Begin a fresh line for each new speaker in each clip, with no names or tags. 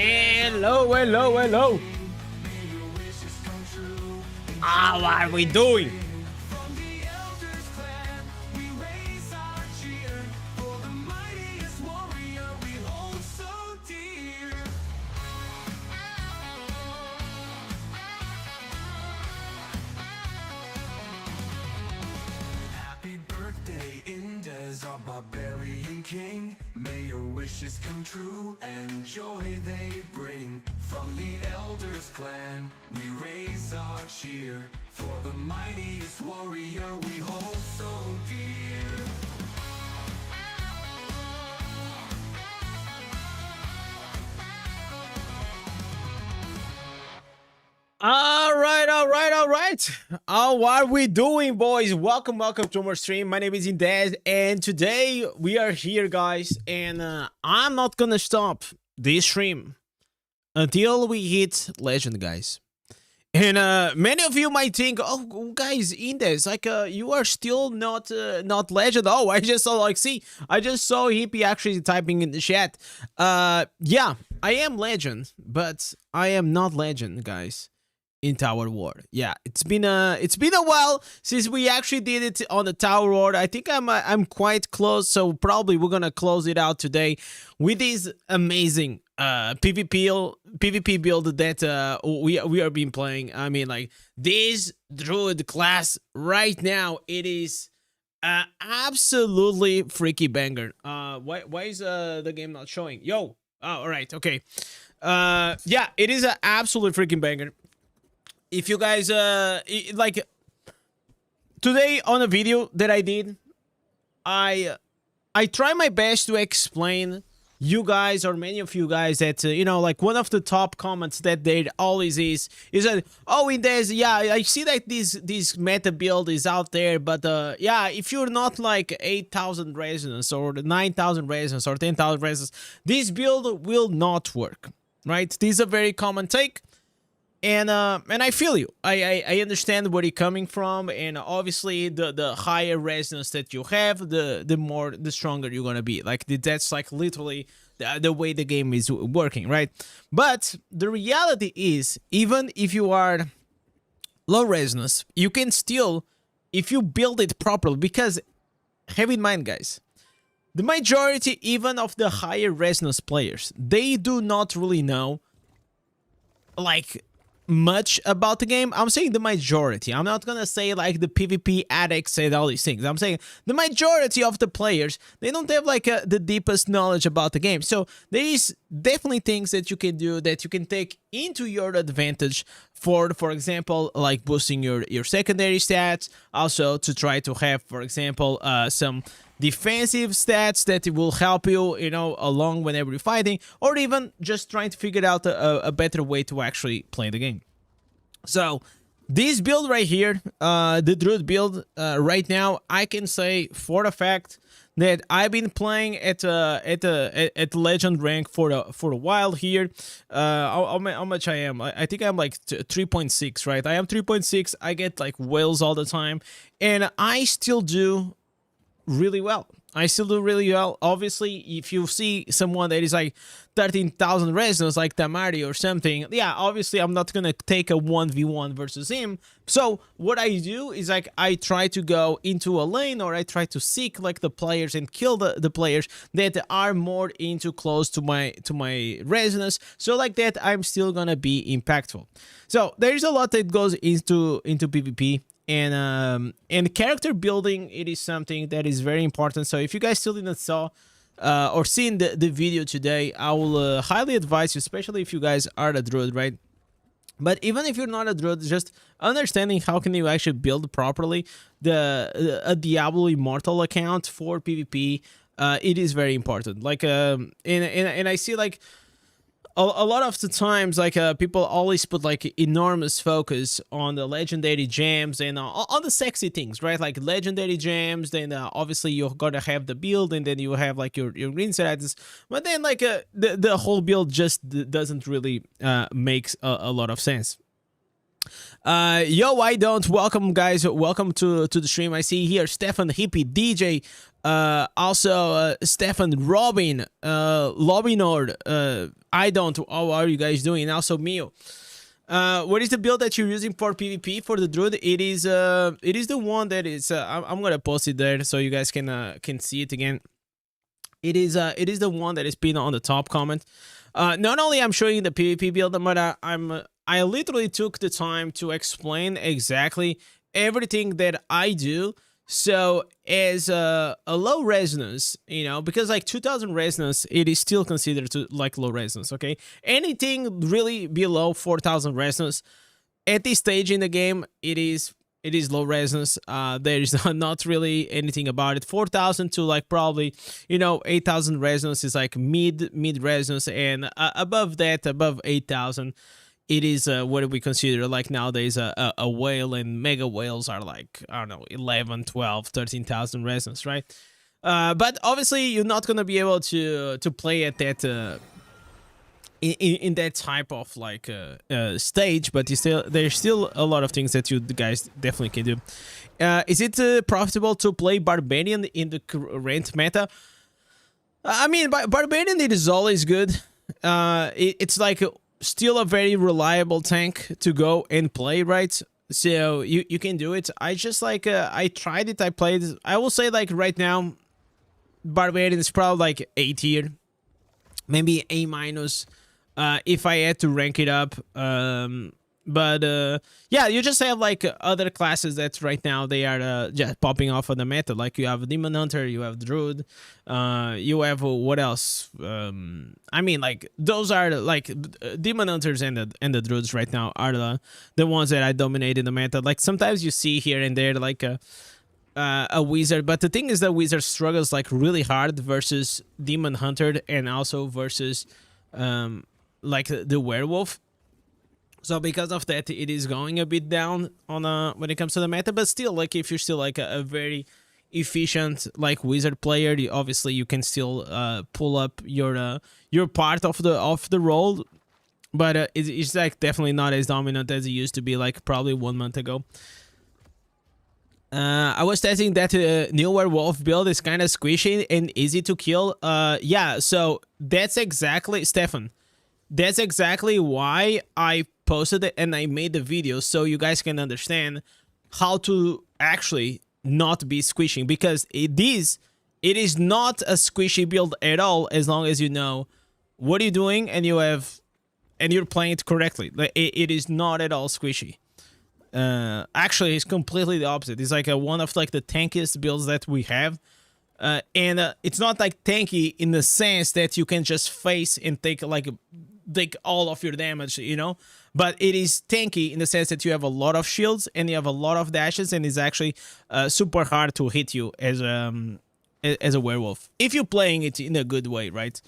Hello, hello, hello. How are we doing?
Happy birthday, Indez, our barbarian king. May your wishes come true and joy they bring. From the elders clan, we raise our cheer for the mightiest warrior we hold so dear.
All right. How are we doing, boys? Welcome to our stream. My name is Indez, and today we are here, guys, and I'm not gonna stop this stream until we hit legend, guys. And many of you might think, oh, guys, Indez, like, you are still not legend. Oh, I just saw, like, see, I just saw Hippie actually typing in the chat. Yeah, I am legend, but I am not legend, guys, in Tower War. Yeah, it's been a while since we actually did it on the Tower War. I think I'm quite close, so probably we're gonna close it out today with this amazing PvP build that we are been playing. I mean, like, this Druid class right now, it is absolutely freaky banger. Why is the game not showing? Yo, oh, all right, okay. Yeah, it is an absolute freaking banger. If you guys like, today on a video that I did, I try my best to explain you guys, or many of you guys, that you know, like, one of the top comments that there always is that, oh, Indez, yeah, I see that this meta build is out there, but yeah, if you're not like 8,000 resonance or 9,000 resonance or 10,000 resonance, this build will not work, right? This is a very common take. And I feel you. I understand where you're coming from, and obviously the higher resonance that you have, the stronger you're gonna be. Like, that's like literally the way the game is working, right? But the reality is, even if you are low resonance, you can still, if you build it properly, because have in mind, guys, the majority even of the higher resonance players, they do not really know, like, much about the game. I'm saying the majority. I'm not gonna say like the PvP addicts and all these things. I'm saying the majority of the players, they don't have like the deepest knowledge about the game. So there is definitely things that you can do, that you can take into your advantage for example, like boosting your secondary stats, also to try to have, for example, some defensive stats that will help you, you know, along whenever you're fighting, or even just trying to figure out a better way to actually play the game. So this build right here, the Druid build, right now, I can say for a fact that I've been playing at legend rank for a while here. How much I am? I think I'm like 3.6, right? I am 3.6. I get like whales all the time, and I still do really well. Obviously, if you see someone that is like 13,000 resonance, like Tamari or something, yeah, obviously I'm not gonna take a 1v1 versus him. So what I do is, like, I try to go into a lane, or I try to seek like the players and kill the players that are more into close to my resonance, so like that I'm still gonna be impactful. So there's a lot that goes into PvP. And character building, it is something that is very important. So if you guys still didn't saw or seen the video today, I will highly advise you, especially if you guys are a Druid, right? But even if you're not a Druid, just understanding how can you actually build properly a Diablo Immortal account for PvP, it is very important. Like, and I see, like, a lot of the times, like, people always put like enormous focus on the legendary gems and on the sexy things, right? Like legendary gems, then obviously you're gonna have the build, and then you have like your green stats, but then like the whole build just doesn't really makes a lot of sense. Yo, I don't. Welcome, guys. Welcome to the stream. I see here Stefan, Hippie, DJ, Also, Stefan, Robin, Lobinord, I don't. How are you guys doing? And also Mio. What is the build that you're using for PvP for the Druid? It is the one that is. I'm gonna post it there so you guys can see it again. It is the one that is pinned on the top comment. Not only I'm showing the PvP build, but I literally took the time to explain exactly everything that I do. So as a low resonance, you know, because like 2000 resonance, it is still considered to like low resonance. Okay, anything really below 4000 resonance at this stage in the game, it is low resonance. There is not really anything about it. 4000 to like probably, you know, 8000 resonance is like mid resonance, and above that, above 8000, it is what we consider like nowadays a whale, and mega whales are like, I don't know, 11, 12, 13,000 resonance, right? But obviously you're not gonna be able to play at that in that type of like stage, but there's still a lot of things that you guys definitely can do. Is it profitable to play Barbarian in the current meta? I mean, Barbarian, it is always good. It's like still a very reliable tank to go and play, right? So you can do it. I just like I tried it, I played. I will say like right now, Barbarian is probably like A tier, maybe A minus. If I had to rank it up, but yeah, you just have like other classes that right now they are just popping off on the meta. Like you have Demon Hunter, you have Druid, you have what else? I mean, like those are like Demon Hunters and the Druids right now are the ones that I dominate in the meta. Like sometimes you see here and there like a wizard, but the thing is that wizard struggles like really hard versus Demon Hunter and also versus like the werewolf. So because of that, it is going a bit down on when it comes to the meta. But still, like if you're still like a very efficient like wizard player, obviously you can still pull up your part of the role. But it's like definitely not as dominant as it used to be like probably 1 month ago. I was testing that new werewolf build is kind of squishy and easy to kill. Yeah, so that's exactly, Stefan. That's exactly why I posted it and I made the video, so you guys can understand how to actually not be squishing, because it is not a squishy build at all as long as you know what you're doing and you're playing it correctly. Like it is not at all squishy. Actually, it's completely the opposite. It's like one of like the tankiest builds that we have. And it's not like tanky in the sense that you can just face and take all of your damage, you know, but it is tanky in the sense that you have a lot of shields and you have a lot of dashes, and it's actually super hard to hit you as a werewolf if you're playing it in a good way, right?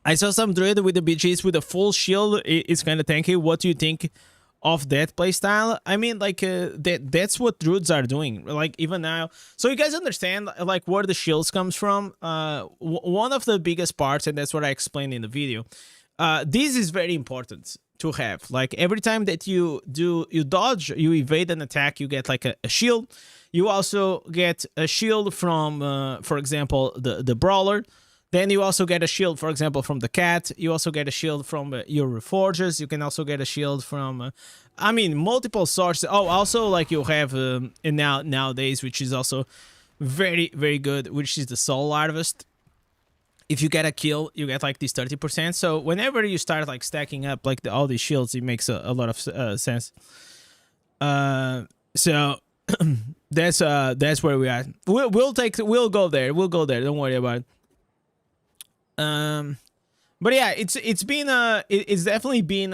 I saw some druid with the BGs with a full shield. It's kind of tanky. What do you think of that playstyle? I mean, like that's what druids are doing, like even now. So you guys understand like where the shields comes from. One of the biggest parts, and that's what I explained in the video. This is very important to have. Like every time that you dodge, you evade an attack, you get like a shield. You also get a shield from, for example, the brawler. Then you also get a shield, for example, from the cat. You also get a shield from your reforgers. You can also get a shield from, I mean, multiple sources. Oh, also like you have nowadays, which is also very, very good, which is the soul harvest. If you get a kill, you get like this 30%. So whenever you start like stacking up like all these shields, it makes a lot of sense. So that's where we are. We'll go there. We'll go there. Don't worry about it. But yeah, it's definitely been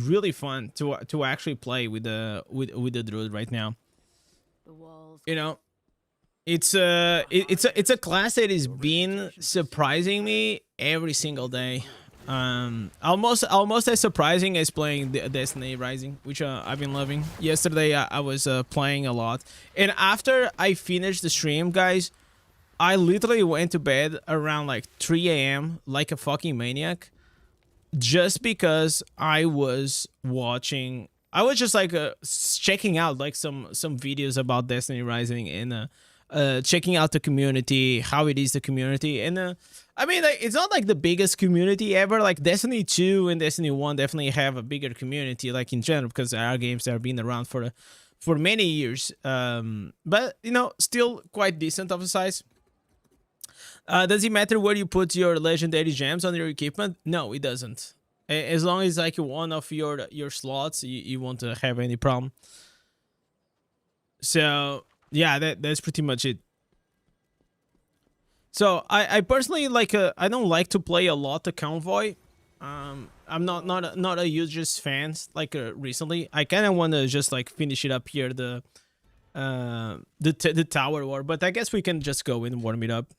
really fun to actually play with the druid right now. You know, it's a class that has been surprising me every single day. Almost as surprising as playing Destiny Rising, which I've been loving. Yesterday I was playing a lot, and after I finished the stream, guys, I literally went to bed around like 3 a.m. like a fucking maniac, just because I was just like checking out like some videos about Destiny Rising, and checking out the community, how it is the community. And I mean, like, it's not like the biggest community ever. Like Destiny 2 and Destiny 1 definitely have a bigger community, like in general, because there are games that have been around for many years. But you know, still quite decent of a size. Does it matter where you put your legendary gems on your equipment? No, it doesn't. As long as like one of your slots, you won't have any problem. So yeah, that's pretty much it. So I personally like I don't like to play a lot the convoy. I'm not a huge fan like recently. I kind of want to just like finish it up here, the tower war, but I guess we can just go and warm it up.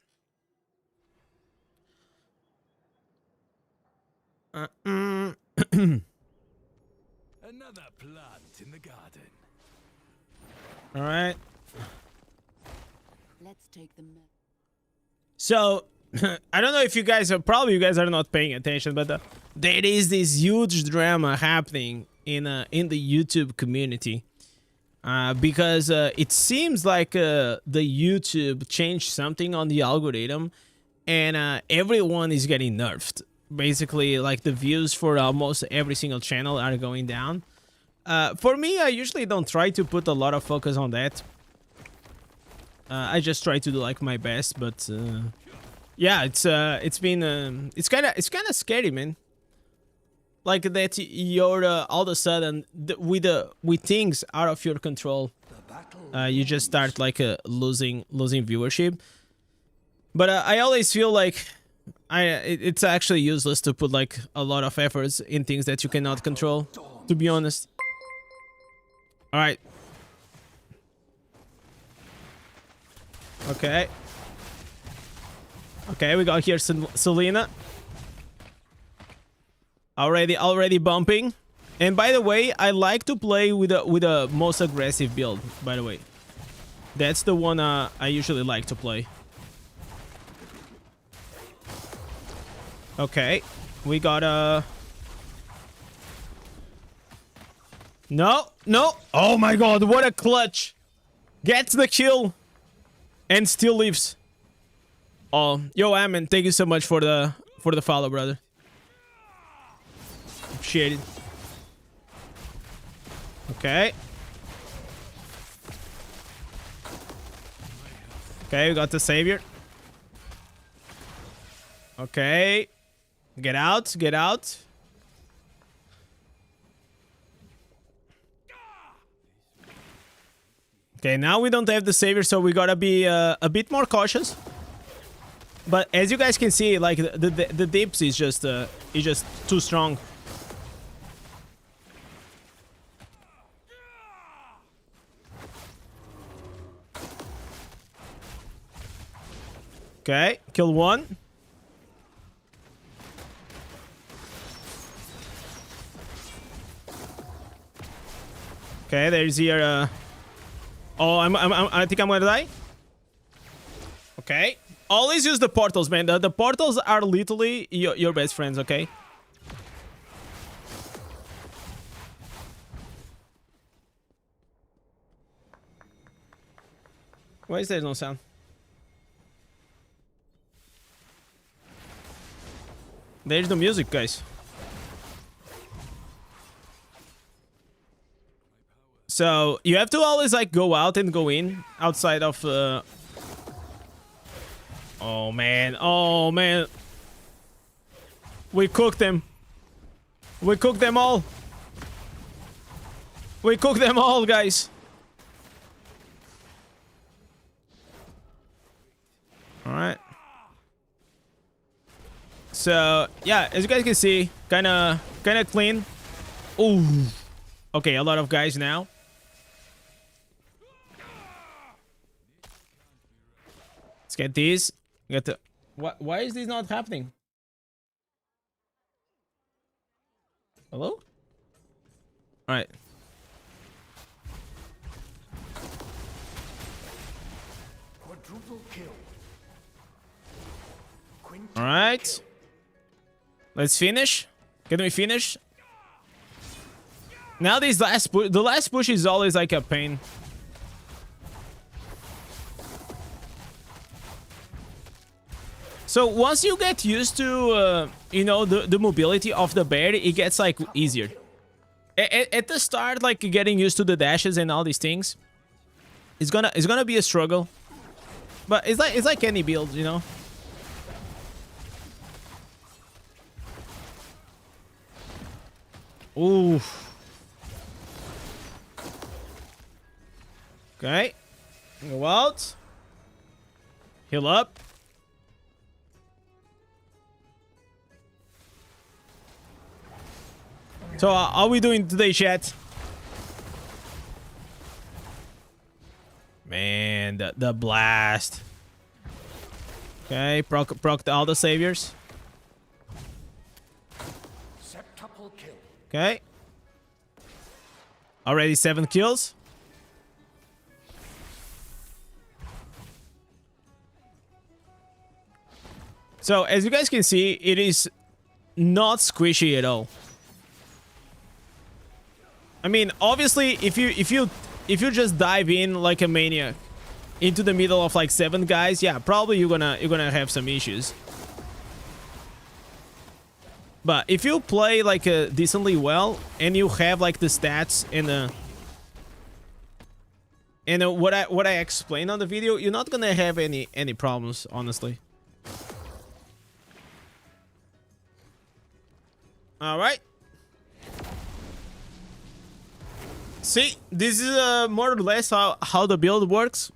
Another plant in the garden.
All right.
Let's take the map.
So I don't know if you guys are not paying attention, but there is this huge drama happening in the YouTube community because it seems like the YouTube changed something on the algorithm, and everyone is getting nerfed. Basically, like the views for almost every single channel are going down. For me, I usually don't try to put a lot of focus on that. I just try to do like my best, but yeah, it's kind of scary, man. Like that you're all of a sudden with things out of your control, you just start like losing viewership. But I always feel like it's actually useless to put like a lot of efforts in things that you cannot control, to be honest. All right. Okay. Okay, we got here Selena. Already bumping. And by the way, I like to play with a most aggressive build, by the way. That's the one I usually like to play. Okay. We got No. Oh my god, what a clutch. Gets the kill. And still leaves. Oh, yo, Ammon, thank you so much for the follow, brother. Appreciate it. Okay. Okay, we got the savior. Okay. Get out, get out. Okay, now we don't have the savior, so we gotta be a bit more cautious. But as you guys can see, like the dips is just too strong. Okay, kill one. Okay, there's your oh, I think I'm gonna die. Okay. Always use the portals, man. The portals are literally your best friends, okay? Why is there no sound? There's the music, guys. So you have to always like go out and go in outside of oh man, oh man. We cooked them. We cooked them all. We cooked them all, guys. All right. So yeah, as you guys can see, kind of clean. Ooh. Okay, a lot of guys now. Let's get these. Get the. Why is this not happening? Hello? All right.
Quadruple kill.
All right. Let's finish. Can we finish? Now these the last push is always like a pain. So once you get used to, you know, the mobility of the bear, it gets like easier. At the start, like getting used to the dashes and all these things, it's gonna be a struggle. But it's like any build, you know. Ooh. Okay. Go out. Heal up. So, how are we doing today, chat? Man, the blast. Okay, proc all the saviors. Okay. Already 7 kills. So, as you guys can see, it is not squishy at all. I mean, obviously, if you just dive in like a maniac into the middle of like 7 guys, yeah, probably you're gonna have some issues. But if you play like decently well and you have like the stats and what I explained on the video, you're not gonna have any problems, honestly. All right. See, this is more or less how the build works.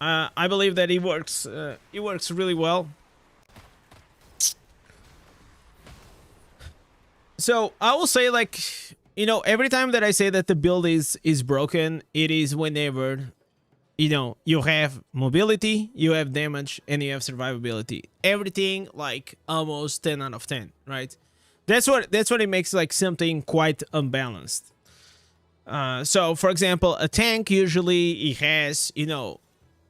I believe that it works really well. So I will say, like, you know, every time that I say that the build is broken, it is whenever, you know, you have mobility, you have damage, and you have survivability. Everything like almost 10 out of 10, right? That's what it makes like something quite unbalanced. So for example, a tank usually it has, you know,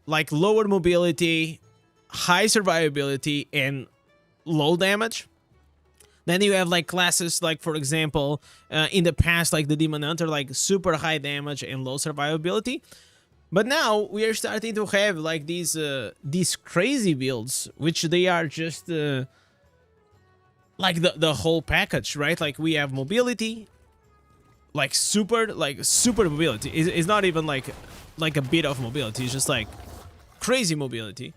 like lower mobility, high survivability, and low damage. Then you have like classes like, for example, in the past, like the Demon Hunter, like super high damage and low survivability. But now we are starting to have like these crazy builds, which they are just like the whole package, right? Like we have mobility, like super mobility. It's not even like a bit of mobility. It's just like crazy mobility.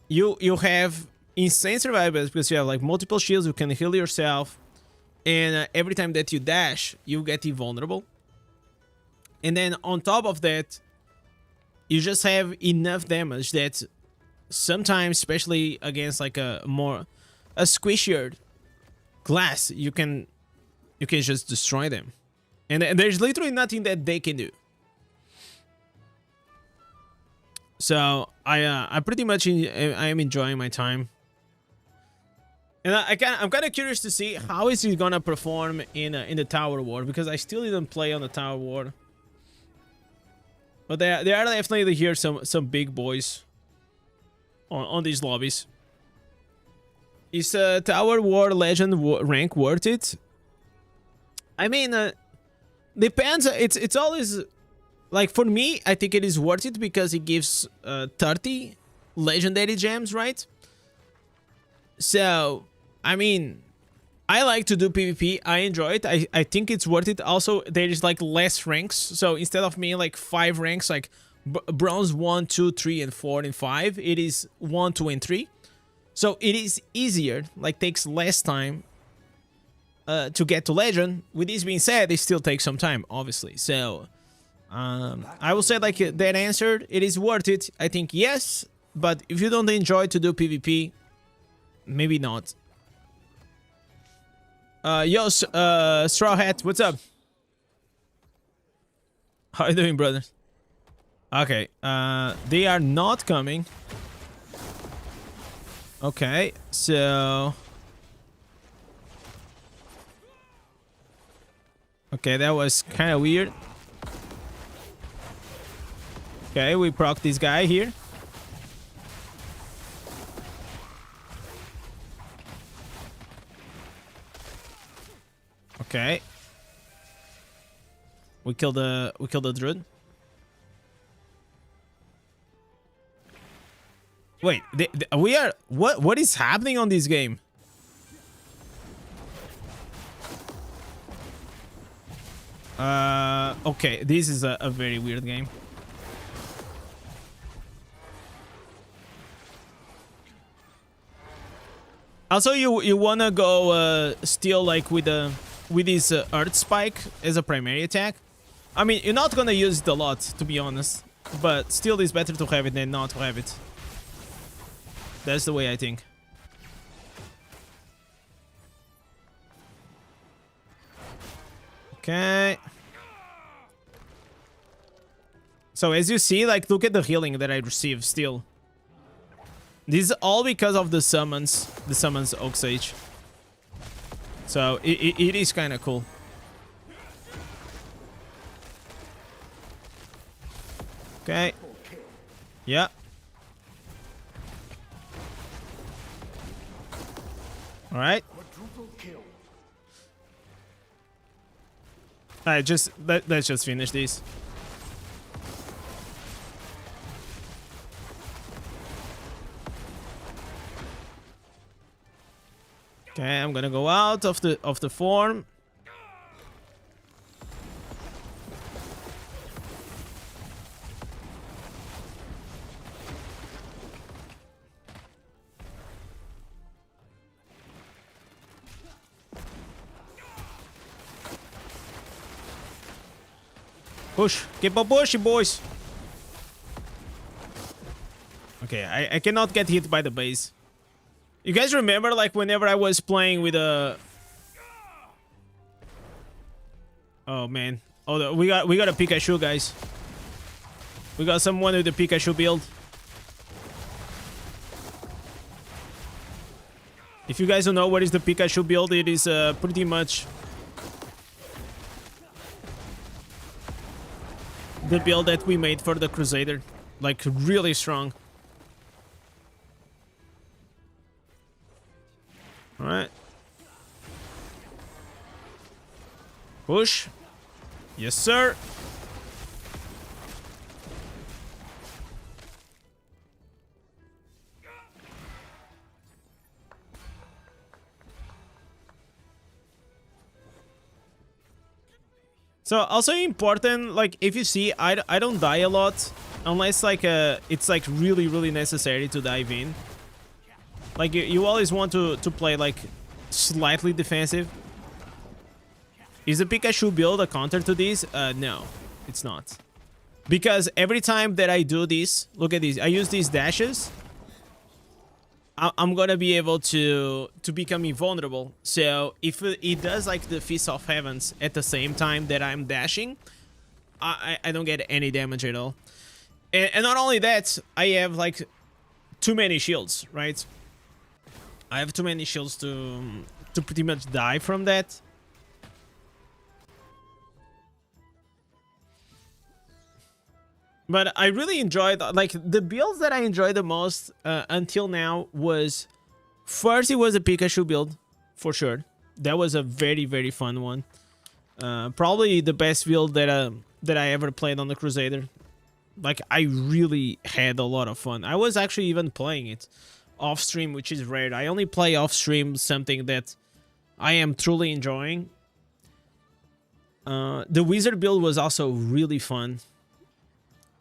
You have insane survivability because you have like multiple shields. You can heal yourself, and every time that you dash, you get invulnerable. And then on top of that, you just have enough damage that sometimes, especially against like a squishier class, you can just destroy them, and there's literally nothing that they can do. So I pretty much I am enjoying my time, and I'm kind of curious to see how is he gonna perform in the Tower War, because I still didn't play on the Tower War. But there are definitely here some big boys on these lobbies. Is Tower War Legend rank worth it? I mean, depends. It's always like, for me, I think it is worth it because it gives 30 legendary gems, right? So, I mean, I like to do PvP. I enjoy it. I think it's worth it. Also, there is like less ranks. So instead of me like 5 ranks, like bronze 1, 2, 3, and 4, and 5, it is 1, 2, and 3. So it is easier, like takes less time to get to legend. With this being said, it still takes some time, obviously. So I will say like that answered, it is worth it. I think yes, but if you don't enjoy to do PvP, maybe not. Yo, Straw Hat, what's up? How you doing, brother? Okay, they are not coming. Okay, so... Okay, that was kind of weird. Okay, we proc this guy here. Okay. We killed the druid. Wait, we are... What is happening on this game? Okay, this is a very weird game. Also, you wanna go still like with this Earth Spike as a primary attack. I mean, you're not gonna use it a lot, to be honest, but still it's better to have it than not to have it. That's the way I think. Okay. So as you see, like, look at the healing that I received still. This is all because of the summons Oak Sage. So it is kind of cool. Okay. Yeah. All right. All right, let's just finish these. Okay, I'm gonna go out of the form. Push, keep on pushing, boys. Okay, I cannot get hit by the base. You guys remember, like, whenever I was playing with a... Oh, man. Oh, we got a Pikachu, guys. We got someone with a Pikachu build. If you guys don't know what is the Pikachu build, it is pretty much the build that we made for the Crusader. Like, really strong. Alright. Push. Yes, sir. So also important, like, if you see, I don't die a lot unless like it's like really necessary to dive in. Like, you always want to play, like, slightly defensive. Is the Pikachu build a counter to this? No, it's not. Because every time that I do this, look at this, I use these dashes, I'm gonna be able to become invulnerable. So if it does, like, the Feast of Heavens at the same time that I'm dashing, I don't get any damage at all. And not only that, I have, like, too many shields, right? I have too many shields to pretty much die from that. But I really enjoyed, like, the builds that I enjoyed the most until now was... First, it was a Pikachu build, for sure. That was a very fun one. Probably the best build that I ever played on the Crusader. Like, I really had a lot of fun. I was actually even playing it off stream, which is rare. I only play off stream something that I am truly enjoying. The Wizard build was also really fun.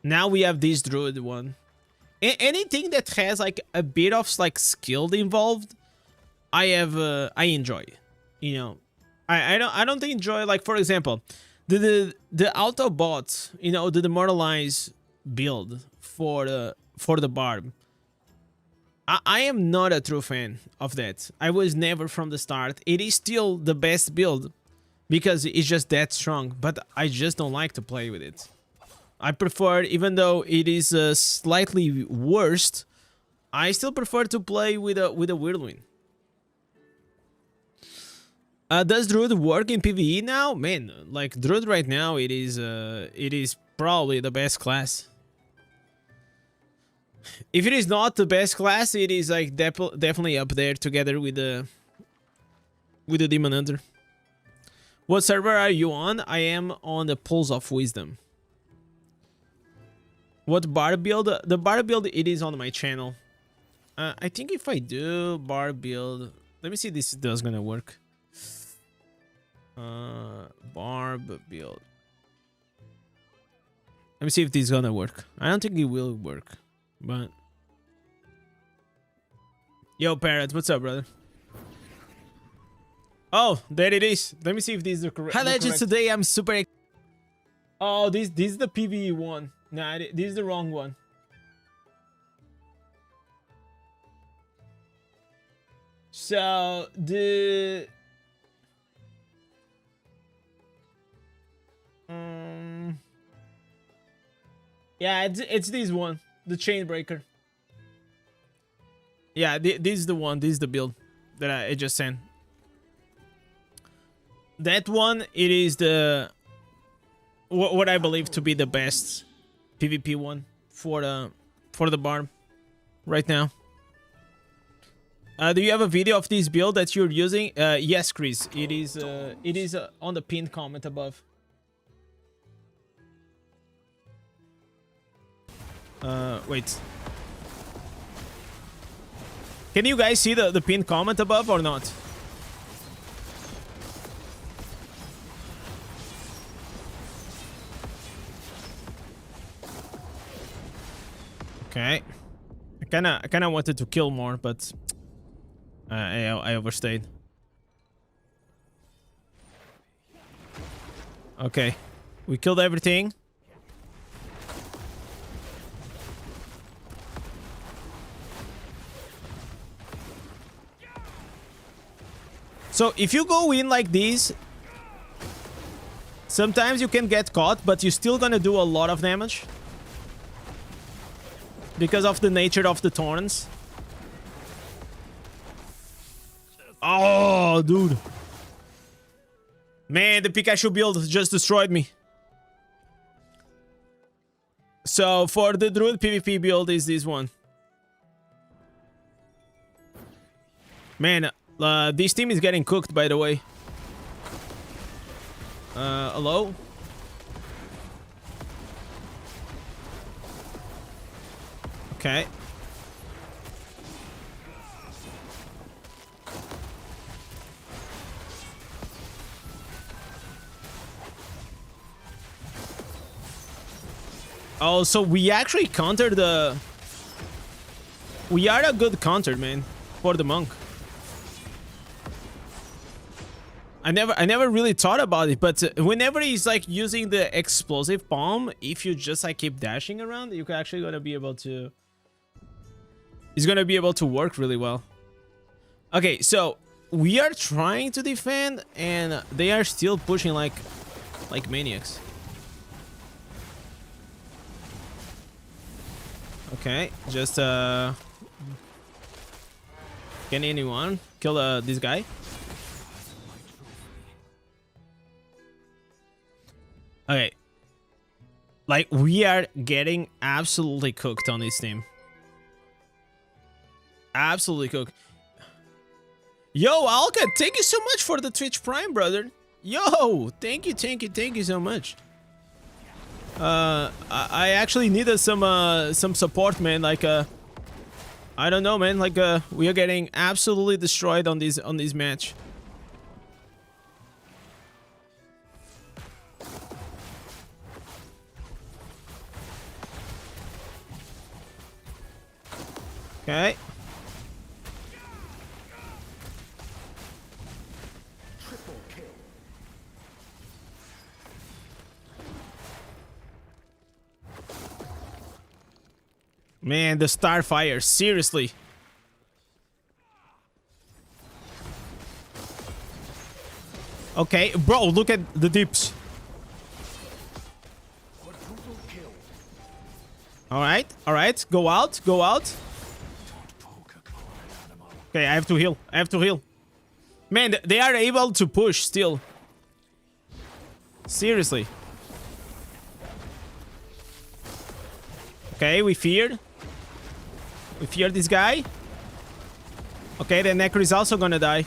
Now we have this Druid one. Anything that has, like, a bit of, like, skill involved, I enjoy. You know, I don't enjoy, like, for example, the Autobot, you know, the Demoralize build for the Barb. I am not a true fan of that. I was never from the start. It is still the best build because it's just that strong, but I just don't like to play with it. I prefer, even though it is slightly worse, I still prefer to play with a Whirlwind. Does Druid work in PvE now? Man, like, Druid right now, it is probably the best class. If it is not the best class, it is, like, definitely up there together with the Demon Hunter. What server are you on? I am on the Pulse of Wisdom. What bar build? The bar build, it is on my channel. I think if I do bar build, let me see if this does gonna work. Barb build. Let me see if this is gonna work. I don't think it will work, but yo, Parrot, what's up, brother? Oh, there it is. Let me see if this is the correct. Hi, Legends. Today I'm super. Oh, this is the PvE one. Nah, this is the wrong one. So the yeah, it's this one, the chain breaker. Yeah, this is the one. This is the build that I just sent. That one, it is the what I believe to be the best PvP one for the barb right now. Do you have a video of this build that you're using? Yes, Chris. It is on the pinned comment above. Wait. Can you guys see the pinned comment above or not? Okay. I kinda wanted to kill more, but I overstayed. Okay. We killed everything. So if you go in like this, sometimes you can get caught, but you're still gonna do a lot of damage. Because of the nature of the torrents. Oh, dude. Man, the Pikachu build just destroyed me. So for the Druid PvP build is this one. Man, this team is getting cooked, by the way. Hello? Okay. Oh, so we actually countered the... We are a good counter, man, for the monk. I never really thought about it, but whenever he's like using the explosive bomb, if you just like keep dashing around, you're actually gonna be able to... He's gonna be able to work really well. Okay, so we are trying to defend, and they are still pushing like maniacs. Okay, just can anyone kill this guy? Okay, like we are getting absolutely cooked on this team. Absolutely cooked. Yo, Alka, thank you so much for the Twitch Prime, brother. Yo, thank you so much. I actually needed some support, man. Like I don't know, man. Like we are getting absolutely destroyed on this match. Okay. Man, the Starfire, seriously. Okay, bro, look at the dips. Alright, go out. Okay, I have to heal. Man, they are able to push still. Seriously. Okay, we feared this guy. Okay, the Necro is also gonna die.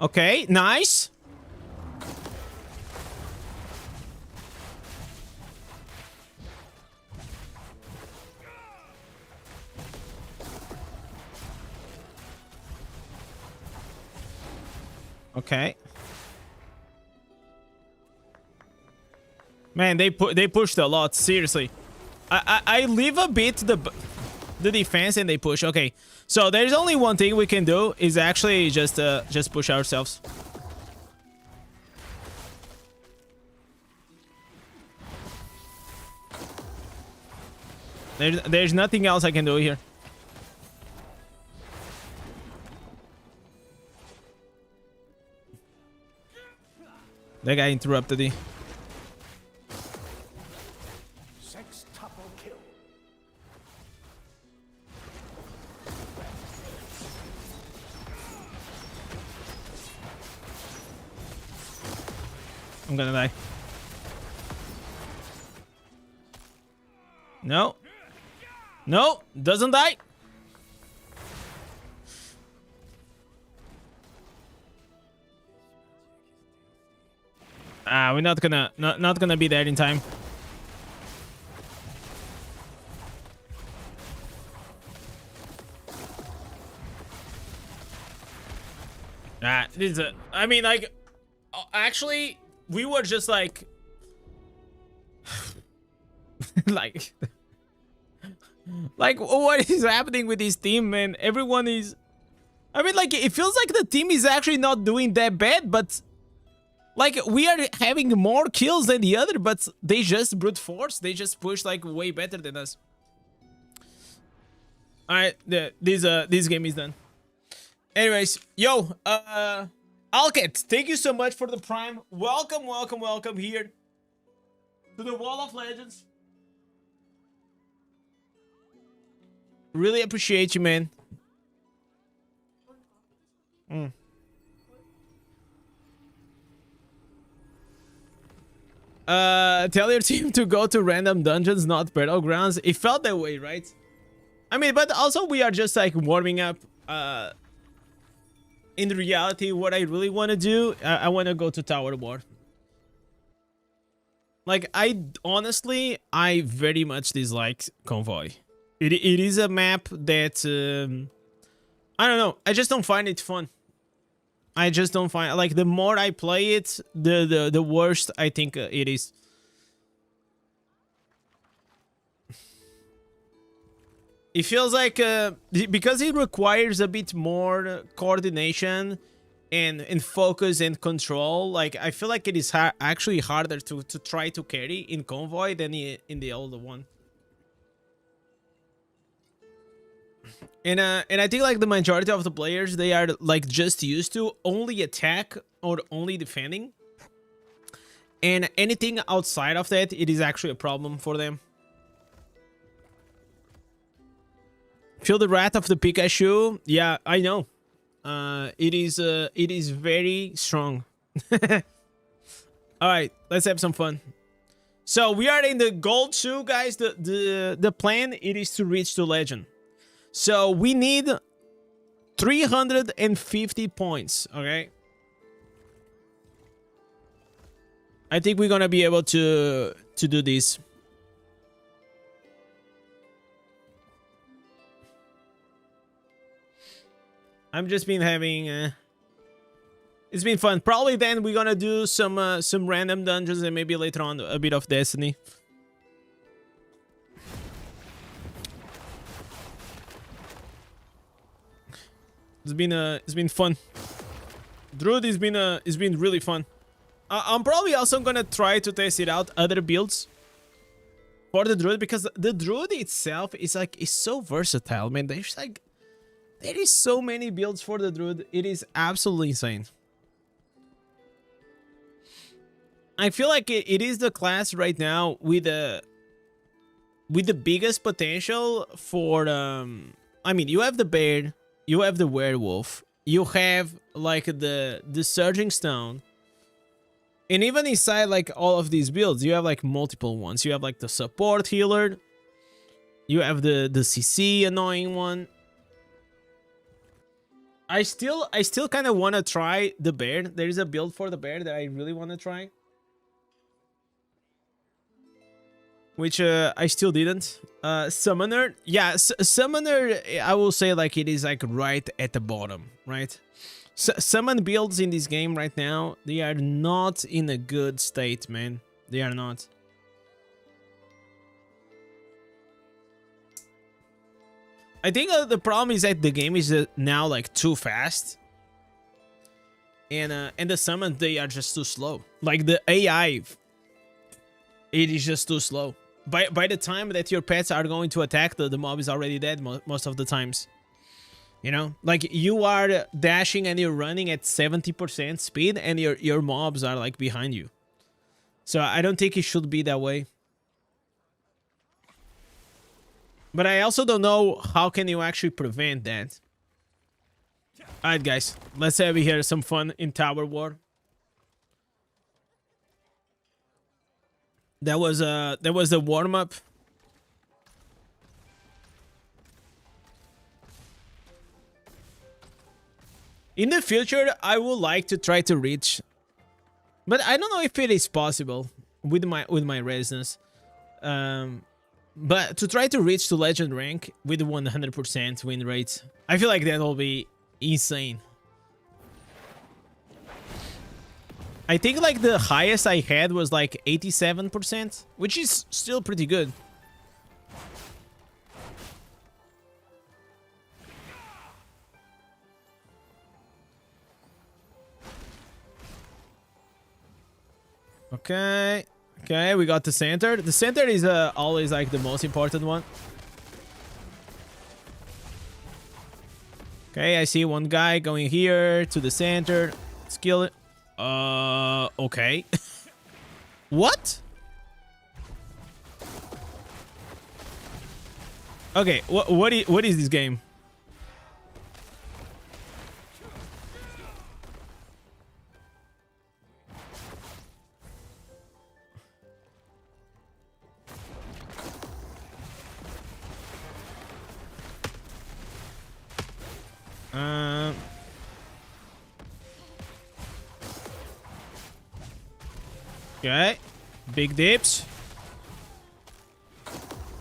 Okay, nice. Okay. Man, they pushed a lot. Seriously, I leave a bit the defense and they push. Okay, so there's only one thing we can do is actually just push ourselves. There's nothing else I can do here. That guy interrupted me. I'm gonna die. No. No, doesn't die. We're not gonna be there in time. This is I mean, like, actually, we were just like, like, what is happening with this team, man? Everyone is, I mean, like, it feels like the team is actually not doing that bad, but like, we are having more kills than the other, but they just brute force. They just push like way better than us. All right, this game is done. Anyways, yo, Alket, thank you so much for the prime. Welcome, welcome, welcome here to the Wall of Legends. Really appreciate you, man. Tell your team to go to random dungeons, not battlegrounds. It felt that way, right? I mean, but also we are just like warming up. In reality, what I really want to do, I want to go to Tower War. Like, honestly, I very much dislike Convoy. It is a map that, I don't know, I just don't find it fun. I just don't find, like, the more I play it, the worst I think it is. It feels like, because it requires a bit more coordination and focus and control, like, I feel like it is actually harder to try to carry in Convoy than in the older one. And I think, like, the majority of the players, they are, like, just used to only attack or only defending. And anything outside of that, it is actually a problem for them. Feel the wrath of the Pikachu. Yeah, I know. It is very strong. All right, let's have some fun. So we are in the gold 2, guys. The plan, it is to reach to legend. So we need 350 points, okay? I think we're gonna be able to do this. I'm just been having it's been fun. Probably then we're gonna do some random dungeons and maybe later on a bit of Destiny. It's been fun. Druid has been really fun. I'm probably also gonna try to test it out, other builds for the Druid, because the Druid itself is so versatile, man. There is so many builds for the Druid. It is absolutely insane. I feel like it is the class right now with the biggest potential for I mean, you have the bear, you have the werewolf, you have like the surging stone, and even inside like all of these builds, you have like multiple ones. You have like the support healer, you have the CC annoying one. I still kind of want to try the bear. There is a build for the bear that I really want to try, which I still didn't. Summoner, yeah, Summoner, I will say like it is like right at the bottom, right? Summon builds in this game right now, they are not in a good state, man. They are not. I think the problem is that the game is now like too fast. And the summons, they are just too slow. Like the AI, it is just too slow. By the time that your pets are going to attack, the mob is already dead most of the times. You know, like you are dashing and you're running at 70% speed, and your mobs are like behind you. So I don't think it should be that way. But I also don't know how can you actually prevent that. Alright guys, let's have here some fun in Tower War. That was the warm-up. In the future, I would like to try to reach, but I don't know if it is possible with my resonance. But to try to reach to legend rank with 100% win rate, I feel like that will be insane. I think like the highest I had was like 87%, which is still pretty good. Okay. Okay, we got the center. The center is always like the most important one. Okay, I see one guy going here to the center. Let's kill it. Okay. What? Okay, what is this game? Okay, big dips.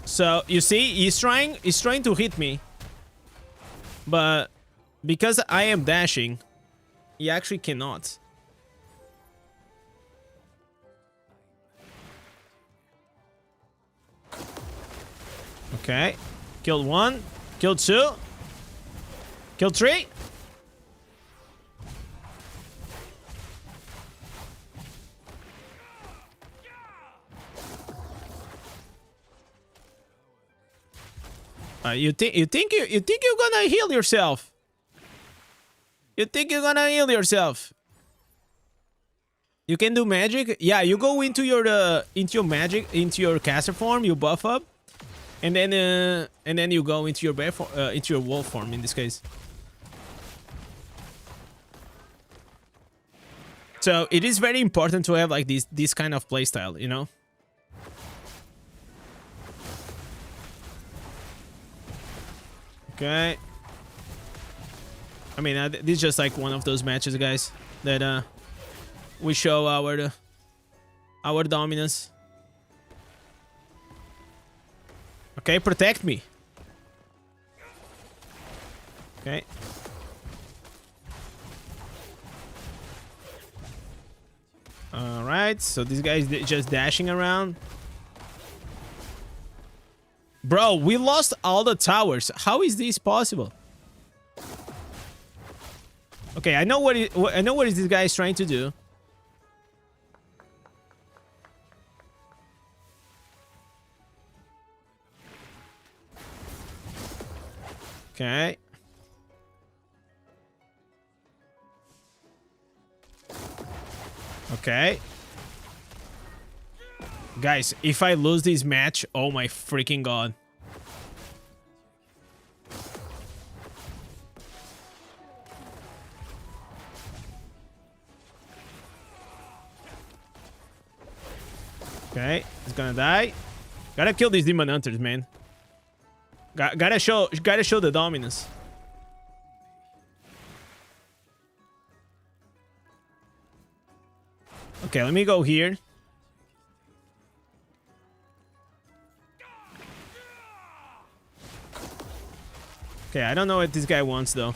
So you see, he's trying to hit me, but because I am dashing, he actually cannot. Okay, killed one, killed two, killed three. You think you're gonna heal yourself? You think you're gonna heal yourself? You can do magic. Yeah, you go into your magic, into your caster form. You buff up, and then you go into your bear form, into your wolf form in this case. So it is very important to have like this kind of playstyle, you know. Okay. I mean, this is just like one of those matches, guys, that we show our dominance. Okay, protect me. Okay. All right, so this guy is just dashing around. Bro, we lost all the towers. How is this possible? Okay, I know what this guy is trying to do. Okay. Okay. Guys, if I lose this match, oh my freaking god. Okay, he's gonna die. Gotta kill these demon hunters, man. Gotta show the dominance. Okay, let me go here. Okay, I don't know what this guy wants though.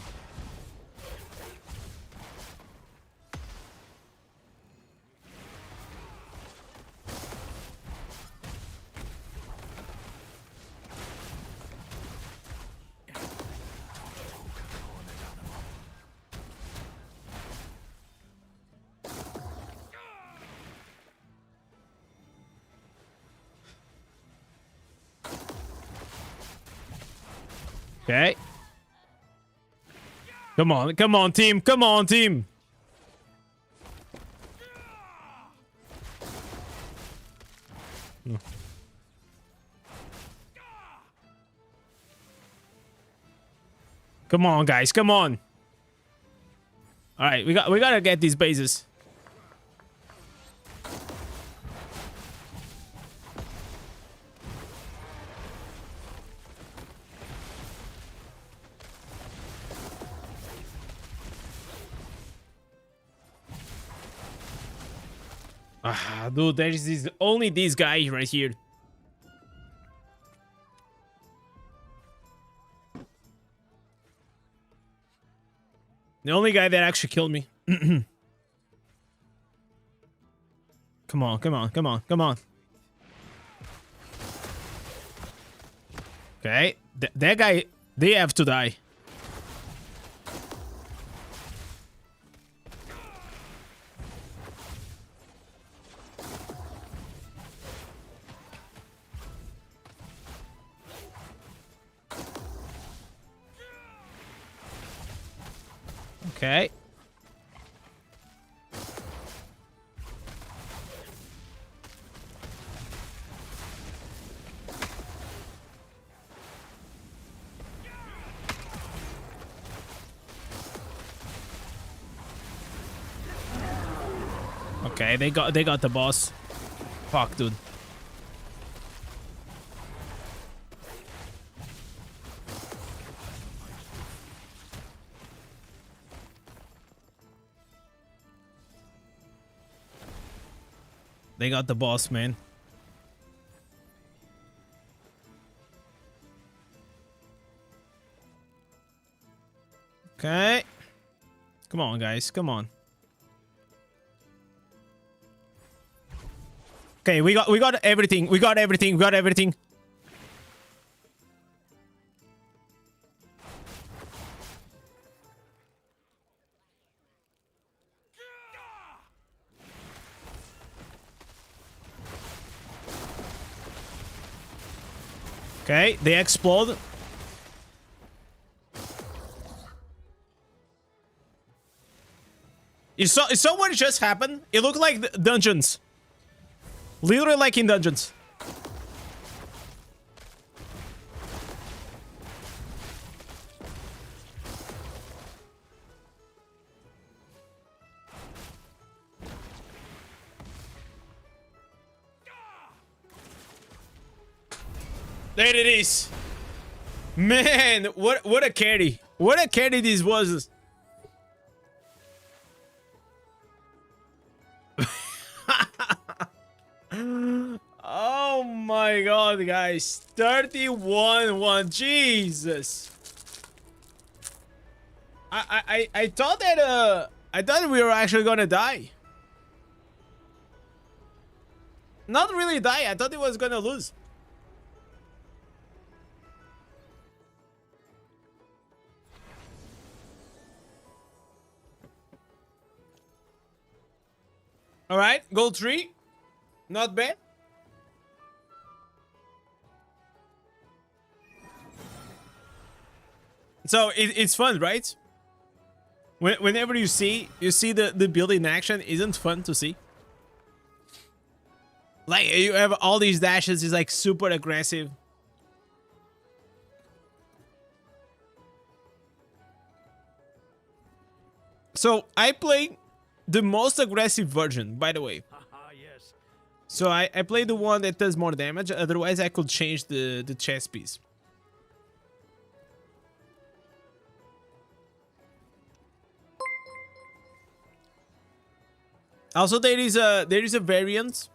Okay. Come on, team. Come on, team. Come on, guys. Come on. All right, we gotta get these bases. Ah, dude, there is only this guy right here. The only guy that actually killed me. Come on, come on, come on, come on. Okay, that guy, they have to die. Okay. Okay, they got the boss. Fuck, dude. They got the boss, man. Okay. Come on, guys. Come on. Okay, we got everything. We got everything. We got everything. Okay, they explode. You saw what just happened? It looked like dungeons. Literally like in dungeons. There it is. Man, what a carry. What a carry this was. Oh my god, guys. 31-1. Jesus. I thought that we were actually gonna die. Not really die. I thought it was gonna lose. All right, gold 3. Not bad. So it's fun, right? Whenever you see the build in action, isn't fun to see. Like you have all these dashes, is like super aggressive. So I play the most aggressive version, by the way. So I play the one that does more damage. Otherwise, I could change the chess piece. Also, there is a variant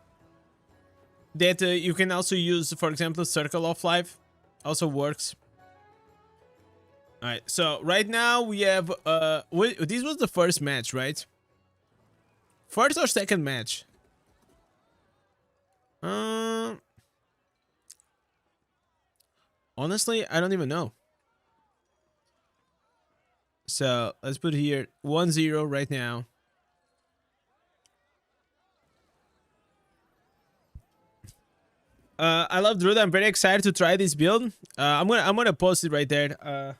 that you can also use. For example, Circle of Life also works. All right. So right now we have this was the first match, right? First or second match? Honestly, I don't even know. So let's put here 1-0 right now. I love Druid. I'm very excited to try this build. I'm gonna post it right there.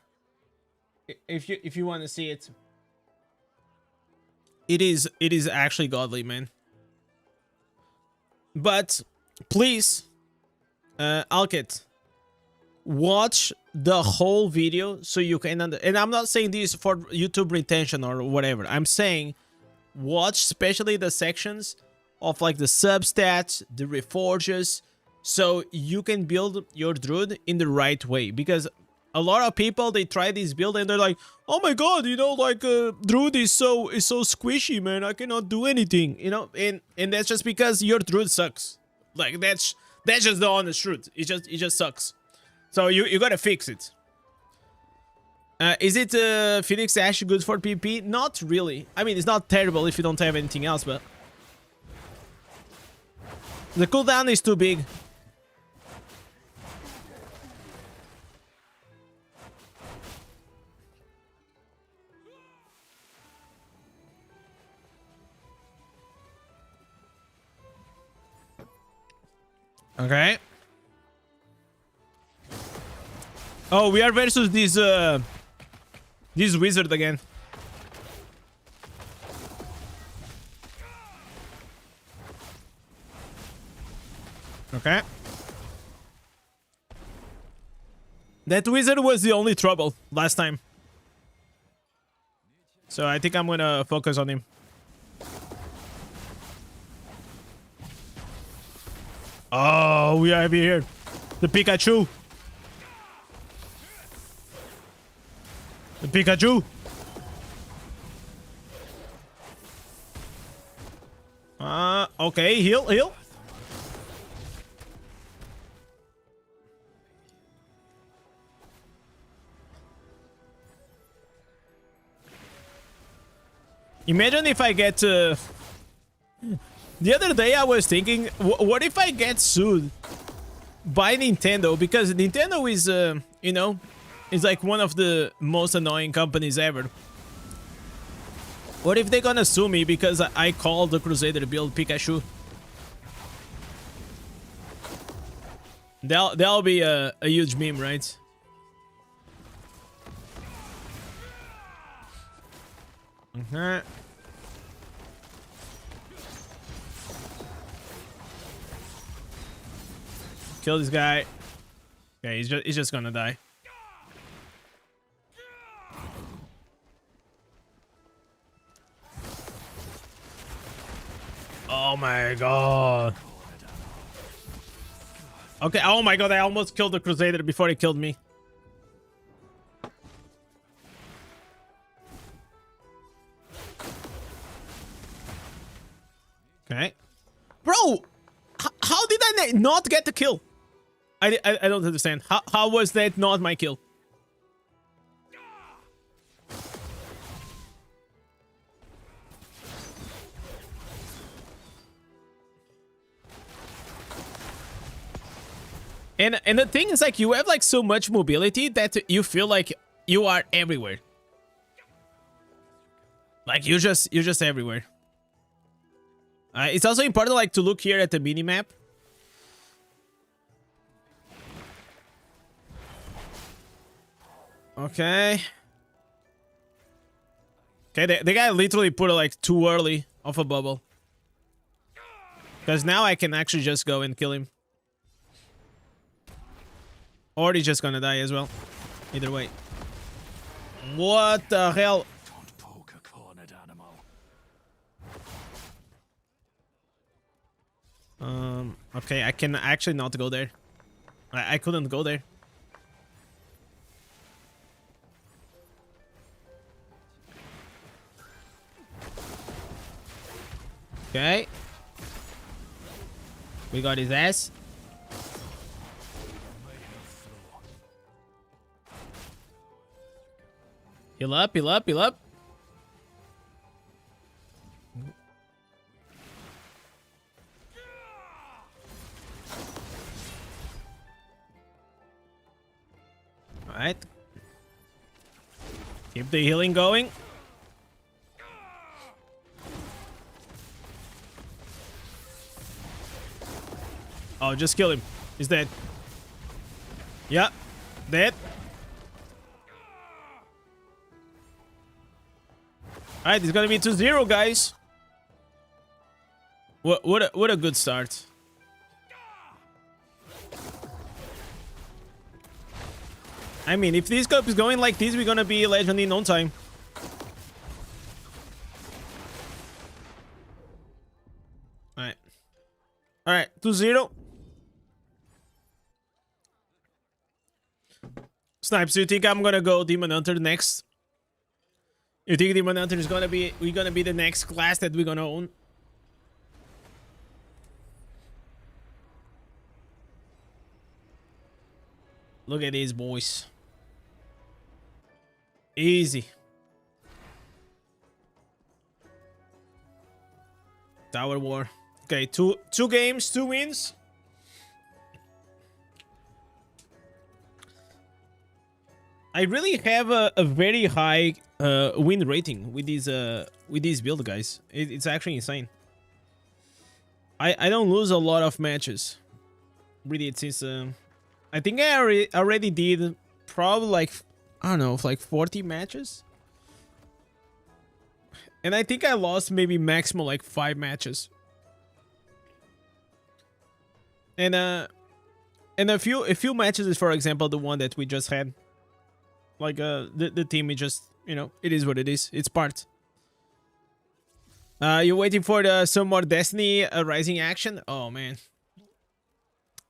If you want to see it, it is actually godly, man. But please, Alkit, watch the whole video so you can and I'm not saying this for YouTube retention or whatever. I'm saying watch especially the sections of like the substats, the reforges, so you can build your Druid in the right way. Because a lot of people, they try this build and they're like, oh my god, you know, like Druid is so squishy, man, I cannot do anything, you know. And that's just because your Druid sucks. Like that's just the honest truth. It just sucks. So you gotta fix it. Is it Phoenix Ash good for PvP? Not really. I mean, it's not terrible if you don't have anything else, but the cooldown is too big. Okay. Oh, we are versus this wizard again. Okay. That wizard was the only trouble last time. So I think I'm gonna focus on him. Oh, we have here the Pikachu. The Pikachu. Okay, heal. Imagine if I get the other day I was thinking, what if I get sued by Nintendo? Because Nintendo is, you know, is like one of the most annoying companies ever. What if they're gonna sue me because I called the Crusader build Pikachu? That'll be a huge meme, right? Kill this guy. Okay, he's just gonna die. Oh my god. Okay, oh my god, I almost killed the Crusader before he killed me. Okay. Bro! How did I not get the kill? I don't understand. How was that not my kill? And the thing is, like, you have like so much mobility that you feel like you are everywhere. Like you're just everywhere. It's also important like to look here at the minimap. Okay. Okay, the guy literally put it like too early off a bubble. Because now I can actually just go and kill him. Or he's just gonna die as well. Either way. What the hell?
Don't poke a cornered animal.
Okay, I can actually not go there. I couldn't go there. Okay. We got his ass. Heal up, heal up, heal up. Alright. Keep the healing going. Oh, just kill him. He's dead. Yeah. Dead. Alright, it's gonna be 2-0, guys. What a good start. I mean, if this cup is going like this, we're gonna be legend in no time. Alright. Alright, 2-0. Snipes, do you think I'm gonna go Demon Hunter next? You think Demon Hunter is gonna be the next class that we're gonna own? Look at these boys. Easy. Tower War. Okay, two games, 2 wins. I really have a very high win rating with these build, guys. It's actually insane. I don't lose a lot of matches. Really, it seems. I think I already did probably like, I don't know, like 40 matches. And I think I lost maybe maximum like 5 matches. And a few matches is, for example, the one that we just had. Like the team is just, you know, it is what it is. It's part. You're waiting for some more Destiny Rising action? Oh man.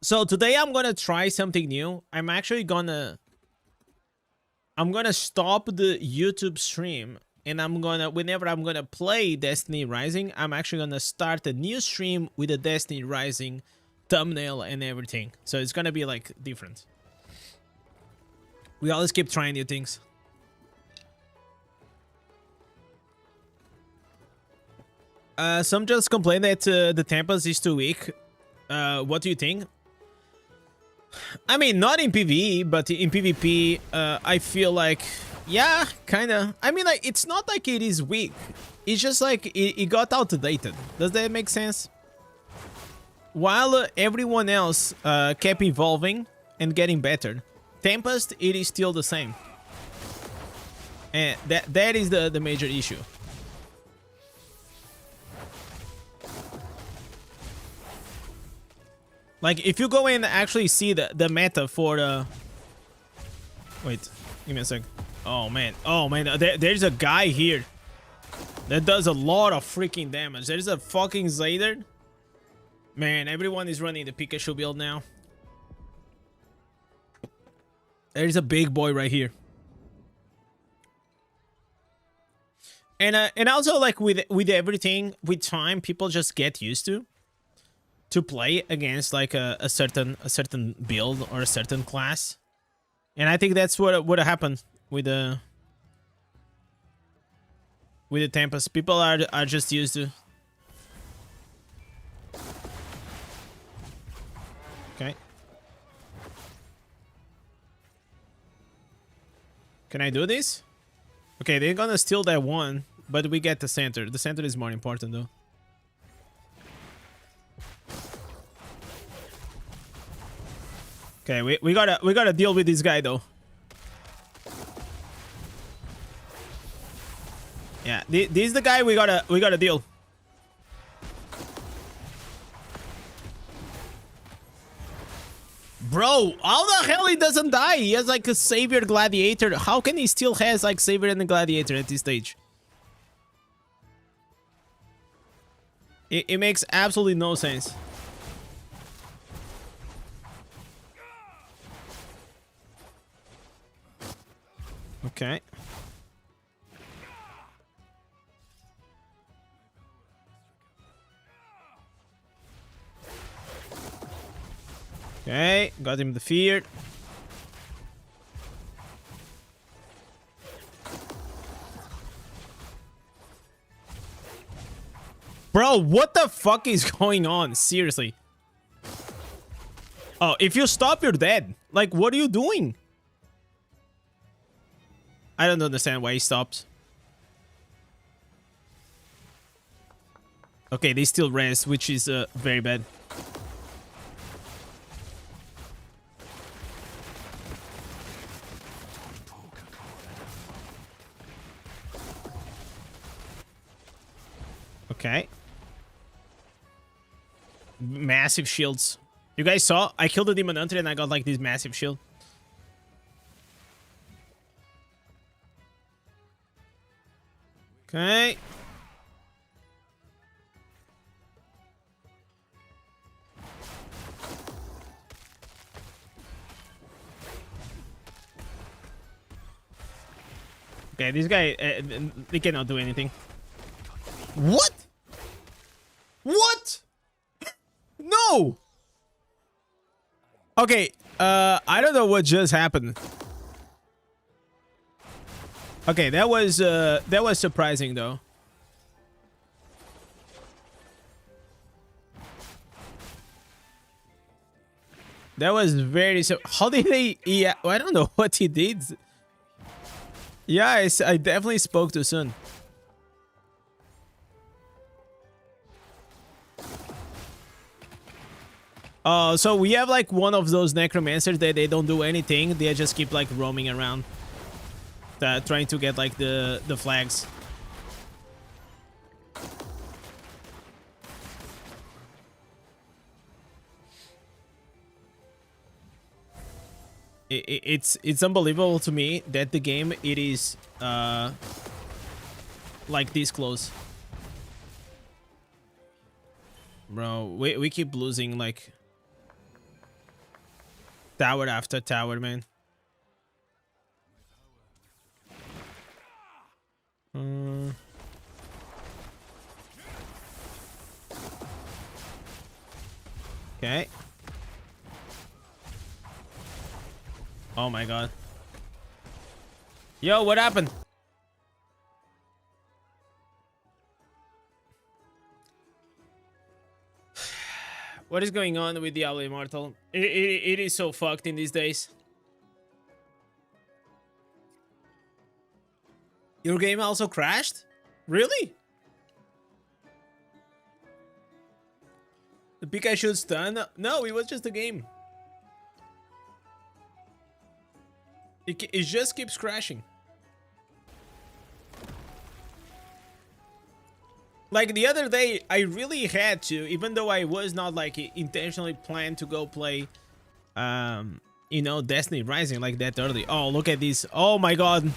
So today I'm gonna try something new. I'm gonna stop the YouTube stream, and whenever I'm gonna play Destiny Rising, I'm actually gonna start a new stream with a Destiny Rising thumbnail and everything. So it's gonna be like different. We always keep trying new things. Some just complain that the Tempest is too weak. What do you think? I mean, not in PvE, but in PvP, I feel like, yeah, kinda. I mean, like, it's not like it is weak. It's just like it got outdated. Does that make sense? While everyone else kept evolving and getting better, Tempest, it is still the same. And that is the major issue. Like, if you go and actually see the meta for the... Wait, give me a sec. Oh, man. Oh, man. There's a guy here that does a lot of freaking damage. There's a fucking Zader. Man, everyone is running the Pikachu build now. There's a big boy right here. And also, like, with everything, with time, people just get used to play against like a certain build or a certain class, and I think that's what happened with the Tempest. People are just used to. Okay. Can I do this? Okay, they're gonna steal that one, but we get the center. The center is more important though. Okay, we gotta deal with this guy though. Yeah, this is the guy we gotta deal. Bro, how the hell he doesn't die? He has like a Savior Gladiator. How can he still has like Savior and a Gladiator at this stage? It makes absolutely no sense. Okay. Okay, got him defeated. Bro, what the fuck is going on? Seriously. Oh, if you stop, you're dead. Like, what are you doing? I don't understand why he stopped. Okay, they still res, which is very bad. Okay. Massive shields. You guys saw? I killed the Demon Hunter and I got like this massive shield. Okay. Okay, this guy, they cannot do anything. What? What? No! Okay, I don't know what just happened. Okay, that was surprising though. That was very how did they? Yeah, I don't know what he did. Yeah, I definitely spoke too soon. So we have like one of those necromancers that they don't do anything. They just keep like roaming around, trying to get like the flags. It's unbelievable to me that the game it is like this close. Bro, we keep losing like tower after tower, man. Okay. Oh my god. Yo, what happened? What is going on with Diablo Immortal? It is so fucked in these days. Your game also crashed? Really? The Pikachu stun? No, it was just a game. It just keeps crashing. Like the other day, I really had to, even though I was not like intentionally planned to go play, you know, Destiny Rising like that early. Oh, look at this. Oh my god.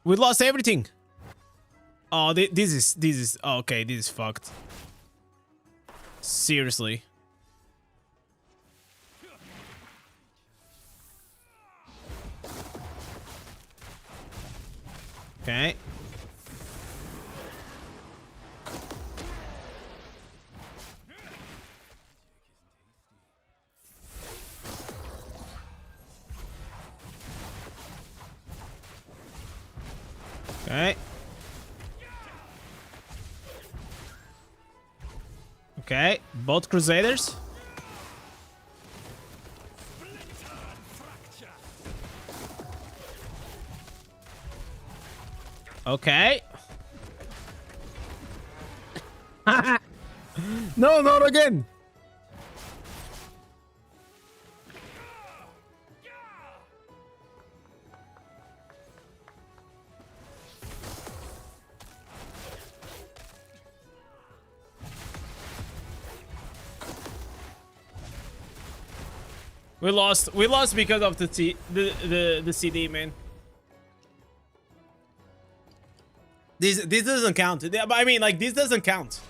We lost everything. Oh, this is okay. This is fucked. Seriously. Okay. Okay. Okay, both Crusaders. Okay. No, not again. We lost because of the CD, man. This doesn't count. I mean, like, this doesn't count.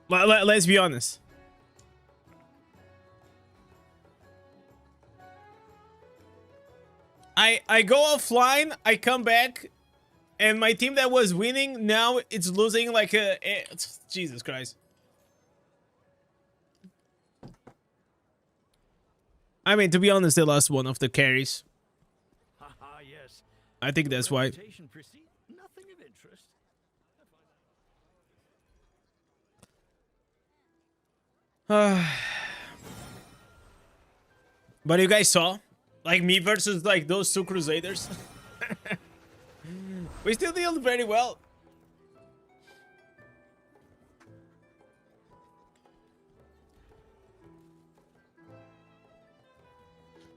Let's be honest. I go offline, I come back, and my team that was winning now it's losing like Jesus Christ. I mean, to be honest, they lost one of the carries.
Yes.
I think that's why.
Nothing of interest.
But you guys saw, like me versus like those two Crusaders. We still did very well.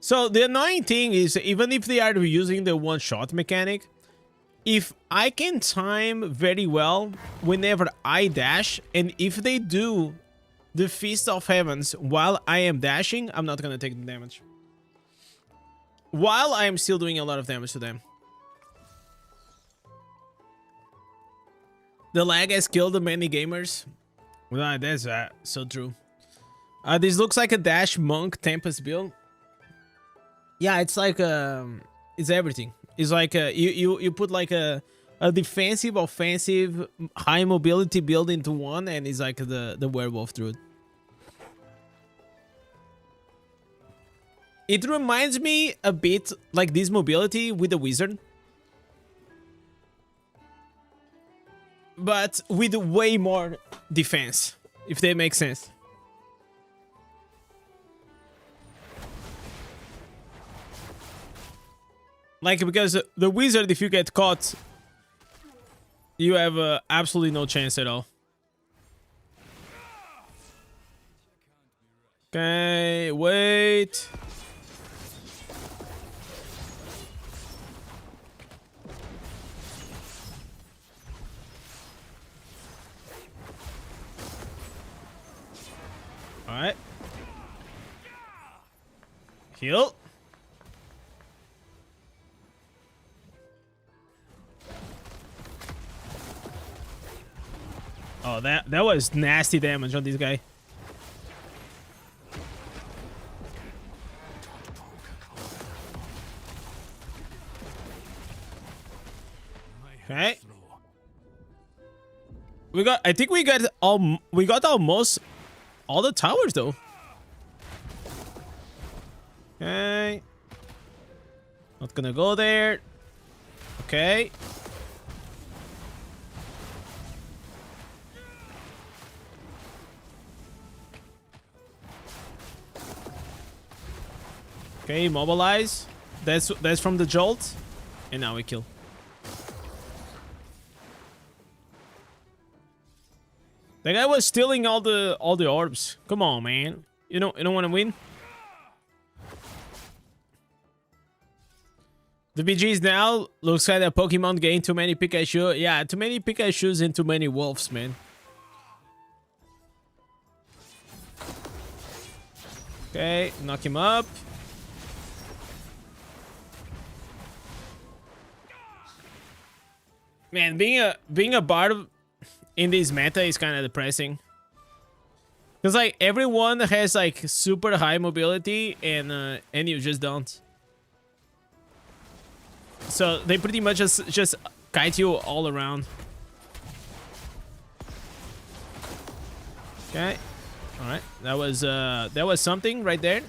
So the annoying thing is, even if they are using the one-shot mechanic, if I can time very well whenever I dash, and if they do the Feast of Heavens while I am dashing, I'm not gonna take the damage. While I am still doing a lot of damage to them. The lag has killed many gamers. Well, that's so true. This looks like a Dash Monk Tempest build. Yeah, it's like it's everything. It's like you put like a defensive, offensive, high mobility build into one, and it's like the werewolf druid. It reminds me a bit like this mobility with the wizard, but with way more defense, if that makes sense. Like, because the wizard, if you get caught, you have absolutely no chance at all. Okay, wait. All right. Heal. Oh, that was nasty damage on this guy. Okay. I think we got almost all the towers though. Okay. Not gonna go there. Okay. Okay, mobilize. That's from the jolt. And now we kill. That guy was stealing all the orbs. Come on, man. You don't want to win? The BGs now looks like a Pokemon game. Too many Pikachu. Yeah, too many Pikachus and too many wolves, man. Okay, knock him up. Man, being a bard in this meta is kind of depressing. Cause like everyone has like super high mobility and you just don't. So they pretty much just kite you all around. Okay, all right. That was something right there.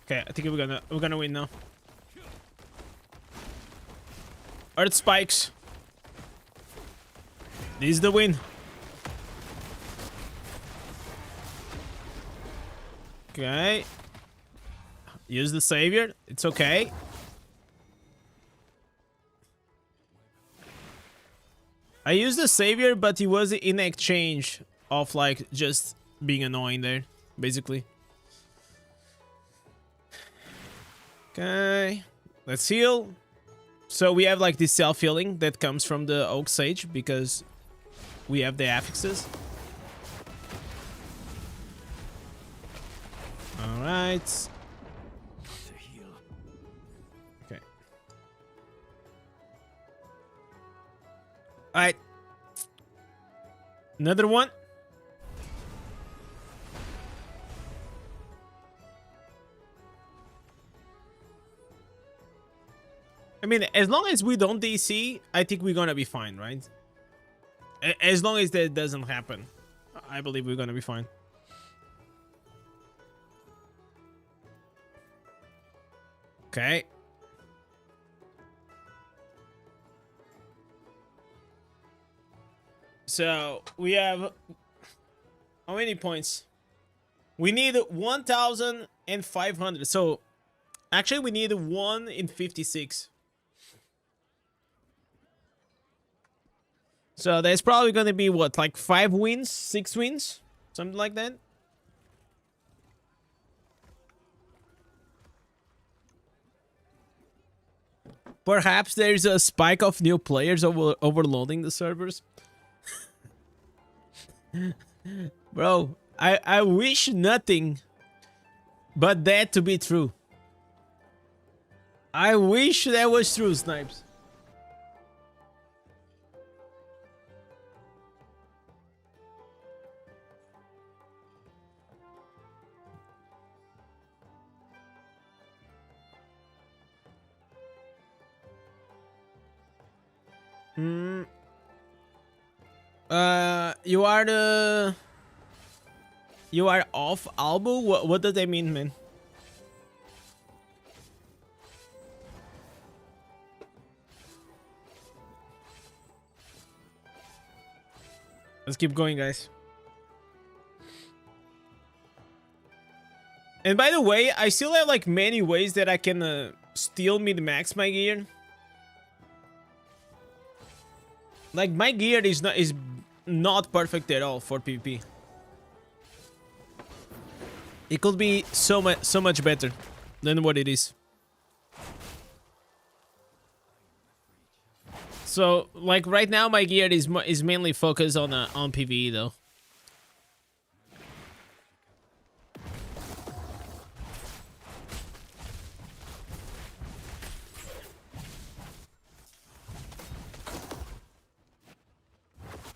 Okay, I think we're gonna win now. Earth spikes. This is the win. Okay. Use the savior. It's okay. I used the savior, but he was in exchange of like just being annoying there, basically. Okay, let's heal. So we have like this self-healing that comes from the Oak Sage because we have the affixes. All right. Okay. All right. Another one. I mean, as long as we don't DC, I think we're gonna be fine, right? As long as that doesn't happen, I believe we're gonna be fine. Okay. So we have how many points? We need 1,500. So actually, we need 1 in 56. So there's probably going to be what, like 5 wins, 6 wins, something like that. Perhaps there's a spike of new players overloading the servers. Bro, I wish nothing but that to be true. I wish that was true, Snipes. You are off album? What does that mean, man? Let's keep going, guys. And by the way, I still have like many ways that I can still mid-max my gear. Like my gear is not perfect at all for PvP. It could be so much better than what it is. So like right now my gear is mainly focused on PvE though.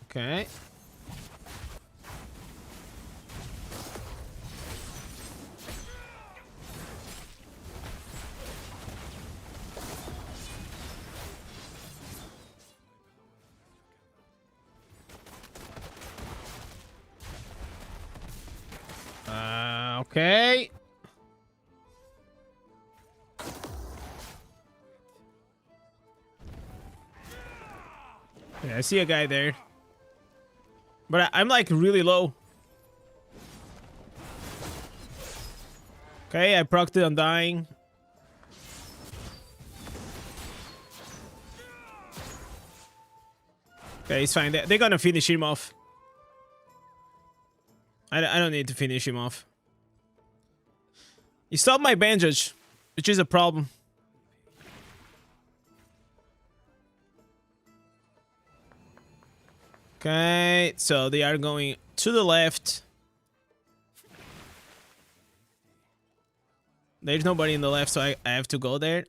Okay. Okay. Yeah, I see a guy there. But I'm like really low. Okay, I procced it on dying. Okay, he's fine. They're gonna finish him off. I don't need to finish him off. He stopped my bandage, which is a problem. Okay, so they are going to the left. There's nobody in the left, so I have to go there.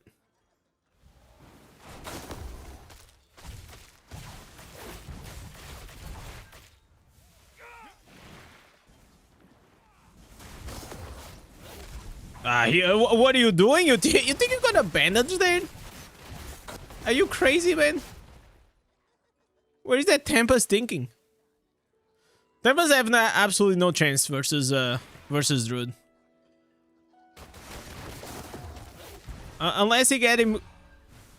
What are you doing? You think you're gonna bandage there? Are you crazy, man? Where is that Tempest thinking? Tempest have absolutely no chance versus Druid. Unless he get him.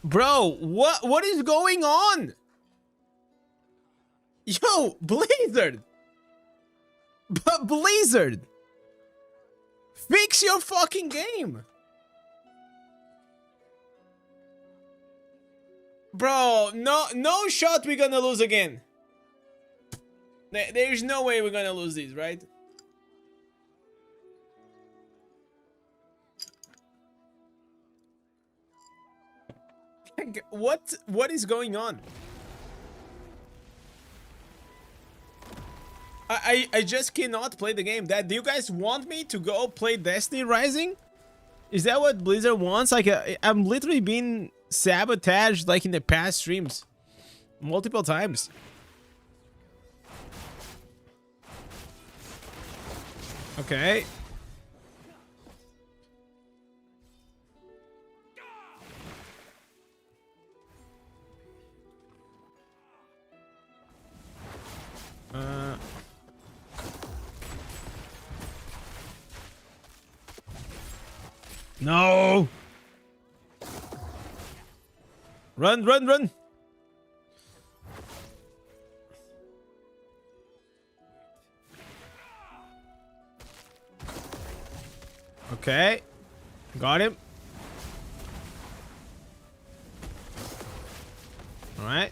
Bro, what is going on? Yo, Blizzard. But Blizzard, fix your fucking game. Bro, no shot we're gonna lose again. There's no way we're gonna lose these, right? What is going on? I just cannot play the game. Do you guys want me to go play Destiny Rising? Is that what Blizzard wants? Like, I'm literally being sabotaged like in the past streams multiple times. Okay. No. Run, run, run. Okay. Got him. All right.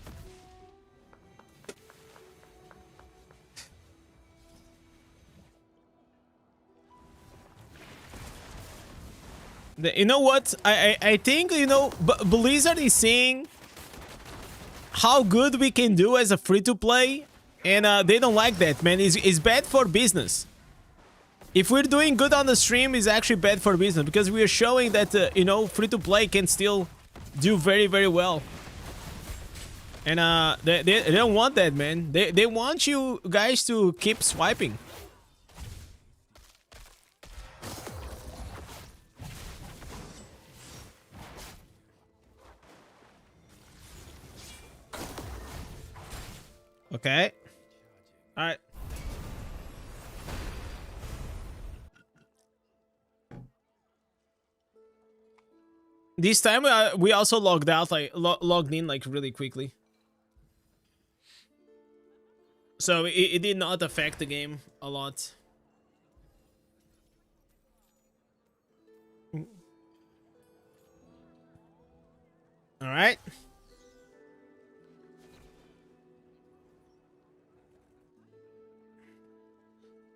You know what? I think, you know, Blizzard is seeing how good we can do as a free-to-play, and they don't like that, man. It's bad for business. If we're doing good on the stream, it's actually bad for business, because we are showing that, you know, free-to-play can still do very, very well. And they don't want that, man. They want you guys to keep swiping. Okay. All right. This time we also logged out, like logged in like really quickly. So it did not affect the game a lot. All right.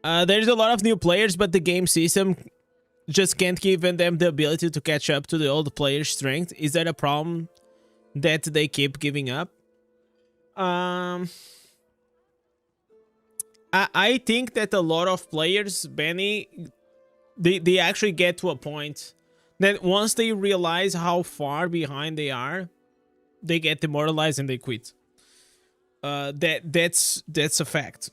There's a lot of new players, but the game system just can't give them the ability to catch up to the old players' strength. Is that a problem that they keep giving up? I think that a lot of players, Benny, they actually get to a point that once they realize how far behind they are, they get demoralized and they quit. That's a fact.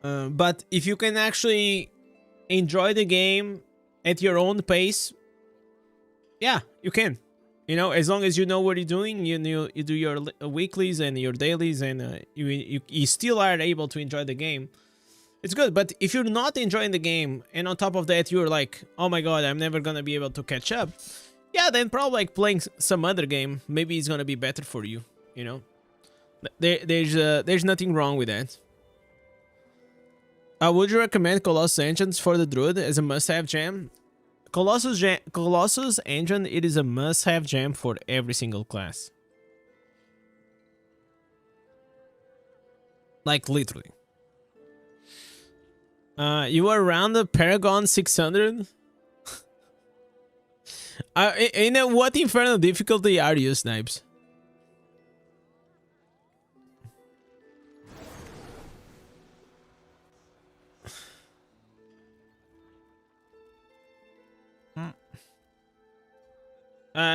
But if you can actually enjoy the game at your own pace, yeah, you can. You know, as long as you know what you're doing, you do your weeklies and your dailies, and you still are able to enjoy the game. It's good. But if you're not enjoying the game, and on top of that you're like, oh my god, I'm never gonna be able to catch up, yeah, then probably like playing some other game, maybe it's gonna be better for you. You know, there's nothing wrong with that. Would you recommend Colossus Engines for the Druid as a must-have gem? Colossus Engine, it is a must-have gem for every single class. Like, literally. You are around the Paragon 600? In what infernal difficulty are you, Snipes?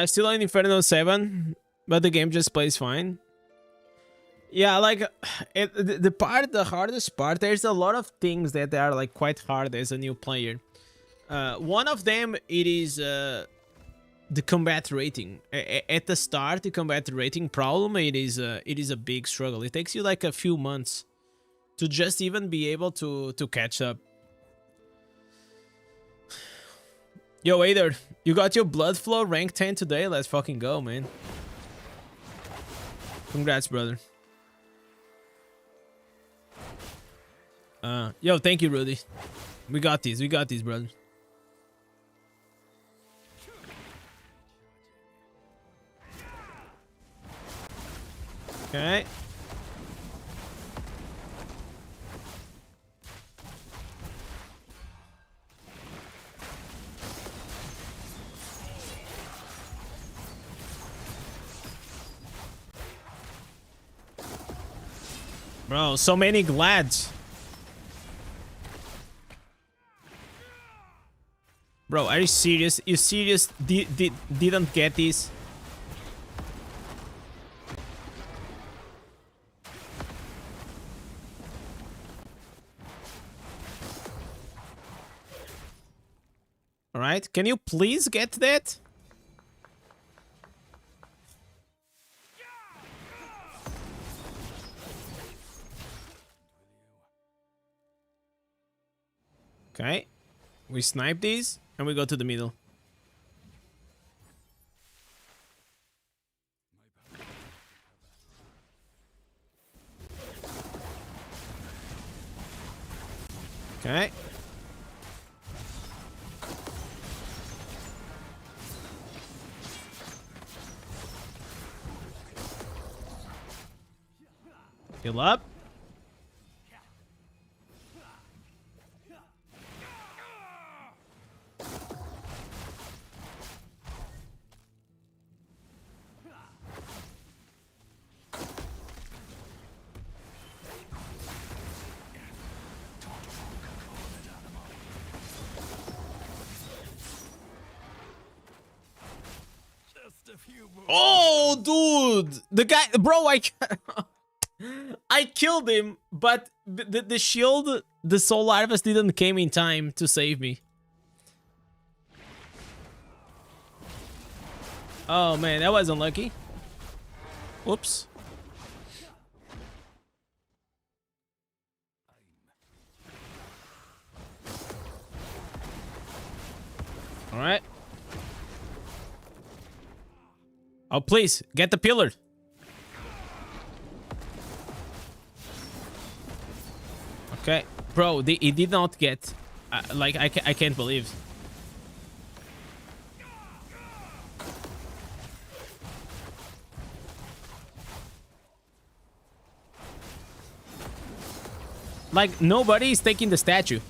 Still on Inferno 7, but the game just plays fine. Yeah, like, the hardest part, there's a lot of things that are like quite hard as a new player. One of them, it is the combat rating. At the start, the combat rating problem, it is a big struggle. It takes you like a few months to just even be able to catch up. Yo, Aether, you got your blood flow rank 10 today? Let's fucking go, man. Congrats, brother. Yo, thank you, Rudy. We got these, brother. Okay. Bro, so many glads. Bro, are you serious? You serious? Didn't get this? Alright, can you please get that? Okay, we snipe these and we go to the middle. Okay. Heal up. Oh, dude! The guy, bro, I killed him, but the shield, the soul harvest didn't came in time to save me. Oh man, that was unlucky. Whoops. All right. Oh, please get the pillar. Okay, bro, he did not get. Like I can't believe. Like nobody is taking the statue.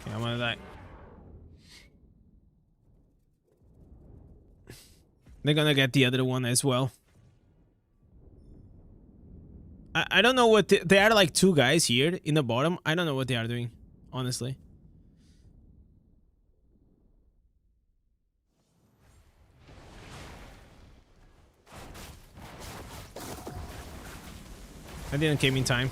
Okay, I'm gonna die. They're gonna get the other one as well. I don't know what there are like two guys here in the bottom. I don't know what they are doing, honestly. I didn't came in time.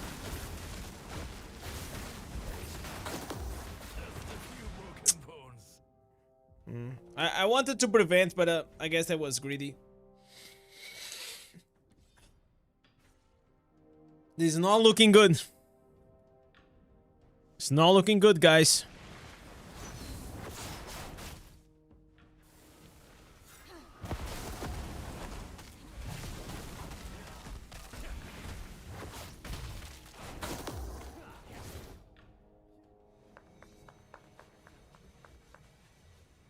I wanted to prevent, but I guess I was greedy. This is not looking good. It's not looking good, guys.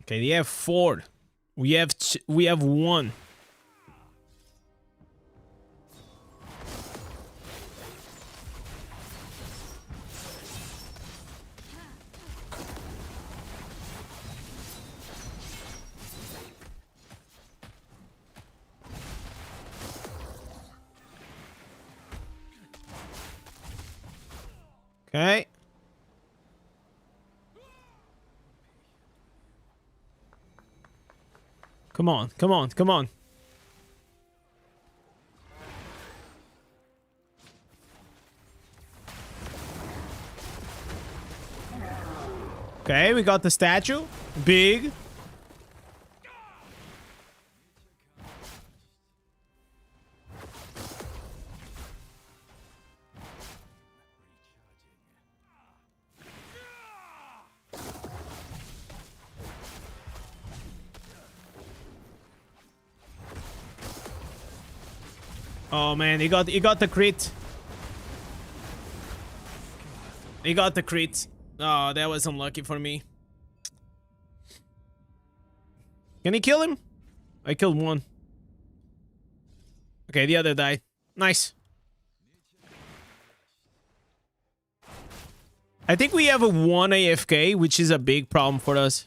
Okay, they have 4. We have 1. Okay. Come on, come on, come on. Okay, we got the statue. Big. Oh man, he got the crit. He got the crit. Oh, that was unlucky for me. Can he kill him? I killed one. Okay, the other died. Nice. I think we have a 1 AFK, which is a big problem for us.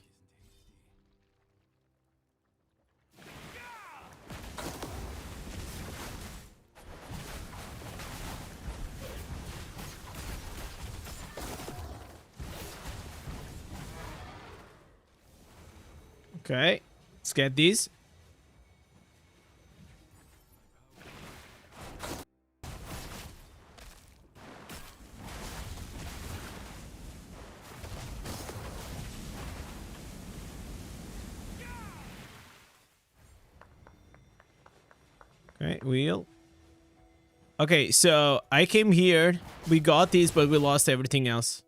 Okay, let's get these. Okay, wheel. Okay, so I came here. We got these, but we lost everything else.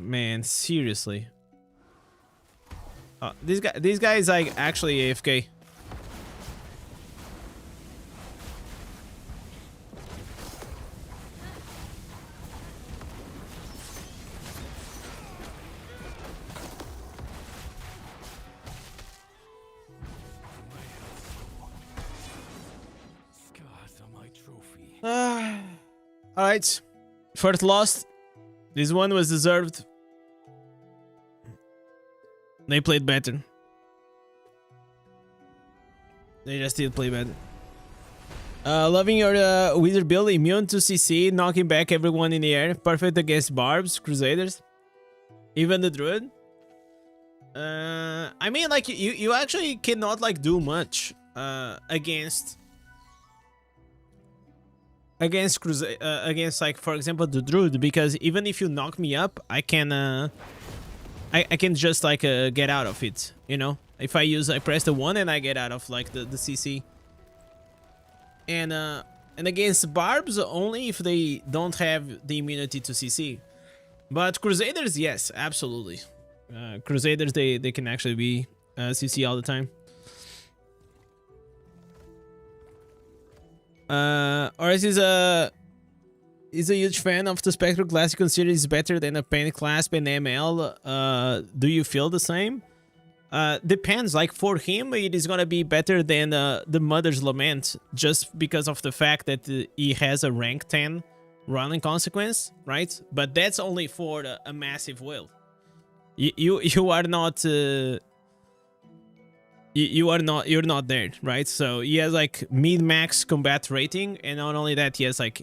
Man, seriously. This guy is like actually AFK.
Scars are my trophy.
All right, first lost. This one was deserved. They played better. They just did play bad. Loving your wizard build, immune to CC, knocking back everyone in the air, perfect against barbs, crusaders, even the druid. I mean, like you actually cannot like do much against like, for example, the druid, because even if you knock me up, I can I can just like get out of it, you know. If I press the 1 and I get out of like the CC. And against barbs only if they don't have the immunity to CC. But crusaders, yes, absolutely. Crusaders, they can actually be CC all the time. Oris is a huge fan of the Spectral class. He considers it better than a Pain Clasp and ML. Do you feel the same? Depends. Like for him, it is gonna be better than the Mother's Lament, just because of the fact that he has a rank 10 running consequence, right? But that's only for a massive whale. You are not you're not there, right? So he has like mid max combat rating, and not only that, he has like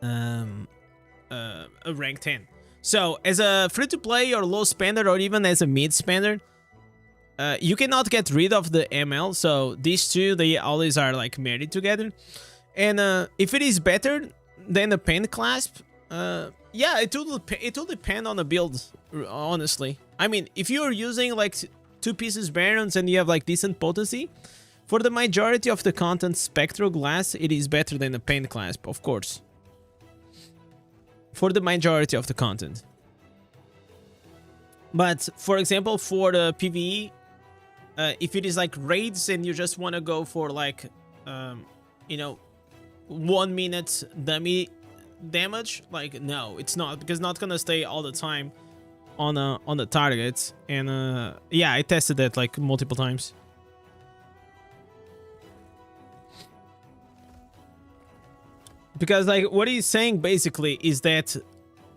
a rank 10. So as a free to play or low spender, or even as a mid spender, you cannot get rid of the ML. So these two, they always are like married together. And if it is better than the Pain Clasp, yeah, it will depend on the build, honestly. I mean, if you're using like 2 pieces barons and you have like decent potency, for the majority of the content, Spectral Glass, it is better than the Pain Clasp, of course. For the majority of the content. But for example, for the PvE, if it is like raids and you just want to go for like you know, 1 minute dummy damage, like no, it's not, because it's not gonna stay all the time on the targets. And yeah, I tested that like multiple times. Because like what he's saying basically is that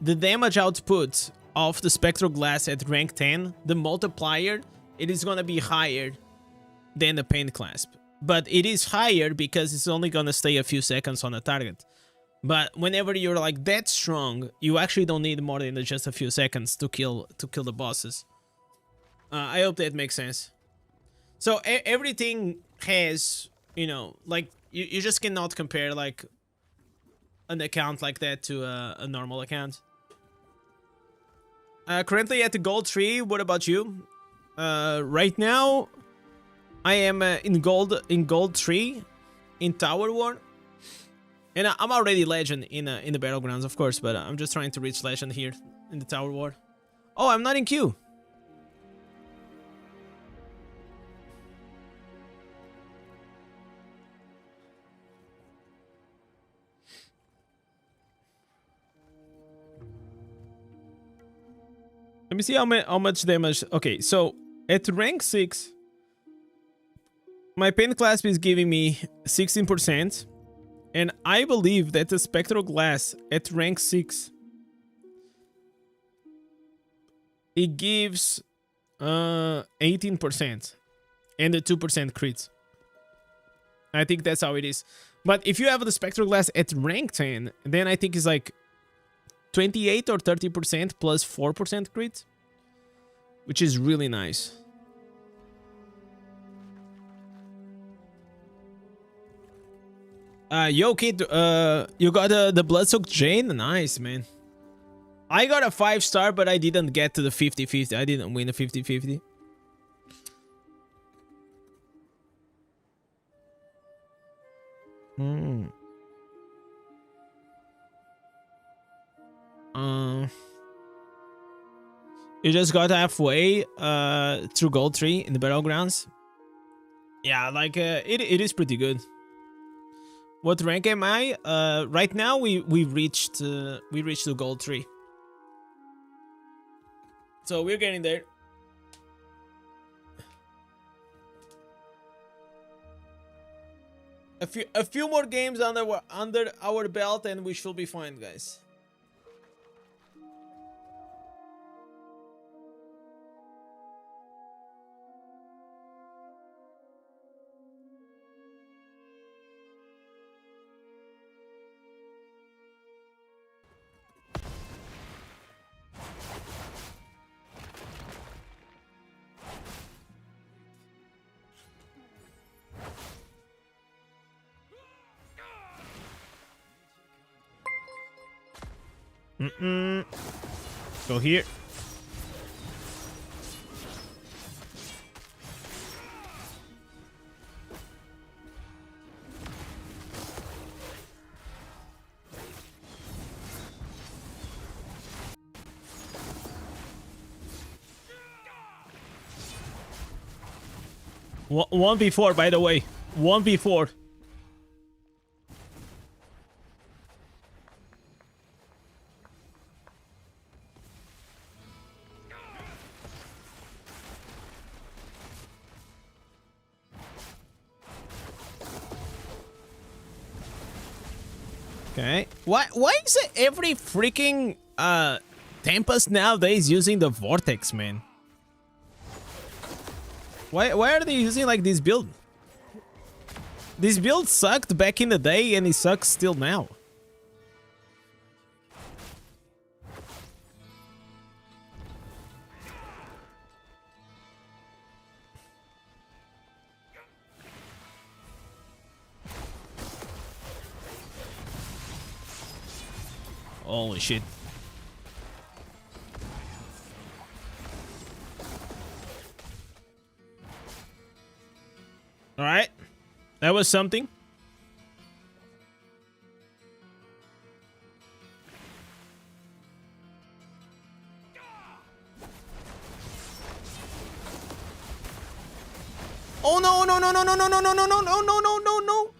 the damage output of the Spectral Glass at rank 10, the multiplier, it is gonna be higher than the Pain Clasp. But it is higher because it's only gonna stay a few seconds on the target. But whenever you're like that strong, you actually don't need more than just a few seconds to kill the bosses. I hope that makes sense. So everything has, you know, like you just cannot compare like an account like that to a normal account. Currently at the gold 3. What about you? Right now, I am in gold 3 in Tower War, and I'm already legend in the battlegrounds, of course. But I'm just trying to reach legend here in the Tower War. Oh, I'm not in queue. Let me see how much damage. Okay, so at rank 6, my Pain Clasp is giving me 16%, and I believe that the Spectral Glass at rank 6, it gives 18% and a 2% crit. I think that's how it is. But if you have the Spectral Glass at rank 10, then I think it's like 28 or 30% plus 4% crit, which is really nice. Yo, kid, you got the Bloodsoaked Jade? Nice, man. I got a 5-star, but I didn't get to the 50-50. I didn't win the 50-50. You just got halfway through gold 3 in the battlegrounds. Yeah, like it is pretty good. What rank am I? Right now we reached the gold 3. So we're getting there. A few more games under our belt and we should be fine, guys. Go here. One before, by the way. One before. Okay. Why is it every freaking Tempest nowadays using the Vortex, man? Why are they using like this build? This build sucked back in the day and it sucks still now. Holy shit. All right. That was something. Oh no, no, no, no, no, no, no, no, no, no, no, no, no, no, no.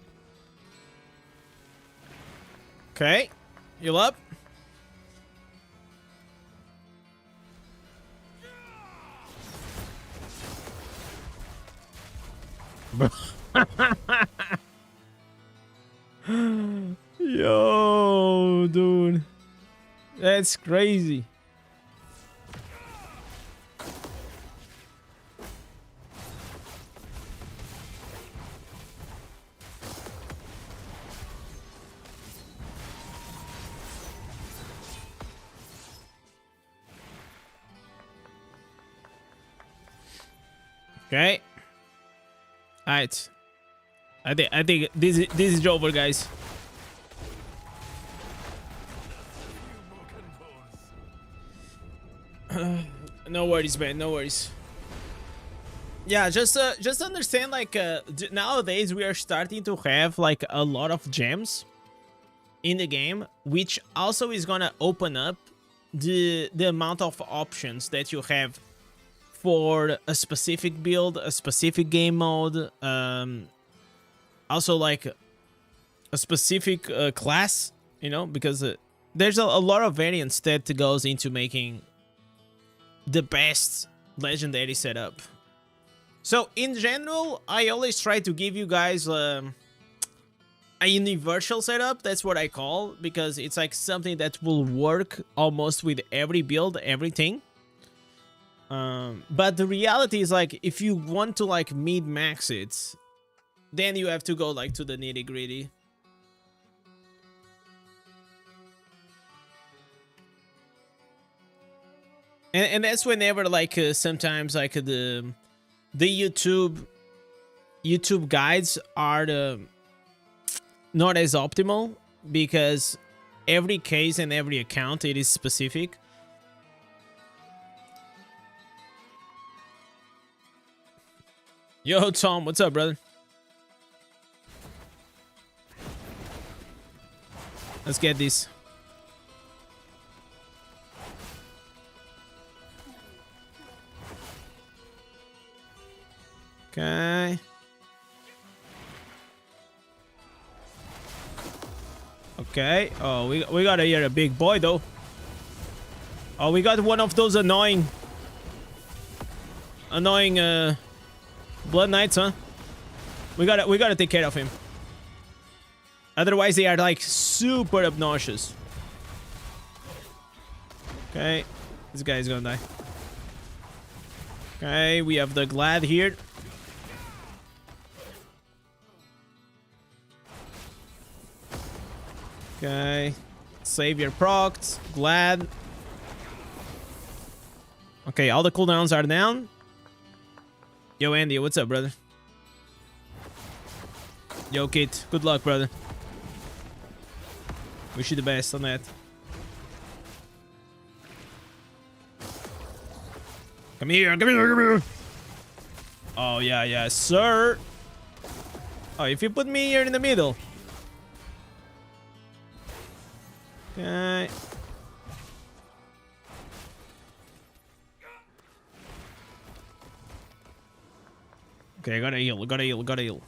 Okay. Heal up. Yo, dude. That's crazy. Okay. Alright. I think this is over, guys. No worries, man. No worries. Yeah, just understand, like, nowadays we are starting to have like a lot of gems in the game, which also is gonna open up the amount of options that you have for a specific build, a specific game mode, also like a specific class, you know, because there's a lot of variance that goes into making the best legendary setup. So in general, I always try to give you guys a universal setup. That's what I call, because it's like something that will work almost with every build, everything. But the reality is, like, if you want to like mid-max it, then you have to go like to the nitty-gritty. And that's whenever, like, sometimes like the YouTube guides are not as optimal, because every case and every account, it is specific. Yo, Tom, what's up, brother? Let's get this. Okay. Okay. Oh, we got here a big boy though. Oh, we got one of those annoying Blood Knights, huh? We gotta take care of him. Otherwise, they are like super obnoxious. Okay, this guy is gonna die. Okay, we have the Glad here. Okay, save your procs, Glad. Okay, all the cooldowns are down. Yo, Andy, what's up, brother? Yo, Kit, good luck, brother. Wish you the best on that. Come here, come here, come here. Oh, yeah, yeah, sir. Oh, if you put me here in the middle. Okay. Okay, gotta heal, gotta heal, gotta heal.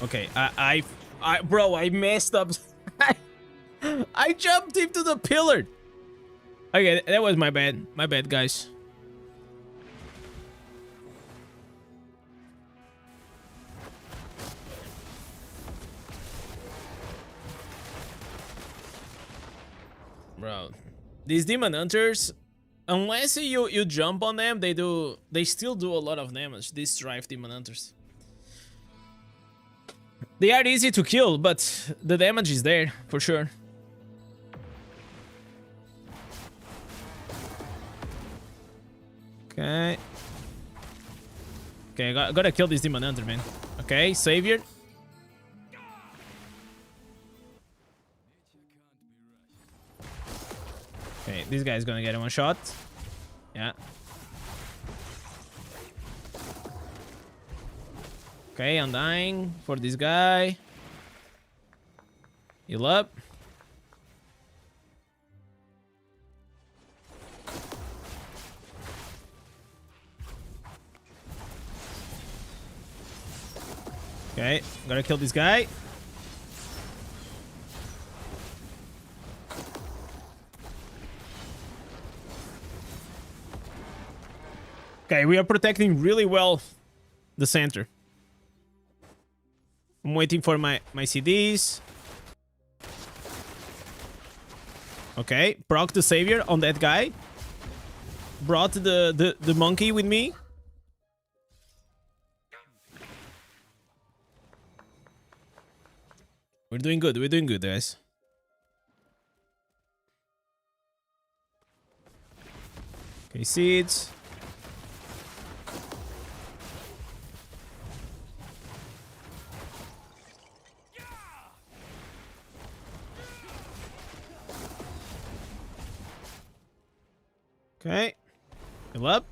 Okay, bro, I messed up. I jumped into the pillar. Okay, that was my bad. My bad, guys. Bro, these demon hunters, unless you jump on them, they still do a lot of damage. These strife demon hunters. They are easy to kill, but the damage is there for sure. Okay. Okay, gotta kill this demon hunter, man. Okay, savior. Okay, this guy's gonna get one shot. Yeah. Okay, I'm dying for this guy. Heal up. Okay, gotta kill this guy. Okay, we are protecting really well the center. I'm waiting for my CDs. Okay, proc the savior on that guy. Brought the monkey with me. We're doing good, guys. Okay, seeds. Okay. Heal up.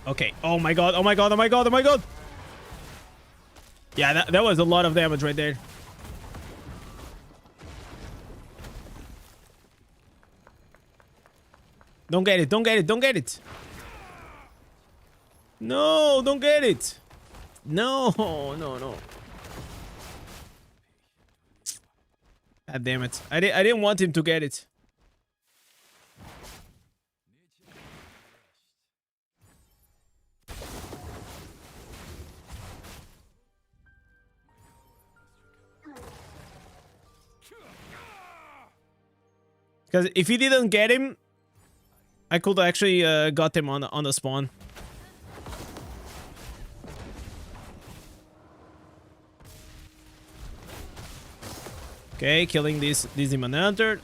Okay. Oh my god. Oh my god. Oh my god. Oh my god. Yeah, that was a lot of damage right there. Don't get it. Don't get it. Don't get it. No, don't get it. No, no, no. God damn it. I didn't want him to get it. Because if he didn't get him, I could actually got him on the spawn. Okay, killing this demon hunter.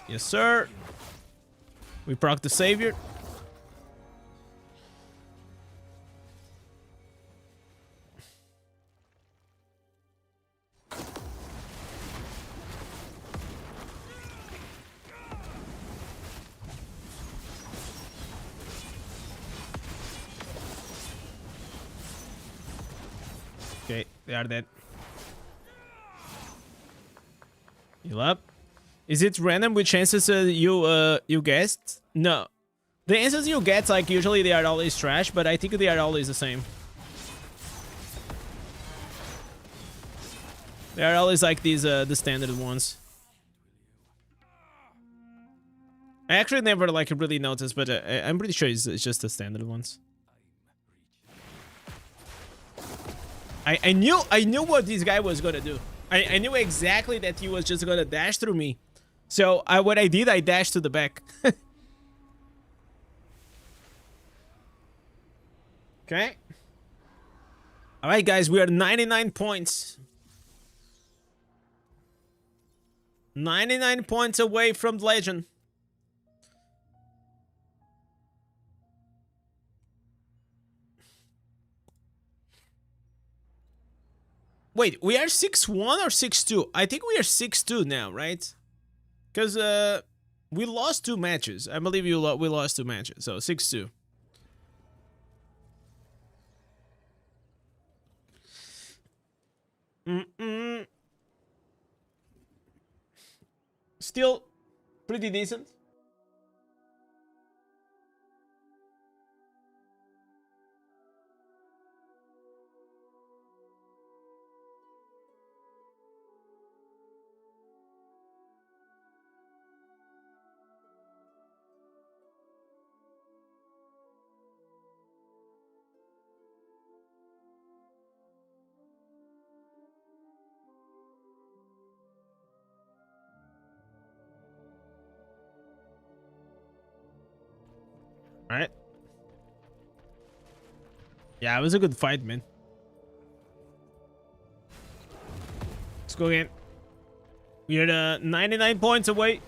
Yes, sir. We proc the savior. Okay, they are dead. Heal up. Is it random with chances you guessed? No. The answers you get, like, usually they are always trash, but I think they are always the same. They are always like these the standard ones. I actually never like really noticed, but I'm pretty sure it's just the standard ones. I knew what this guy was gonna do. I knew exactly that he was just gonna dash through me. So what I did, I dashed to the back. Okay. All right, guys, we are 99 points. 99 points away from legend. Wait, we are 6-1 or 6-2? I think we are 6-2 now, right? Because we lost 2 matches. I believe we lost 2 matches, so 6-2. Still pretty decent. All right. Yeah, it was a good fight, man. Let's go again. We're 99 points away.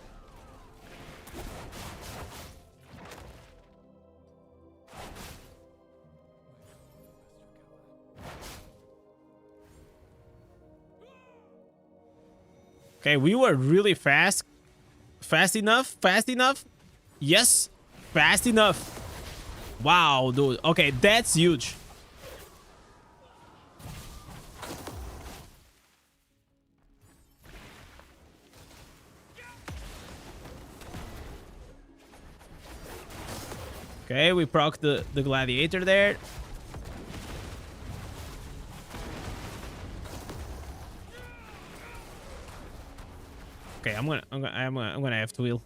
Okay, we were really fast. Fast enough? Fast enough? Yes. Fast enough. Wow, dude. Okay, that's huge. Okay, we proc the gladiator there. Okay, I'm gonna have to heal.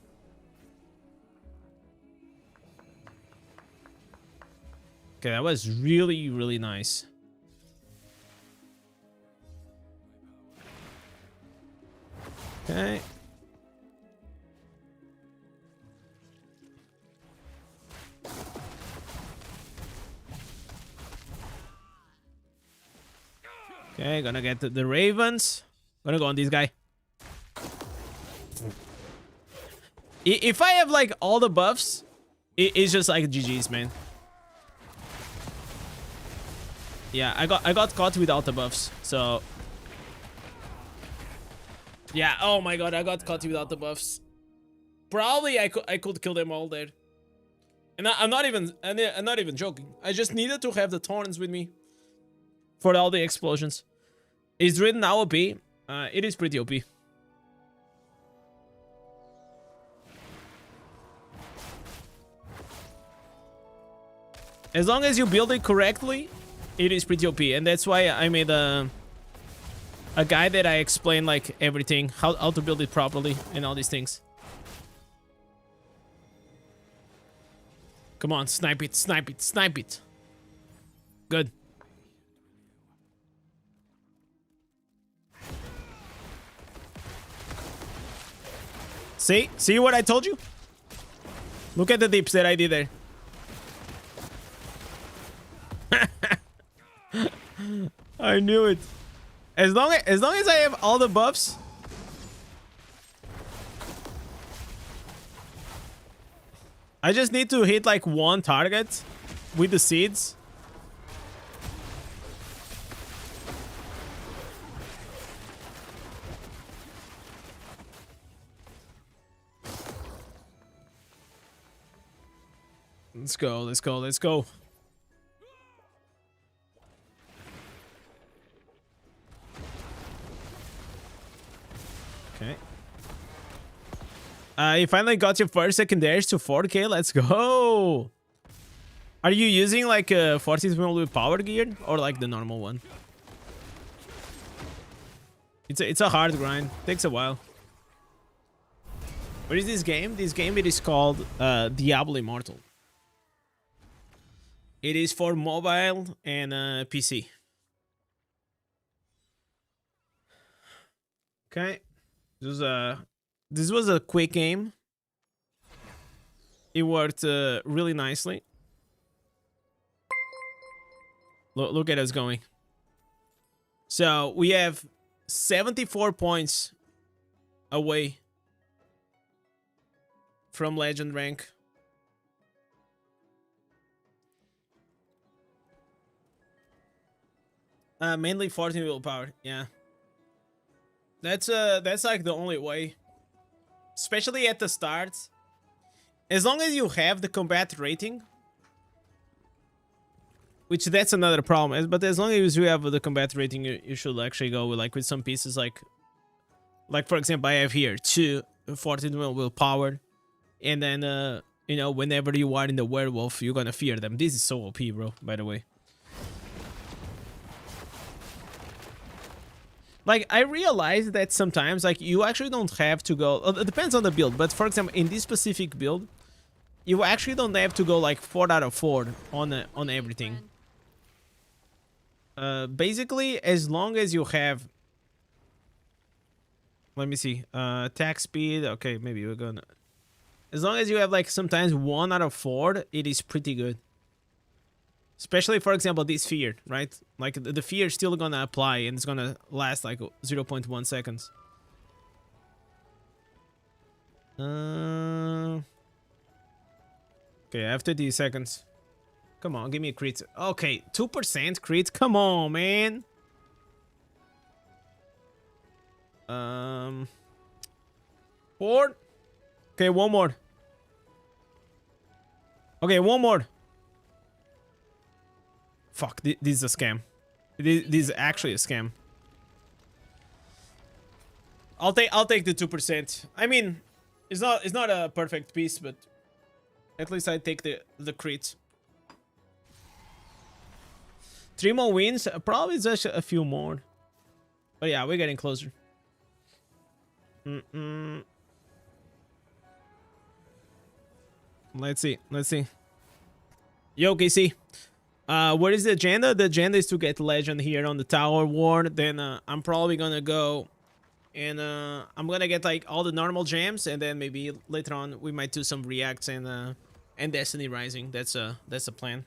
Okay, that was really, really nice. Okay. Okay, gonna get the ravens. Gonna go on this guy. If I have like all the buffs, it's just like GG's, man. Yeah, I got caught without the buffs, so yeah. Oh my god, I got caught without the buffs. Probably I could kill them all there. And I'm not even joking. I just needed to have the thorns with me for all the explosions. Is Druid now OP? It is pretty OP. As long as you build it correctly, it is pretty OP, and that's why I made a guide that I explain like everything, how to build it properly and all these things. Come on, snipe it, snipe it, snipe it. Good. See what I told you? Look at the dips that I did there. I knew it. As long as I have all the buffs. I just need to hit like 1 target with the seeds. Let's go, let's go, let's go. Okay. You finally got your first secondaries to 4K. Let's go. Are you using like a 40 with power gear or like the normal one? It's a hard grind. Takes a while. What is this game? This game, it is called Diablo Immortal. It is for mobile and PC. Okay. This was a quick game. It worked really nicely. Look at us going. So we have 74 points away from legend rank. Mainly 14 willpower. Yeah. That's like the only way. Especially at the start. As long as you have the combat rating, which that's another problem, but as long as you have the combat rating, you should actually go with, like, with some pieces like for example, I have here 2 14 willpower, and then you know, whenever you are in the werewolf, you're gonna fear them. This is so OP, bro, by the way. Like, I realize that sometimes, like, you actually don't have to go... It depends on the build, but for example, in this specific build, you actually don't have to go, like, 4 out of 4 on everything. Basically, as long as you have... Let me see. Attack speed. Okay, maybe we're gonna... As long as you have, like, sometimes 1 out of 4, it is pretty good. Especially, for example, this fear, right? Like, the fear is still gonna apply, and it's gonna last, like, 0.1 seconds. Okay, after these seconds. Come on, give me a crit. Okay, 2% crit. Come on, man. 4. Okay, one more. Okay, one more. Fuck, this is a scam. This is actually a scam. I'll take the 2%. I mean, it's not a perfect piece, but at least I take the crit. 3 more wins, probably just a few more. But yeah, we're getting closer. Let's see. Yo, KC. What is the agenda? The agenda is to get legend here on the Tower Ward. Then I'm probably gonna go and I'm gonna get, like, all the normal gems, and then maybe later on we might do some reacts and Destiny Rising. That's a plan.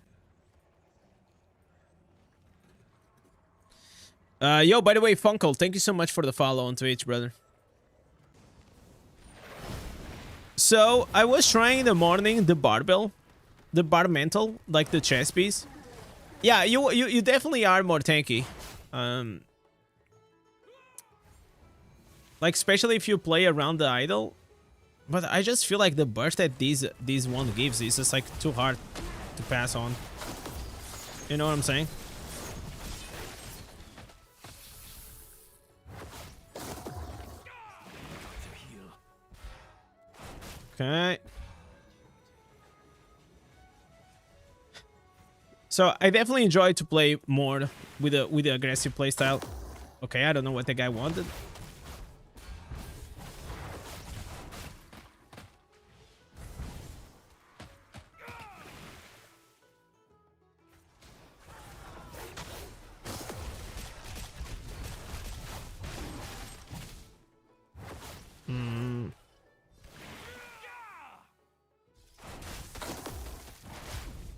Yo, by the way, Funkle, thank you so much for the follow on Twitch, brother. So I was trying in the morning the barbell, the barmental, like the chest piece. Yeah, you definitely are more tanky. Like, especially if you play around the idol. But I just feel like the burst that these one gives is just, like, too hard to pass on. You know what I'm saying? Okay. So I definitely enjoy to play more with the aggressive playstyle. Okay, I don't know what the guy wanted.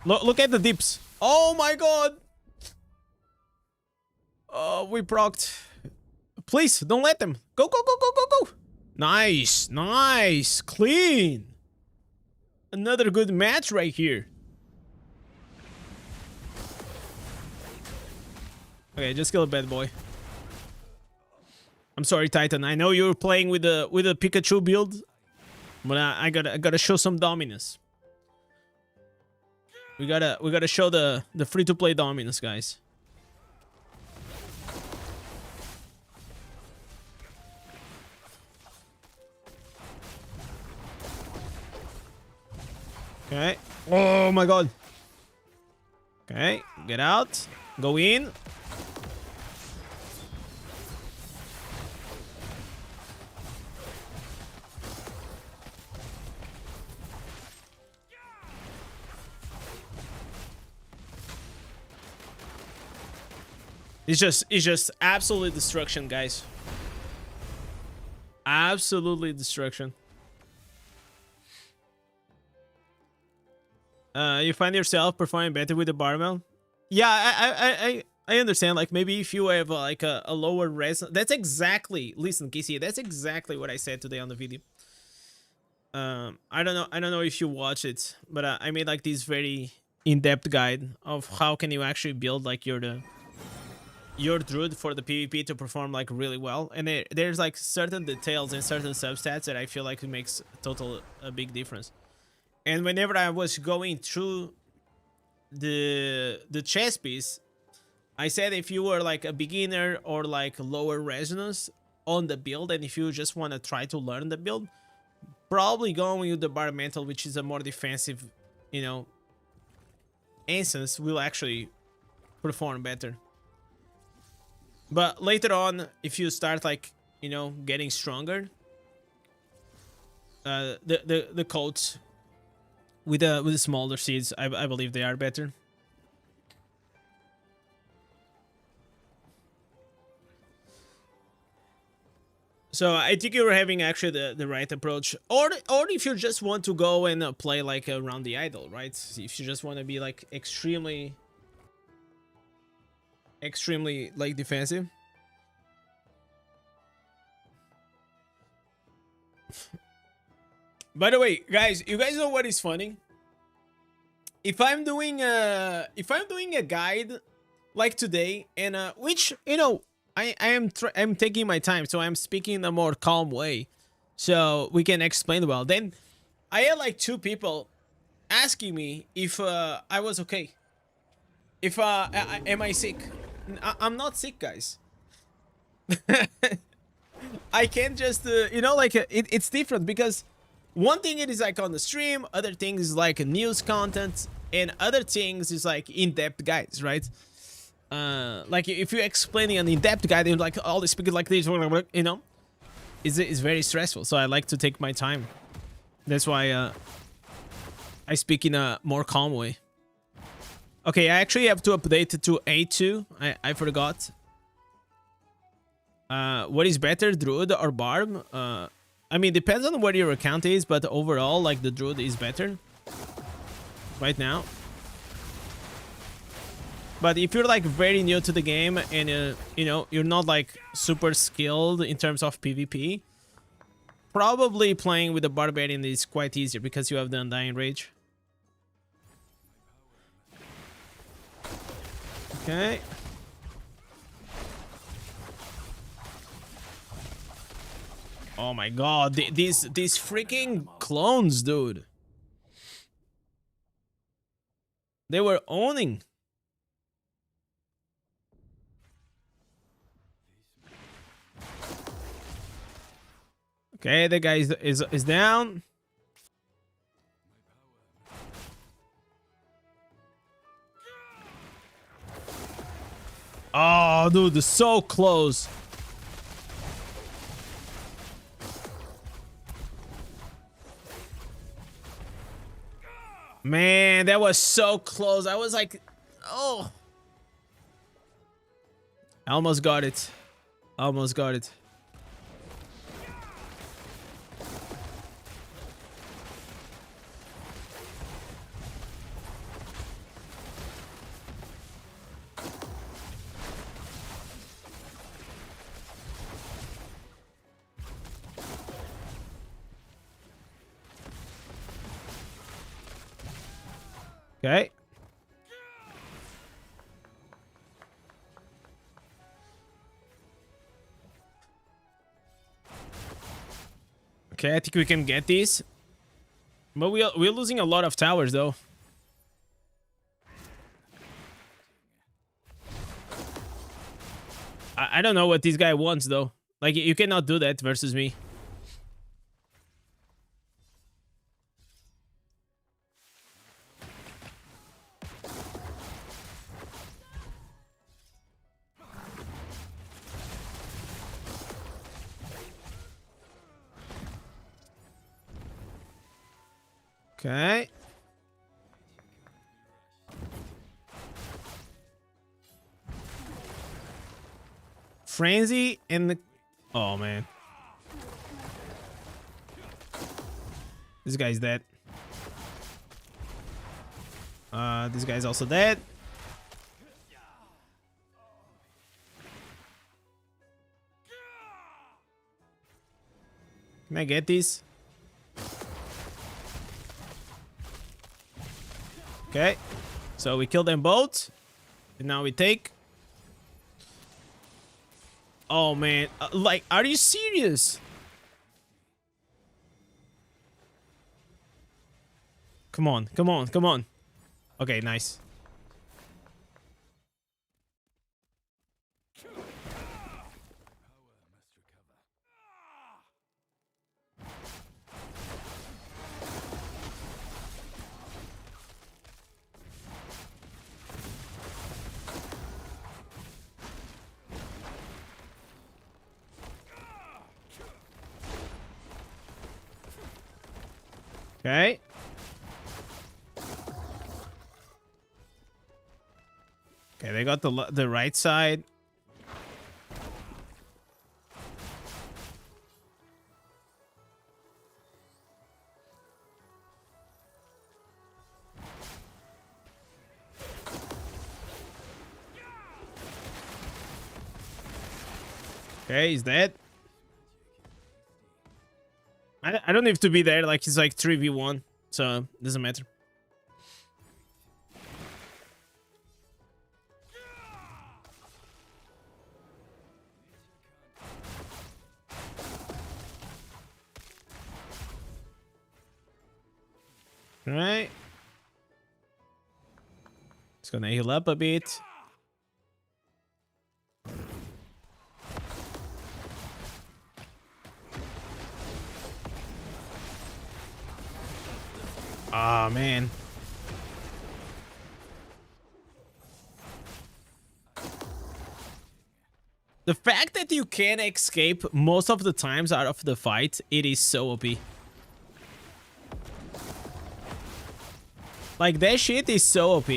Look at the dips. Oh my god. Oh, we procced. Please, don't let them. Go. Nice. Clean. Another good match right here. Okay, just kill a bad boy. I'm sorry, Titan. I know you're playing with a Pikachu build, but I gotta show some dominance. We gotta show the free-to-play dominance, guys. Okay. Oh my god. Okay, get out. Go in. It's just absolute destruction, guys. Absolutely destruction. You find yourself performing better with the barbell? Yeah, I understand. Like, maybe if you have like a lower res, that's exactly. Listen, Casey, that's exactly what I said today on the video. I don't know if you watch it, but I made like this very in-depth guide of how can you actually build like your your druid for the PvP to perform like really well, and there's like certain details and certain substats that I feel like it makes a big difference. And whenever I was going through the chess piece, I said if you were like a beginner or like lower resonance on the build, and if you just want to try to learn the build, probably going with the environmental, which is a more defensive, you know, instance, will actually perform better. But later on, if you start like, you know, getting stronger, the coats with the smaller seeds, I believe they are better. So I think you're having actually the right approach, or if you just want to go and play like around the idol, right? If you just want to be like extremely like defensive. By the way, guys, you guys know what is funny? If I'm doing a guide like today, and which, you know, I'm taking my time, so I'm speaking in a more calm way, so we can explain well. Then I had like 2 people asking me if I was okay, if am I sick? I'm not sick, guys. I can't just you know, like it's different, because one thing it is like on the stream, other things is like news content, and other things is like in-depth guides, right? Like if you're explaining an in-depth guide, and like all the speakers like this, you know, is very stressful. So I like to take my time. That's why I speak in a more calm way. Okay, I actually have to update it to A2. I forgot. What is better, Druid or Barb? I mean, depends on what your account is, but overall, like, the Druid is better right now. But if you're like very new to the game, and you know, you're not like super skilled in terms of PvP, probably playing with the Barbarian is quite easier because you have the Undying Rage. Okay. Oh my god, these freaking clones, dude. They were owning. Okay, the guy is down. Oh, dude, they're so close. Man, that was so close. I was like, oh. I almost got it. Almost got it. Okay. Okay, I think we can get these. But we're losing a lot of towers, though. I don't know what this guy wants, though. Like, you cannot do that versus me. Okay. Frenzy and the... Oh, man. This guy's dead. This guy's also dead. Can I get these? Okay. So we kill them both. And now we take. Oh man, like, are you serious? Come on, come on, come on. Okay, nice. Okay. Okay, they got the right side. Okay, he's dead. I don't have to be there. Like, he's like 3v1, so doesn't matter. All right. It's gonna heal up a bit. Oh man. The fact that you can escape most of the times out of the fight, it is so OP. Like, that shit is so OP.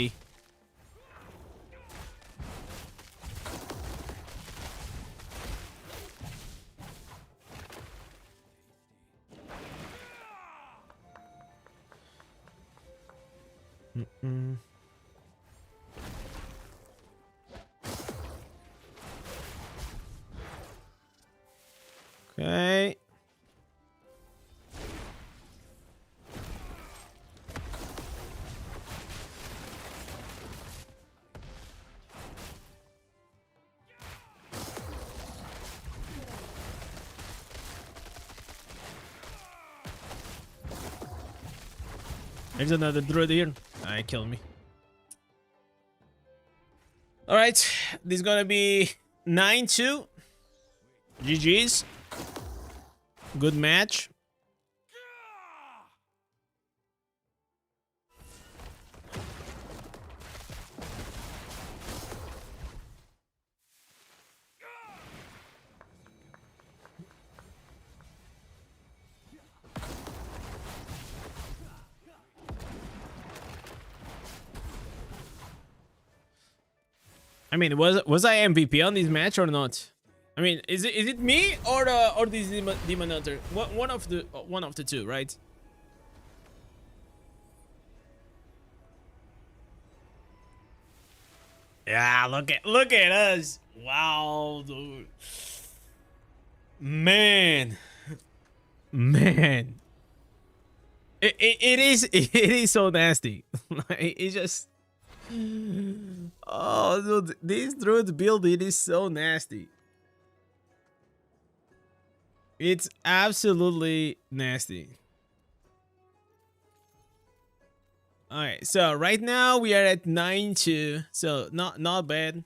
Okay. There's another druid here. Kill me. All right, this is gonna be 9-2. GG's. Good match. I mean, was I MVP on this match or not? I mean, is it me or this demon hunter? One of the two, right? Yeah, look at us. Wow, dude. Man. It is so nasty. It just, oh dude, this druid build, it is so nasty. It's absolutely nasty. All right, so right now we are at 9-2, so not bad.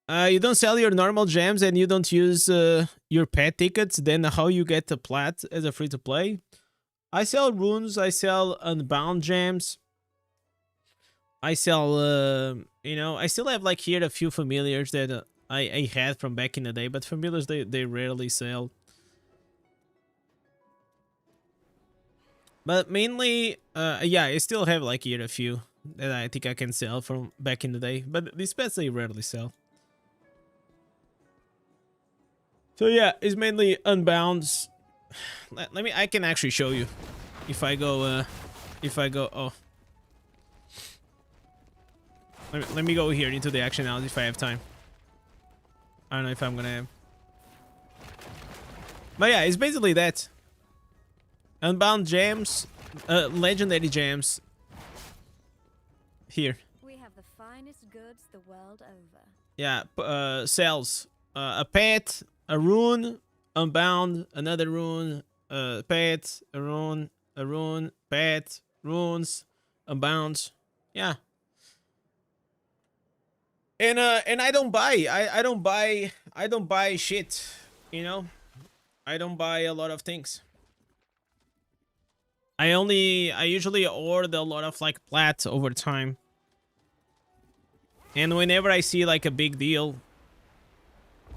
You don't sell your normal gems and you don't use your pet tickets, then how you get the plat as a free to play? I sell runes, I sell unbound gems. I sell, you know, I still have like here a few familiars that I had from back in the day, but familiars they rarely sell. But mainly, yeah, I still have like here a few that I think I can sell from back in the day, but these pets they rarely sell. So yeah, it's mainly unbounds. Let me, I can actually show you if I go, oh. Let me go here into the action now if I have time. I don't know if I'm gonna have. But yeah, it's basically that. Unbound gems, legendary gems, here.
We have the finest goods the world over.
Yeah, cells. A pet, a rune, unbound, another rune, pet, a rune, pet, runes, unbound. Yeah. And I don't buy. I don't buy shit. You know, I don't buy a lot of things. I usually order a lot of like plat over time. And whenever I see like a big deal,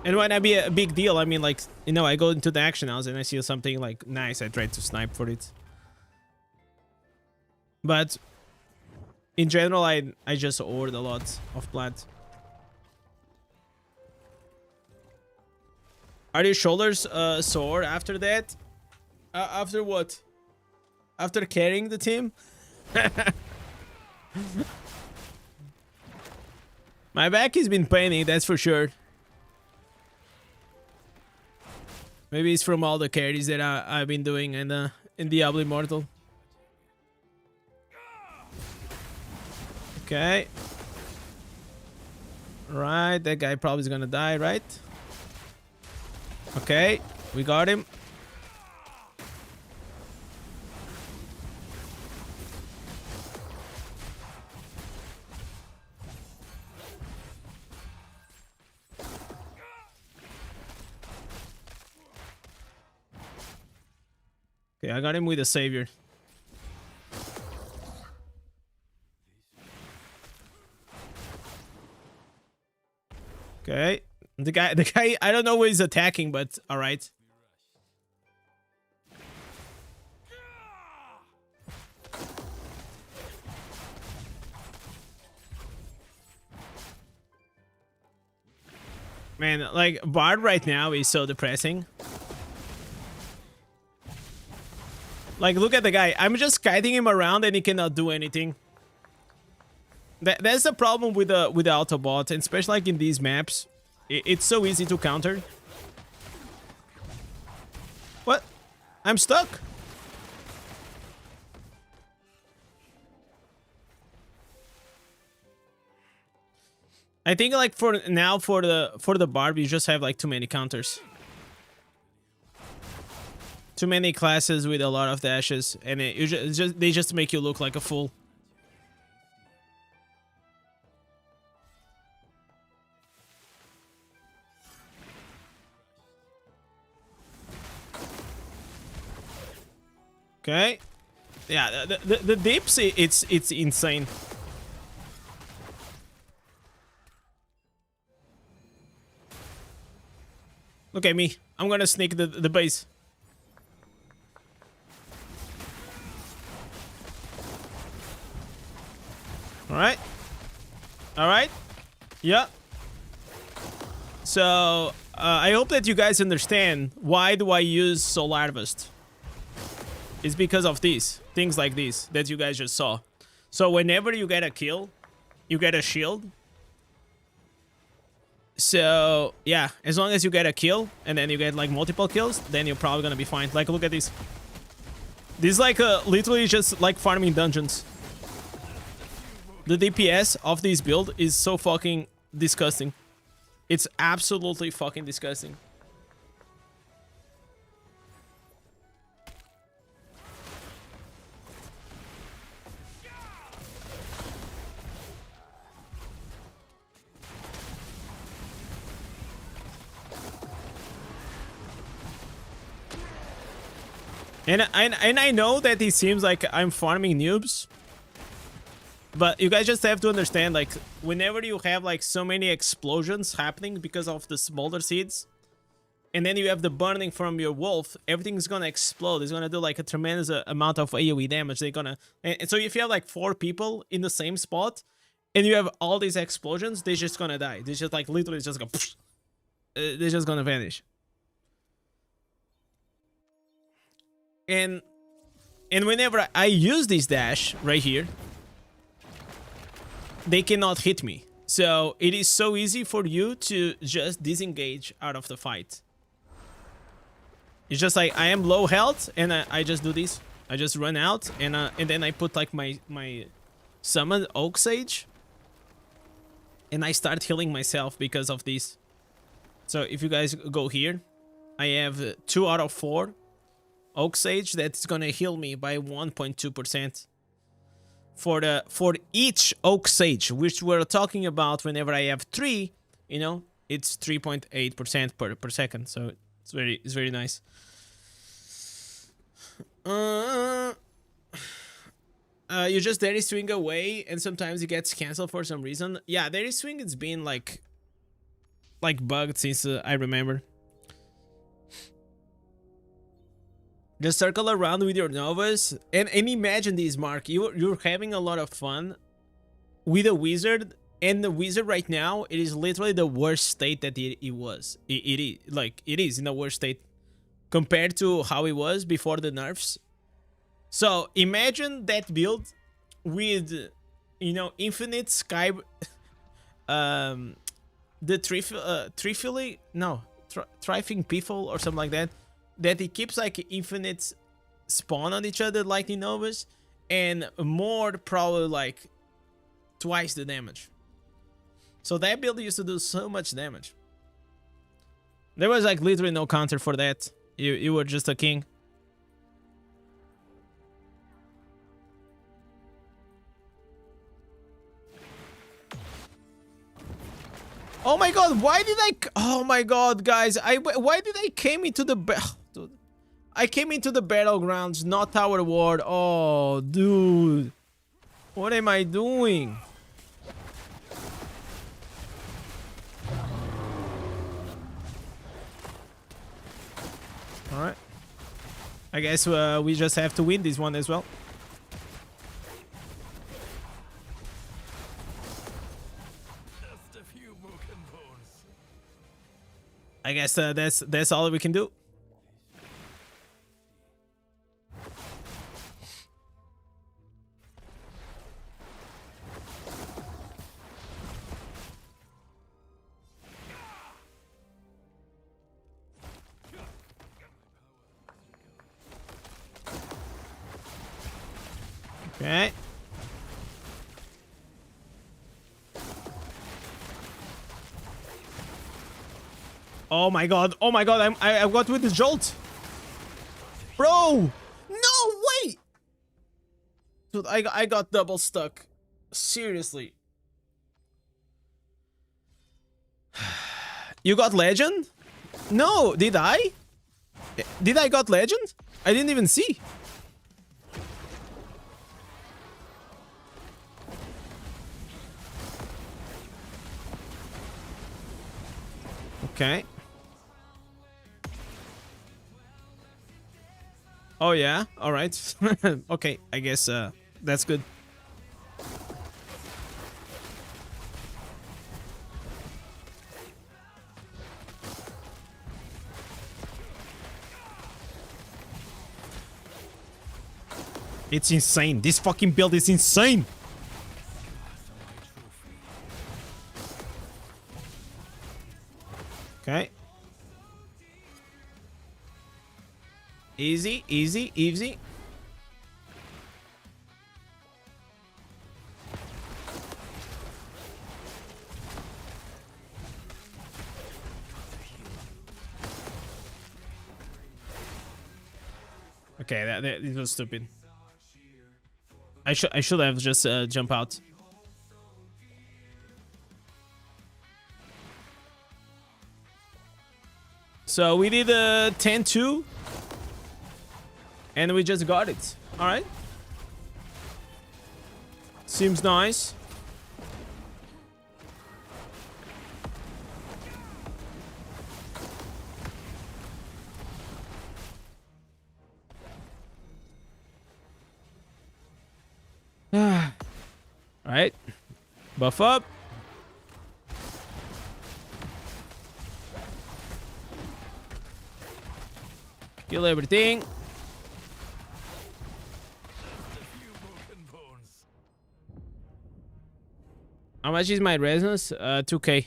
and when I be a big deal, I mean like, you know, I go into the action house and I see something like nice, I try to snipe for it. But in general, I just order a lot of plat. Are your shoulders sore after that? After what? After carrying the team? My back has been paining, that's for sure. Maybe it's from all the carries that I've been doing in Diablo Immortal. Okay. Right, that guy probably is gonna die, right? Okay, we got him. Okay, I got him with a savior. Okay. The guy, I don't know who he's attacking, but all right. Man, like Bard right now is so depressing. Like, look at the guy. I'm just kiting him around and he cannot do anything. That's the problem with the Autobot, and especially like in these maps. It's so easy to counter. What? I'm stuck. I think like for now for the Barb, you just have like too many counters. Too many classes with a lot of dashes, and they just make you look like a fool. Okay, yeah, the dips, it's insane. Look at me, I'm gonna sneak the base. Alright. Alright. Yeah. So, I hope that you guys understand why do I use Soul Harvest. It's because of these. Things like these that you guys just saw. So, whenever you get a kill, you get a shield. So, yeah. As long as you get a kill, and then you get, like, multiple kills, then you're probably gonna be fine. Like, look at this. This is, like, literally just, like, farming dungeons. The DPS of this build is so fucking disgusting. It's absolutely fucking disgusting. And I know that it seems like I'm farming noobs. But you guys just have to understand, like, whenever you have, like, so many explosions happening because of the smolder seeds, and then you have the burning from your wolf, everything's gonna explode. It's gonna do, like, a tremendous amount of AoE damage. They're gonna... And so if you have, like, 4 people in the same spot, and you have all these explosions, they're just gonna die. They're just, like, literally just go... they're just gonna vanish. And whenever I use this dash right here, they cannot hit me. So it is so easy for you to just disengage out of the fight. It's just like I am low health and I just do this. I just run out and then I put like my summoned Oak Sage, and I start healing myself because of this. So if you guys go here, I have 2 out of 4 Oak Sage that's gonna heal me by 1.2% for each Oak Sage, which we're talking about. Whenever I have 3, you know, it's 3.8% per second. So it's very nice. You just Daddy Swing away, and sometimes it gets cancelled for some reason. Yeah, Daddy Swing, it's been like bugged since I remember. Just circle around with your Novas, and imagine this, Mark. You're having a lot of fun with a wizard, and the wizard right now, it is literally the worst state that it was. It is in the worst state compared to how it was before the nerfs. So imagine that build with, you know, infinite sky, the Trifling Piffle or something like that. That it keeps like infinite spawn on each other, lightning novas, and more, probably like twice the damage. So that build used to do so much damage. There was like literally no counter for that. You were just a king. Oh my god, why did I... Oh my god, guys. Why did I came into the... Dude. I came into the battlegrounds, not Tower Ward. Oh, dude. What am I doing? Alright. I guess we just have to win this one as well. I guess that's all we can do. Okay. Oh my god, I got with the jolt. Bro! No way! Dude, I got double stuck. Seriously. You got legend? No, did I? Did I got legend? I didn't even see. Okay. Oh yeah, all right. Okay, I guess that's good. It's insane. This fucking build is insane. Okay. Easy, easy, easy. Okay, that it was stupid. I should have just jump out. So we did 10-2. And we just got it. Alright. Seems nice. Alright. Buff up. Kill everything. How much is my resonance? 2k.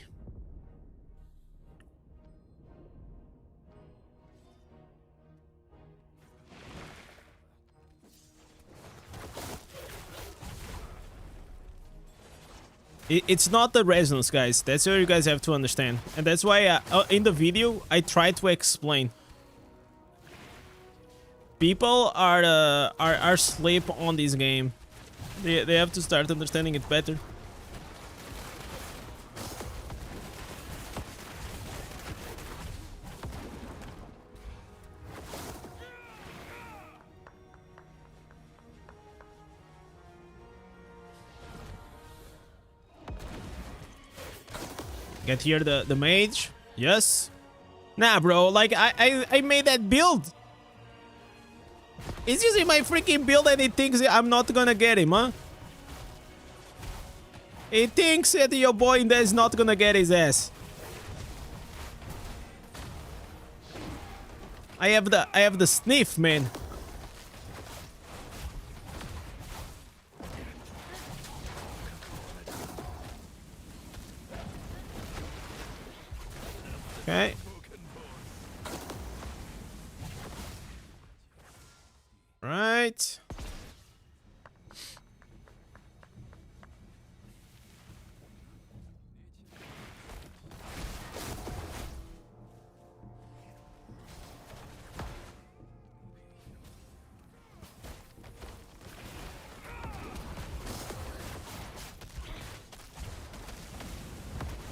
It's not the resonance, guys. That's what you guys have to understand. And that's why in the video, I try to explain. People are asleep on this game. They have to start understanding it better. Get here the mage. Yes. Nah, bro. Like, I made that build. He's using my freaking build and he thinks I'm not gonna get him, huh? He thinks that your boy Indez is not gonna get his ass. I have the sniff, man. Okay. Right.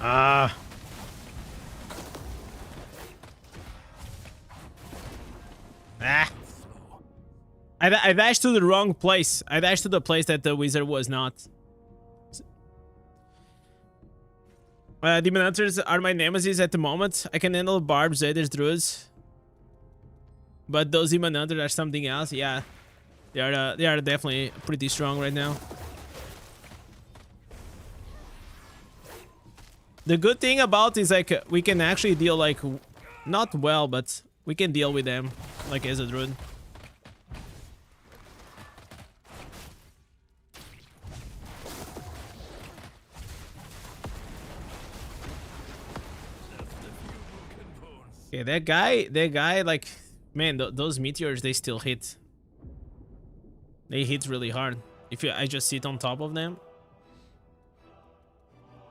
Ah. Ah. I dashed to the wrong place. I dashed to the place that the wizard was not. Demon Hunters are my nemesis at the moment. I can handle barbs, Zeders, druids. But those Demon Hunters are something else. Yeah. They are definitely pretty strong right now. The good thing about is like we can actually deal like not well, but we can deal with them like as a druid. Okay, that guy, like, man, those meteors, they still hit. They hit really hard. If I just sit on top of them.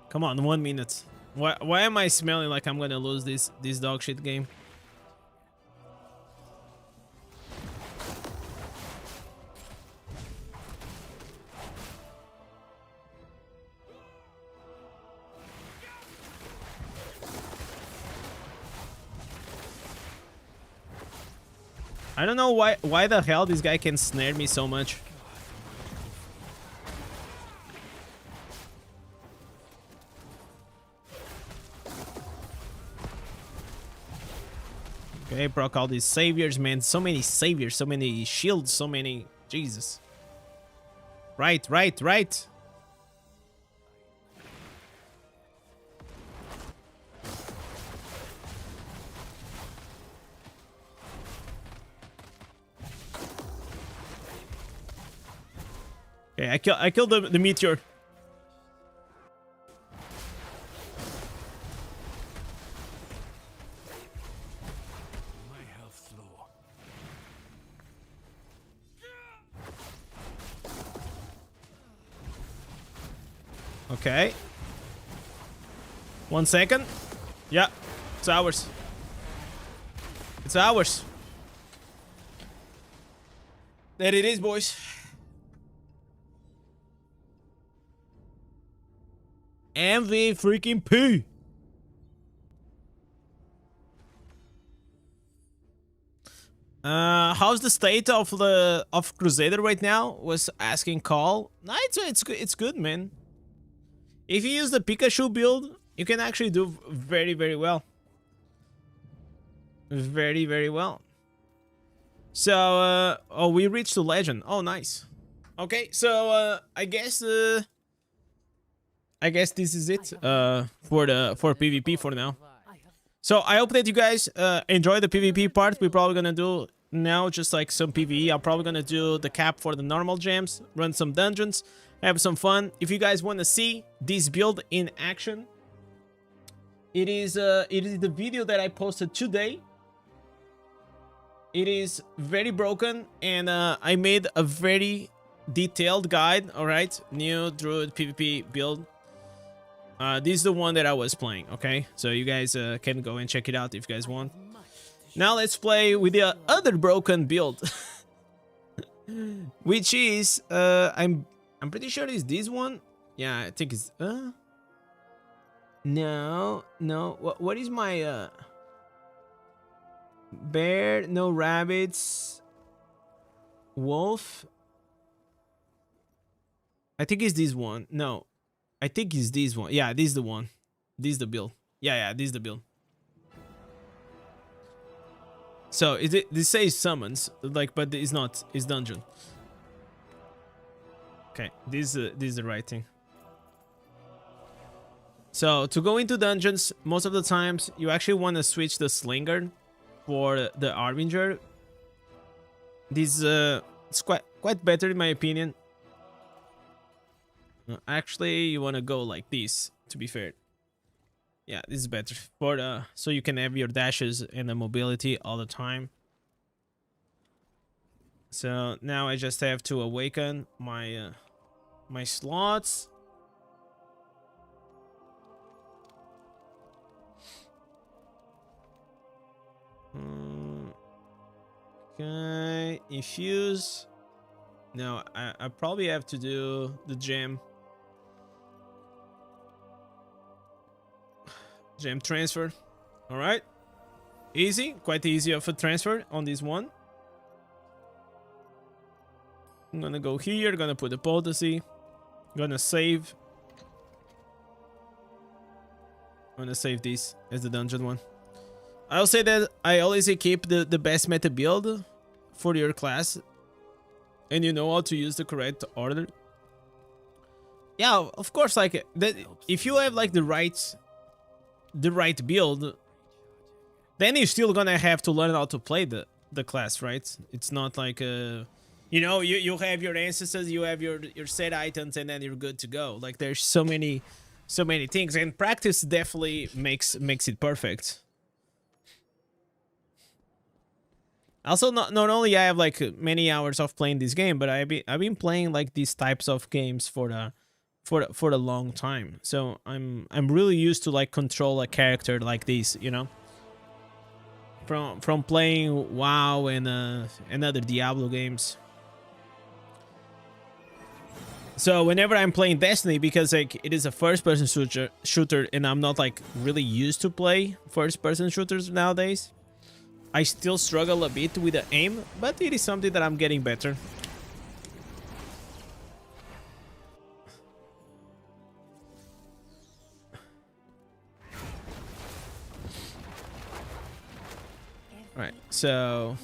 Come on, 1 minute. Why am I smelling like I'm gonna lose this dog shit game? I don't know why the hell this guy can snare me so much. Okay, broke all these saviors, man. So many saviors, so many shields, so many... Jesus. Right. Okay, I killed the meteor.
My health's low.
Okay. 1 second. Yeah, it's ours. It's ours. There it is, boys. MV freaking P. How's the state of Crusader right now? Was asking Call. No, it's good, man. If you use the Pikachu build, you can actually do very well. Very well. So oh, we reached the legend. Oh, nice. Okay, so I guess this is it for PvP for now. So I hope that you guys enjoy the PvP part. We're probably gonna do now just like some PvE. I'm probably gonna do the cap for the normal gems, run some dungeons, have some fun. If you guys want to see this build in action, it is the video that I posted today. It is very broken, and I made a very detailed guide. All right, new Druid PvP build. This is the one that I was playing, okay? So you guys can go and check it out if you guys want. Now let's play with the other broken build. Which is, I'm pretty sure it's this one. Yeah, I think it's, no. What is my, bear, no rabbits, wolf? I think it's this one. No, I think it's this one. Yeah, this is the one. This is the build. Yeah, this is the build. So this says summons, like, but it's not. It's dungeon. Okay, this is the right thing. So to go into dungeons, most of the times you actually want to switch the slinger for the harbinger. This it's quite better in my opinion. Actually, you want to go like this, to be fair. Yeah, this is better for so you can have your dashes and the mobility all the time. So now I just have to awaken my my slots. Okay, infuse. No, I probably have to do the gem. Gem transfer. All right, easy, quite easy of a transfer on this one. I'm gonna go here, gonna put the potency, gonna save. I'm gonna save this as the dungeon one. I'll say that I always keep the best meta build for your class, and you know how to use the correct order. Yeah, of course, like that. If you have like the right build, then you're still gonna have to learn how to play the class, right? It's not like you know, you have your ancestors, you have your set items, and then you're good to go. Like there's so many things, and practice definitely makes it perfect. Also, not only I have like many hours of playing this game, but I've been playing like these types of games for a long time. So I'm really used to like control a character like this, you know. From playing WoW and other Diablo games. So whenever I'm playing Destiny, because like it is a first-person shooter, and I'm not like really used to play first-person shooters nowadays, I still struggle a bit with the aim, but it is something that I'm getting better. Alright, so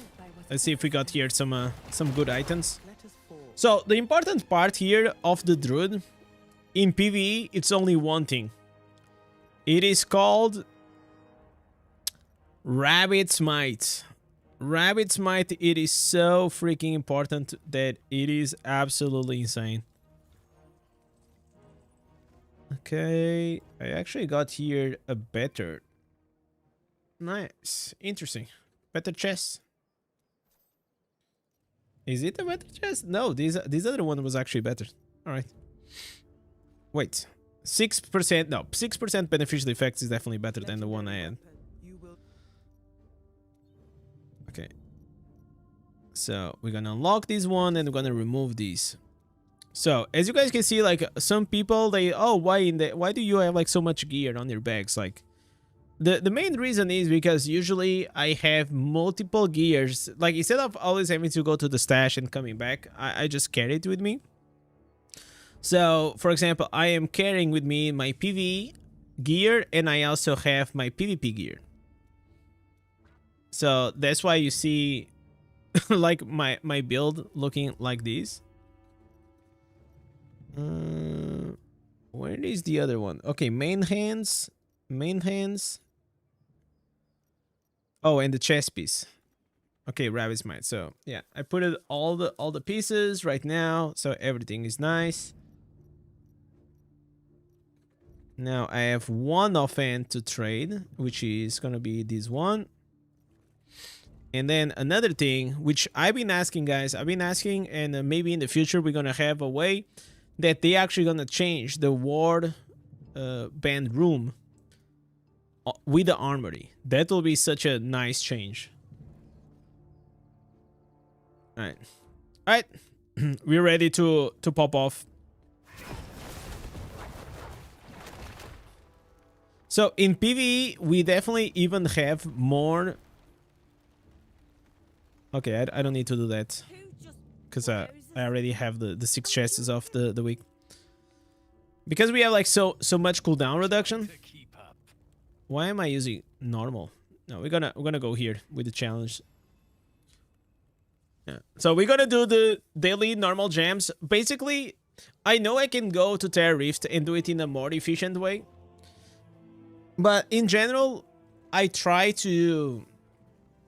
let's see if we got here some good items. So the important part here of the Druid in PvE, it's only one thing. It is called Rabbit's Might. Rabbit's Might, it is so freaking important that it is absolutely insane. Okay, I actually got here a better. Nice, interesting. Better chest. Is it a better chest? No, this other one was actually better. All right. Wait, 6%. No, 6% beneficial effects is definitely better than the one I had. Okay. So we're gonna unlock this one and we're gonna remove these. So as you guys can see, like some people, they why do you have like so much gear on your bags? Like the main reason is because usually I have multiple gears. Like instead of always having to go to the stash and coming back, I just carry it with me. So for example, I am carrying with me my PvE gear and I also have my PvP gear. So that's why you see like my build looking like this. Where is the other one? Okay, main hands. Oh, and the chest piece. Okay, Rabbit's Might. So yeah, I put it all the pieces right now, so everything is nice. Now I have one offhand to trade, which is gonna be this one. And then another thing, which I've been asking, guys, and maybe in the future we're gonna have a way that they actually gonna change the ward banned room with the armory. That will be such a nice change. All right, we're ready to pop off. So in PvE, we definitely even have more. Okay, I don't need to do that because I already have the 6 chests of the week. Because we have like so much cooldown reduction. Why am I using normal? No, we're gonna go here with the challenge. Yeah. So we're gonna do the daily normal jams. Basically, I know I can go to Terra Rift and do it in a more efficient way. But in general, I try to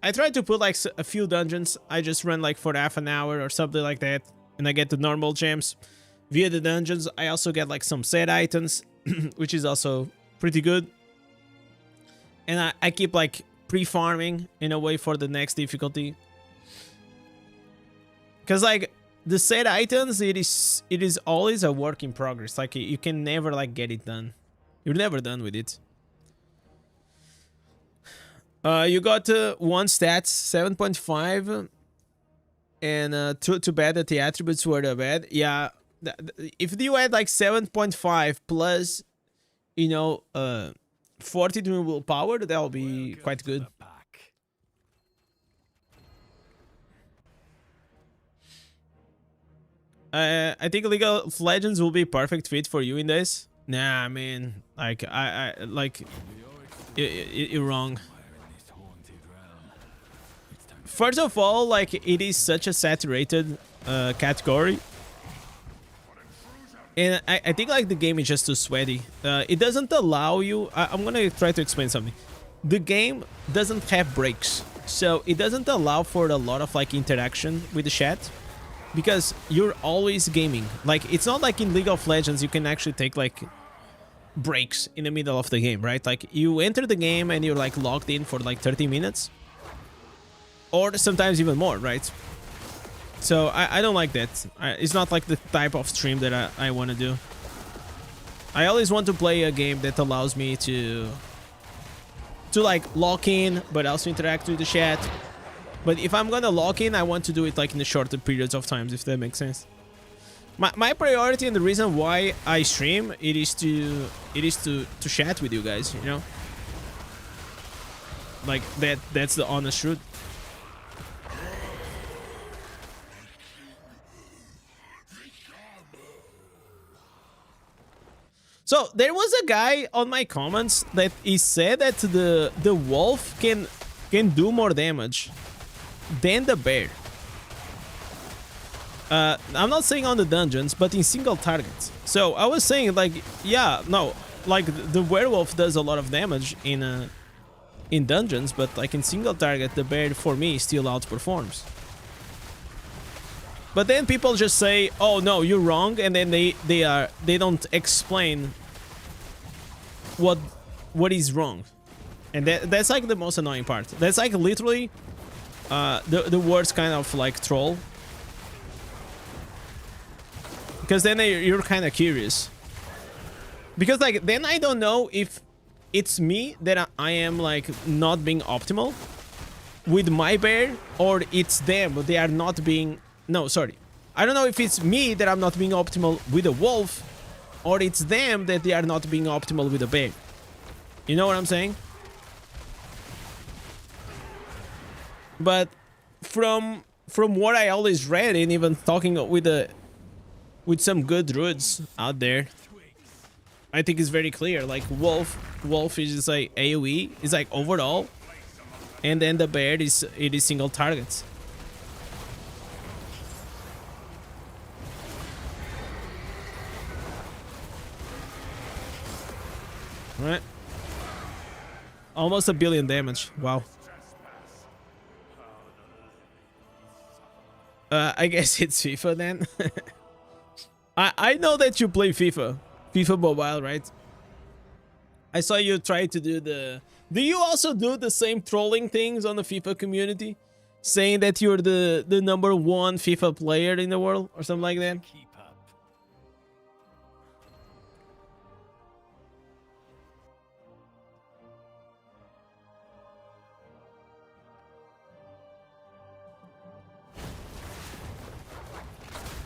put like a few dungeons. I just run like for half an hour or something like that, and I get the normal gems via the dungeons. I also get like some set items, which is also pretty good. And I keep like pre-farming in a way for the next difficulty. Because like the set items, it is always a work in progress. Like you can never like get it done. You're never done with it. You got 1 stats, 7.5, and too bad that the attributes were bad. Yeah, if you had like 7.5 plus, you know, 40 to willpower, that'll be quite good. I think League of Legends will be perfect fit for you in this. Nah, man, like I like you're wrong. First of all, like it is such a saturated category, and I think like the game is just too sweaty. It doesn't allow you. I'm gonna try to explain something. The game doesn't have breaks, so it doesn't allow for a lot of like interaction with the chat, because you're always gaming. Like it's not like in League of Legends you can actually take like breaks in the middle of the game, right? Like you enter the game and you're like logged in for like 30 minutes. Or sometimes even more, right? So I don't like that. It's not like the type of stream that I want to do. I always want to play a game that allows me to like lock in, but also interact with the chat. But if I'm gonna lock in, I want to do it like in the shorter periods of times, if that makes sense. My priority and the reason why I stream it is to chat with you guys, you know? Like that's the honest truth. So there was a guy on my comments that he said that the wolf can do more damage than the bear. I'm not saying on the dungeons, but in single targets. So I was saying like, yeah, no, like the werewolf does a lot of damage in dungeons, but like in single target, the bear for me still outperforms. But then people just say, "Oh no, you're wrong," and then they don't explain what is wrong, and that's like the most annoying part. That's like literally the worst kind of like troll, because then you're kind of curious, because like then I don't know if it's me that I am like not being optimal with my bear, or it's them, but they are not being. No, sorry. I don't know if it's me that I'm not being optimal with a wolf, or it's them that they are not being optimal with a bear. You know what I'm saying? But from what I always read, and even talking with some good druids out there, I think it's very clear. Like wolf is just like AoE, is like overall, and then the bear is single targets. Right, almost 1 billion damage. Wow. I guess it's FIFA then. I know that you play FIFA Mobile, right? I saw you try to do the. Do you also do the same trolling things on the FIFA community, saying that you're the #1 FIFA player in the world or something like that?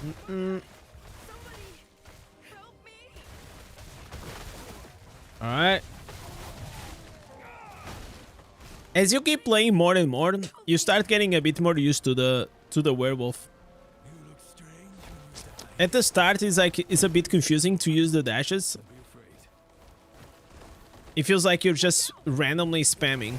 Somebody help me.
All right. As you keep playing more and more, you start getting a bit more used to the werewolf. At the start, it's a bit confusing to use the dashes. It feels like you're just randomly spamming.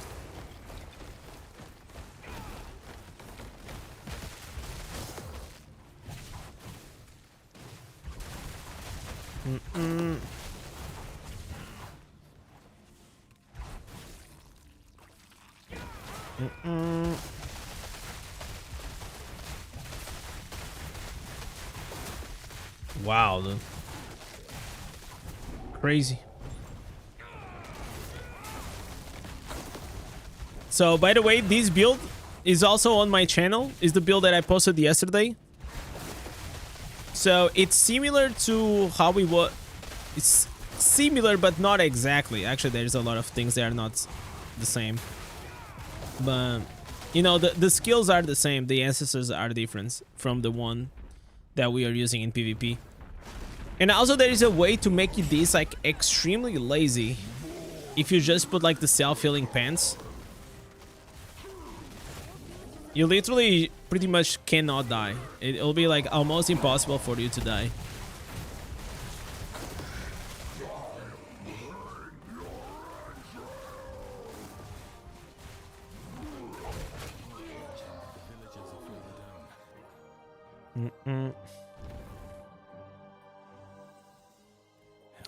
Wow, dude. Crazy. So, by the way, this build is also on my channel. Is the build that I posted yesterday. So, it's similar to how we were. It's similar, but not exactly. Actually, there's a lot of things that are not the same. But, you know, the skills are the same. The ancestors are different from the one that we are using in PvP. And also there is a way to make this like extremely lazy if you just put like the self-healing pants. You literally pretty much cannot die. It'll be like almost impossible for you to die.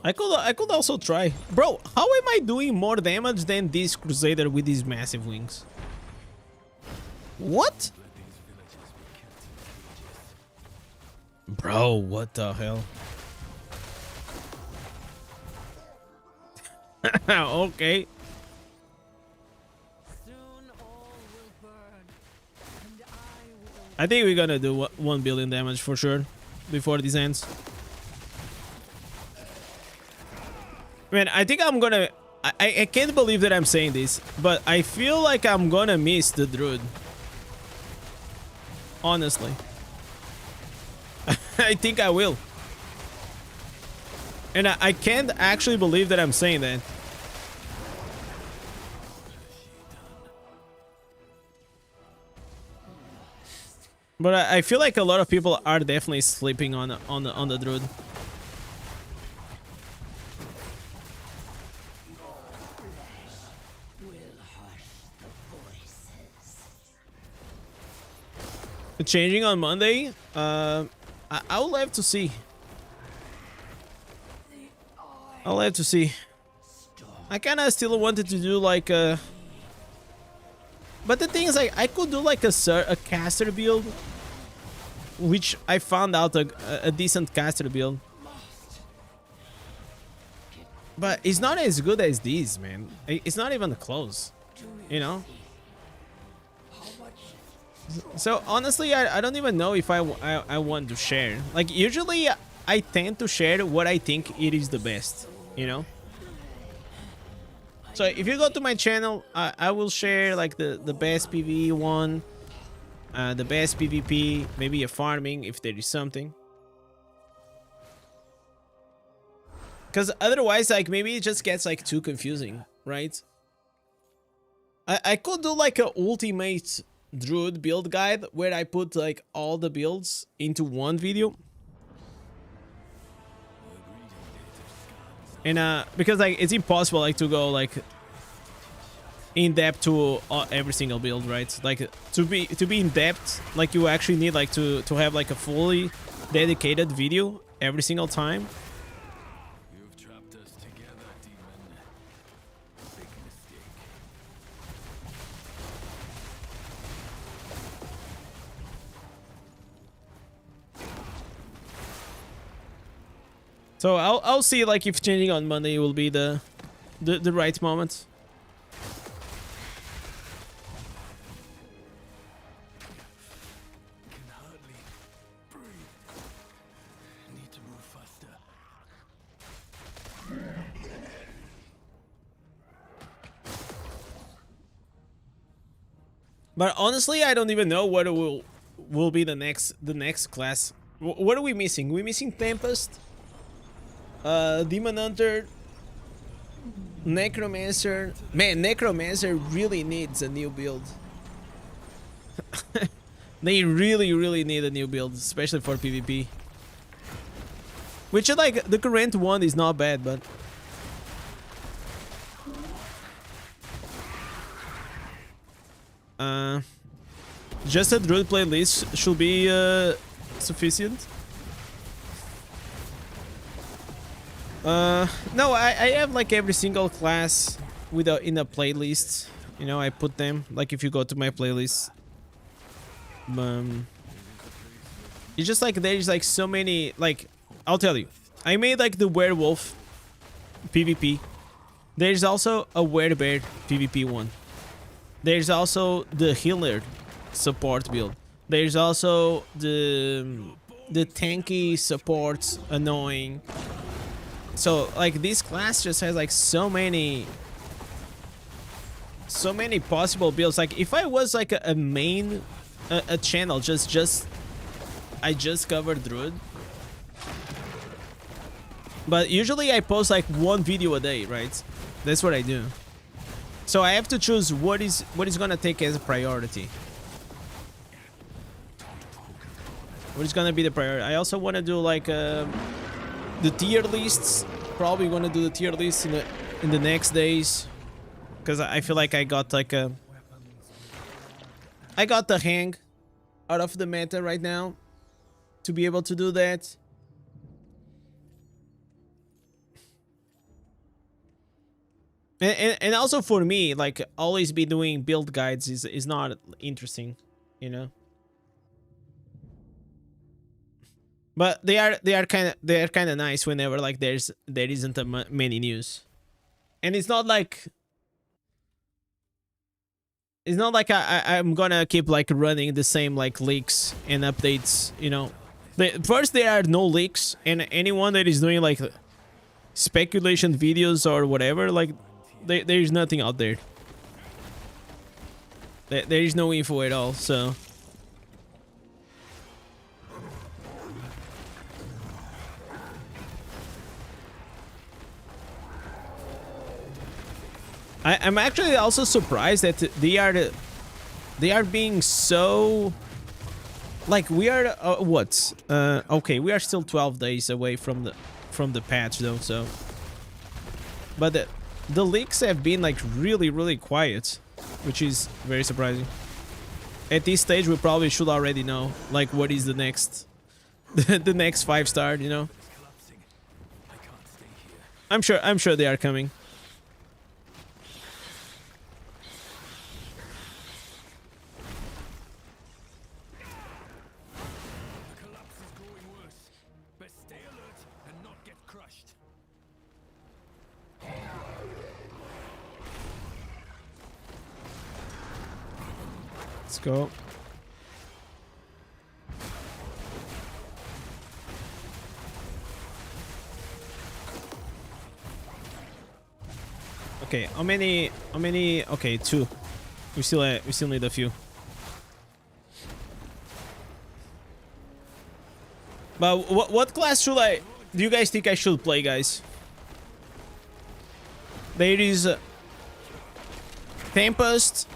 I could also try. Bro, how am I doing more damage than this Crusader with these massive wings? What? Bro, what the hell? Okay.
Soon all will burn, and I will.
I think we're gonna do 1 billion damage for sure before this ends. Man, I think I'm gonna... I can't believe that I'm saying this, but I feel like I'm gonna miss the Druid. Honestly. I think I will. And I can't actually believe that I'm saying that. But I feel like a lot of people are definitely sleeping on the Druid. Changing on Monday, I will have to see. I'll have to see. I kind of still wanted to do like a... But the thing is, like, I could do like a caster build, which I found out a decent caster build. But it's not as good as these, man. It's not even close, you know? So honestly, I don't even know if I want to share. Like usually I tend to share what I think it is the best, you know? So if you go to my channel, I will share like the best PvE one, the best PvP, maybe a farming if there is something. Because otherwise, like maybe it just gets like too confusing, right? I could do like a ultimate Druid build guide where I put like all the builds into one video. And because like it's impossible like to go like in depth to every single build, right? Like to be in depth, like you actually need like to have like a fully dedicated video every single time.
You've trapped us together, demon. Big mistake.
So I'll see like if changing on Monday will be the right moment.
Can hardly breathe. Need to move faster.
But honestly, I don't even know what will be the next class. What are we missing? We're missing Tempest, Demon Hunter, Necromancer. Man, Necromancer really needs a new build. They really need a new build, especially for PvP. Which, like, the current one is not bad, but... just a Druid playlist should be sufficient. No, I have like every single class with in a playlist. You know, I put them like if you go to my playlist. It's just like there's like so many. Like, I'll tell you, I made like the werewolf PvP. There's also a werebear PvP one. There's also the healer support build. There's also the tanky support annoying. So like this class just has like so many possible builds. Like if I was like a main a channel I just covered Druid. But usually I post like one video a day, right? That's what I do. So I have to choose what is gonna take as a priority. What is gonna be the priority? I also want to do like the tier lists. Probably gonna do the tier lists in the next days, because I feel like I got like I got the hang out of the meta right now to be able to do that. And also for me, like always be doing build guides is not interesting, you know. But they are kind of nice whenever like there isn't many news, and it's not like I'm gonna keep like running the same like leaks and updates, you know. First there are no leaks, and anyone that is doing like speculation videos or whatever, like there is nothing out there. There is no info at all, so. I'm actually also surprised that they are being so, like, we are what okay, we are still 12 days away from the patch though, so, but the leaks have been like really quiet, which is very surprising. At this stage we probably should already know like what is the next the next 5-star, you know. I'm sure they are coming. Let's go. Okay, how many? Okay, 2. We still need a few. But what class do you guys think I should play, guys? There is Tempest,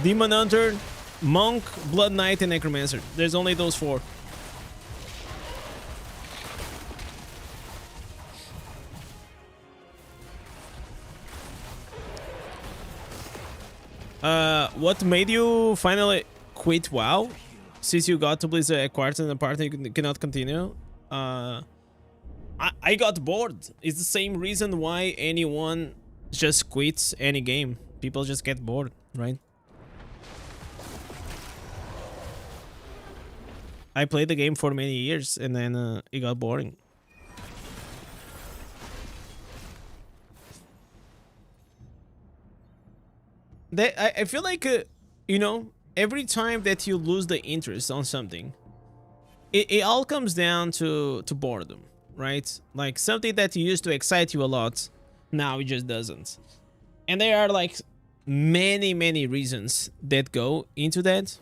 Demon Hunter, Monk, Blood Knight, and Necromancer. There's only those 4. What made you finally quit WoW? Since you got to Blizzard headquarters and the party you cannot continue? I got bored. It's the same reason why anyone just quits any game. People just get bored, right? I played the game for many years and then it got boring. I feel like, you know, every time that you lose the interest on something, it all comes down to boredom, right? Like something that used to excite you a lot, now it just doesn't. And there are like many reasons that go into that.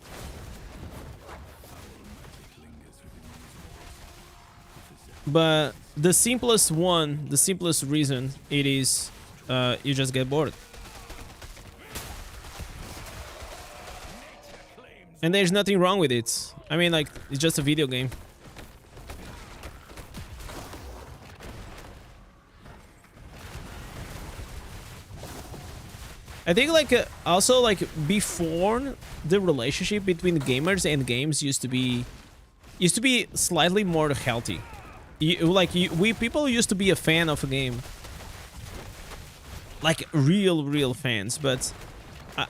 But the simplest one, the simplest reason it is you just get bored. And there's nothing wrong with it. I mean, like, it's just a video game. I think, like, also, like, before, the relationship between gamers and games used to be slightly more healthy. We people used to be a fan of a game, like real fans, but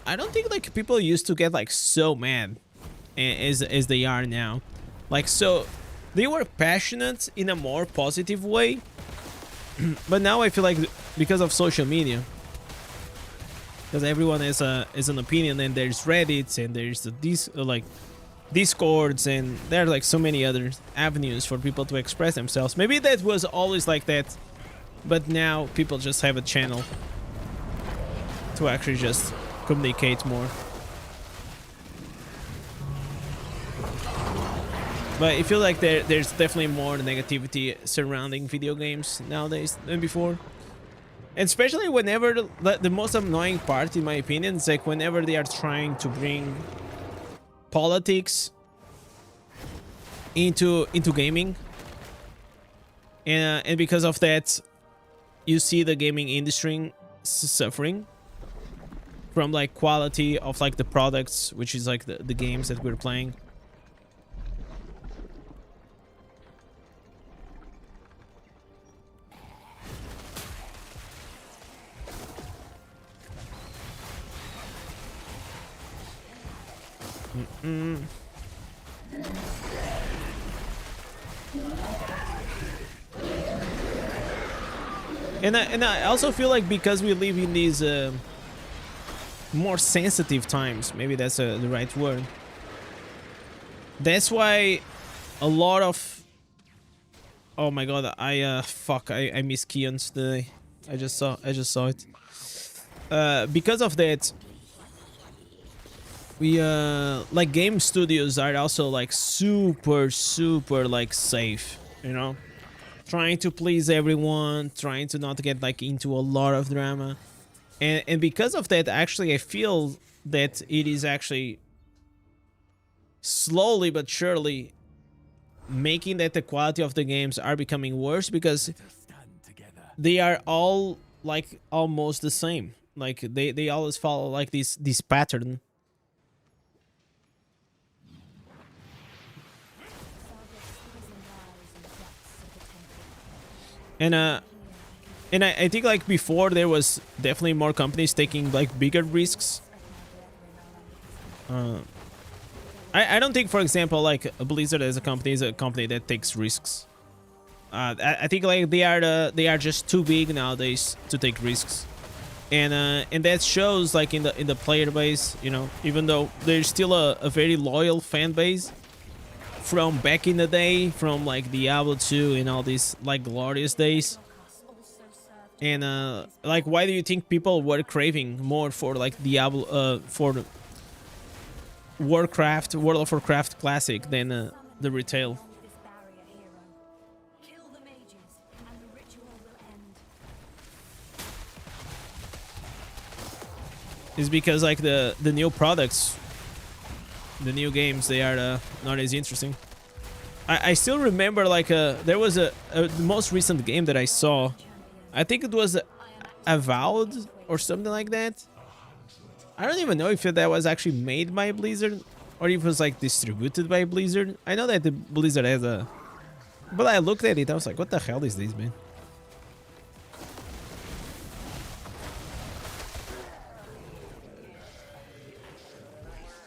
I don't think like people used to get like so mad as they are now. Like, so they were passionate in a more positive way, but now I feel like because of social media, because everyone has an opinion, and there's Reddit, and there's these like Discords, and there are like so many other avenues for people to express themselves. Maybe that was always like that, but now people just have a channel to actually just communicate more. But I feel like there's definitely more negativity surrounding video games nowadays than before. And especially whenever the most annoying part, in my opinion, is like whenever they are trying to bring politics into gaming, and because of that, you see the gaming industry suffering from like quality of like the products, which is like the games that we're playing. And I also feel like because we live in these more sensitive times, maybe that's the right word. That's why a lot of... Oh my god, I miss Keons today. I just saw it. Because of that, we like game studios are also like super like safe, you know, trying to please everyone, trying to not get like into a lot of drama, and because of that, actually I feel that it is actually slowly but surely making that the quality of the games are becoming worse, because they are all like almost the same. Like they always follow like this pattern. And I think like before there was definitely more companies taking like bigger risks. I don't think, for example, like Blizzard as a company is a company that takes risks. I think like they are just too big nowadays to take risks, and that shows like in the player base. You know, even though there's still a very loyal fan base from back in the day, from like Diablo 2 and all these like glorious days. And like, why do you think people were craving more for like Diablo, for World of Warcraft Classic than the retail? Is because like the new products, the new games, they are not as interesting. I still remember like there was the most recent game that I saw. I think it was Avowed or something like that. I don't even know if that was actually made by Blizzard or if it was like distributed by Blizzard. I know that the Blizzard has a... But I looked at it, I was like, what the hell is this, man?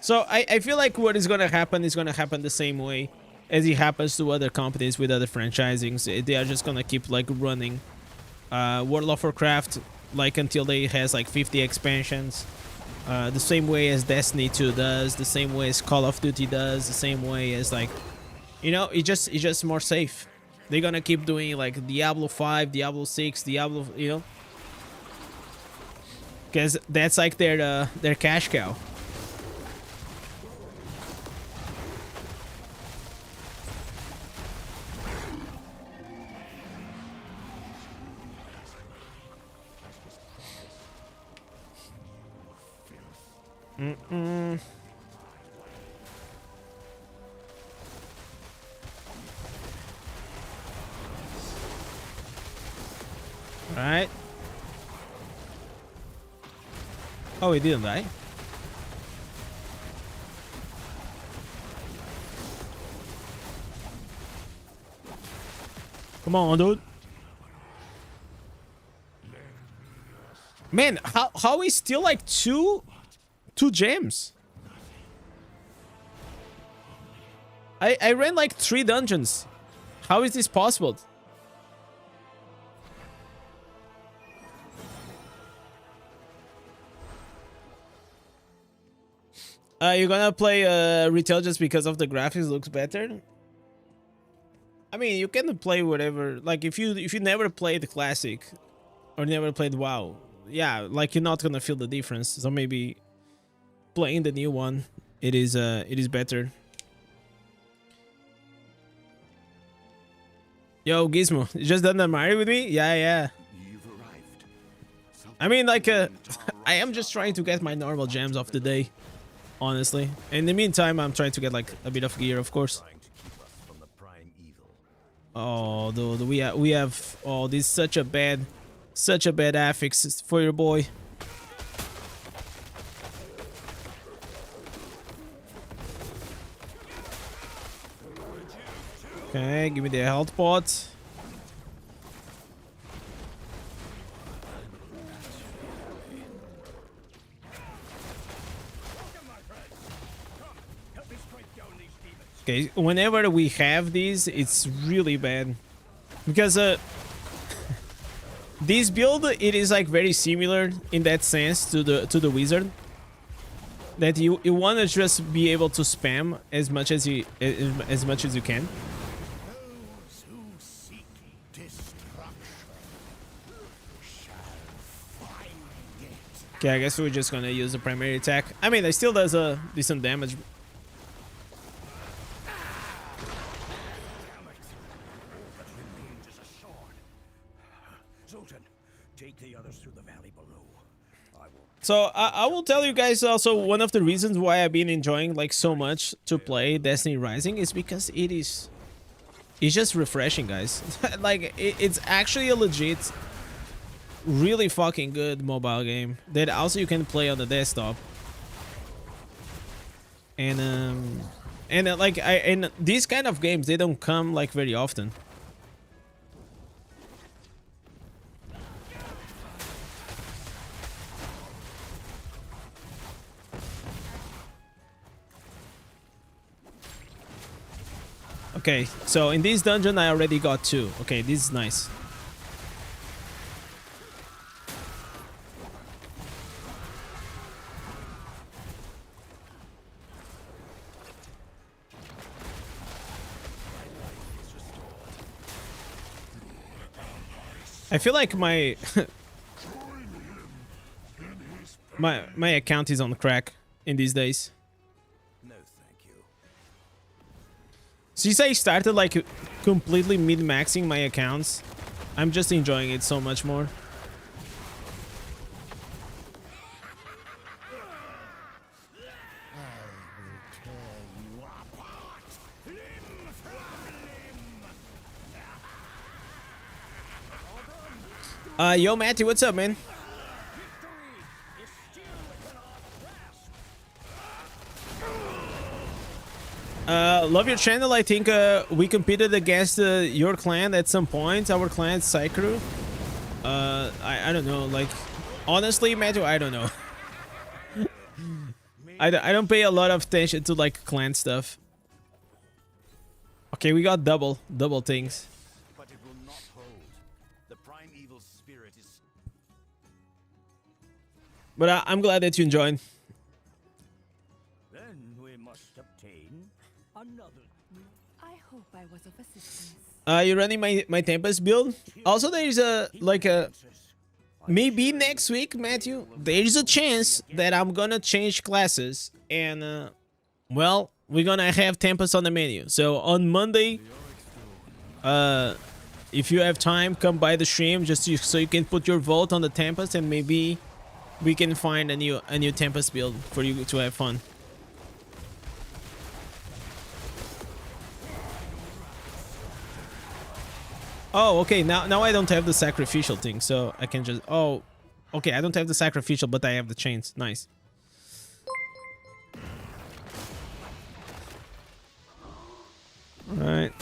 So I feel like what is gonna happen is gonna happen the same way as it happens to other companies with other franchisings. They are just gonna keep like running World of Warcraft like until they has like 50 expansions. The same way as Destiny 2 does, the same way as Call of Duty does, the same way as like, you know, it's just more safe. They're gonna keep doing like Diablo 5, Diablo 6, Diablo, you know, because that's like their cash cow. Mm-mm. Alright. Oh, he didn't die. Come on, dude. Man, how is still like two gems? I ran like 3 dungeons. How is this possible? You're gonna play retail just because of the graphics looks better? I mean, you can play whatever. Like if you never played classic or never played WoW, yeah, like you're not gonna feel the difference. So maybe playing the new one, it is better. Yo, Gizmo, you just done the Mario with me? Yeah, yeah. I mean, like, I am just trying to get my normal gems of the day, honestly. In the meantime, I'm trying to get like a bit of gear, of course. Oh, dude, we have. Oh, this is such a bad affix for your boy. Okay, give me the health pot. Okay, whenever we have these, it's really bad because this build, it is like very similar in that sense to the wizard, that you want to just be able to spam as much as you can. Okay, I guess we're just gonna use the primary attack. I mean, it still does a decent damage. So I will tell you guys also, one of the reasons why I've been enjoying like so much to play Destiny Rising is because it's just refreshing, guys. Like it's actually a legit, really fucking good mobile game that also you can play on the desktop. And and these kind of games, they don't come like very often. Okay, so in this dungeon I already got 2. Okay, this is nice. I feel like my my account is on crack in these days. Since I started like completely min-maxing my accounts, I'm just enjoying it so much more. Yo, Matty, what's up, man? Love your channel. I think we competed against your clan at some point. Our clan's Psycrew. I don't know. Like, honestly, Matthew, I don't know. I don't pay a lot of attention to like clan stuff. Okay, we got double things.
But it will not hold. The prime evil spirit is.
But I'm glad that you joined.
Then we must obtain another.
I hope I was of assistance.
You're running my Tempest build. Also, there's maybe next week, Matthew, there's a chance that I'm gonna change classes, and well, we're gonna have Tempest on the menu. So on Monday, if you have time, come by the stream just so you can put your vote on the Tempest, and maybe we can find a new Tempest build for you to have fun. Oh, okay. Now I don't have the sacrificial thing, so I can just... Oh, okay. I don't have the sacrificial, but I have the chains. Nice. All right.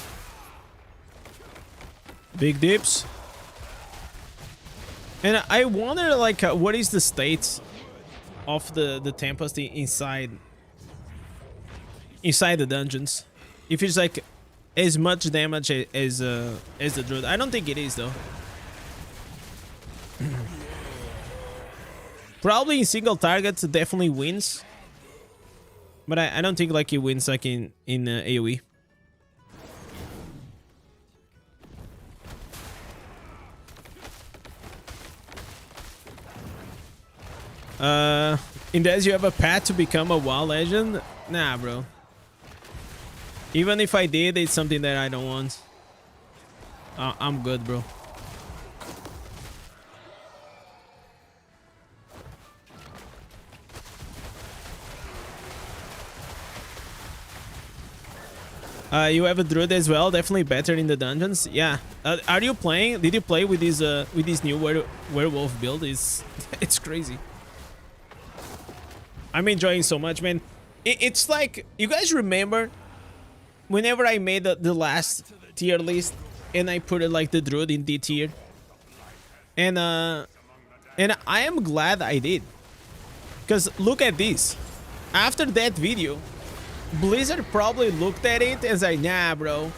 Big dips. And I wonder, like, what is the state of the Tempest inside the dungeons? If it's like as much damage as the Druid. I don't think it is though. Probably in single targets definitely wins, but I don't think like he wins like in AoE. Indez, you have a path to become a WoW legend? Nah, bro. Even if I did, it's something that I don't want. I'm good, bro. You have a Druid as well, definitely better in the dungeons. Yeah. Are you playing? Did you play with this new werewolf build? It's crazy. I'm enjoying so much, man. It's like, you guys remember whenever I made the last tier list and I put it like the Druid in D tier, and I am glad I did, because look at this. After that video, Blizzard probably looked at it and said, nah, bro,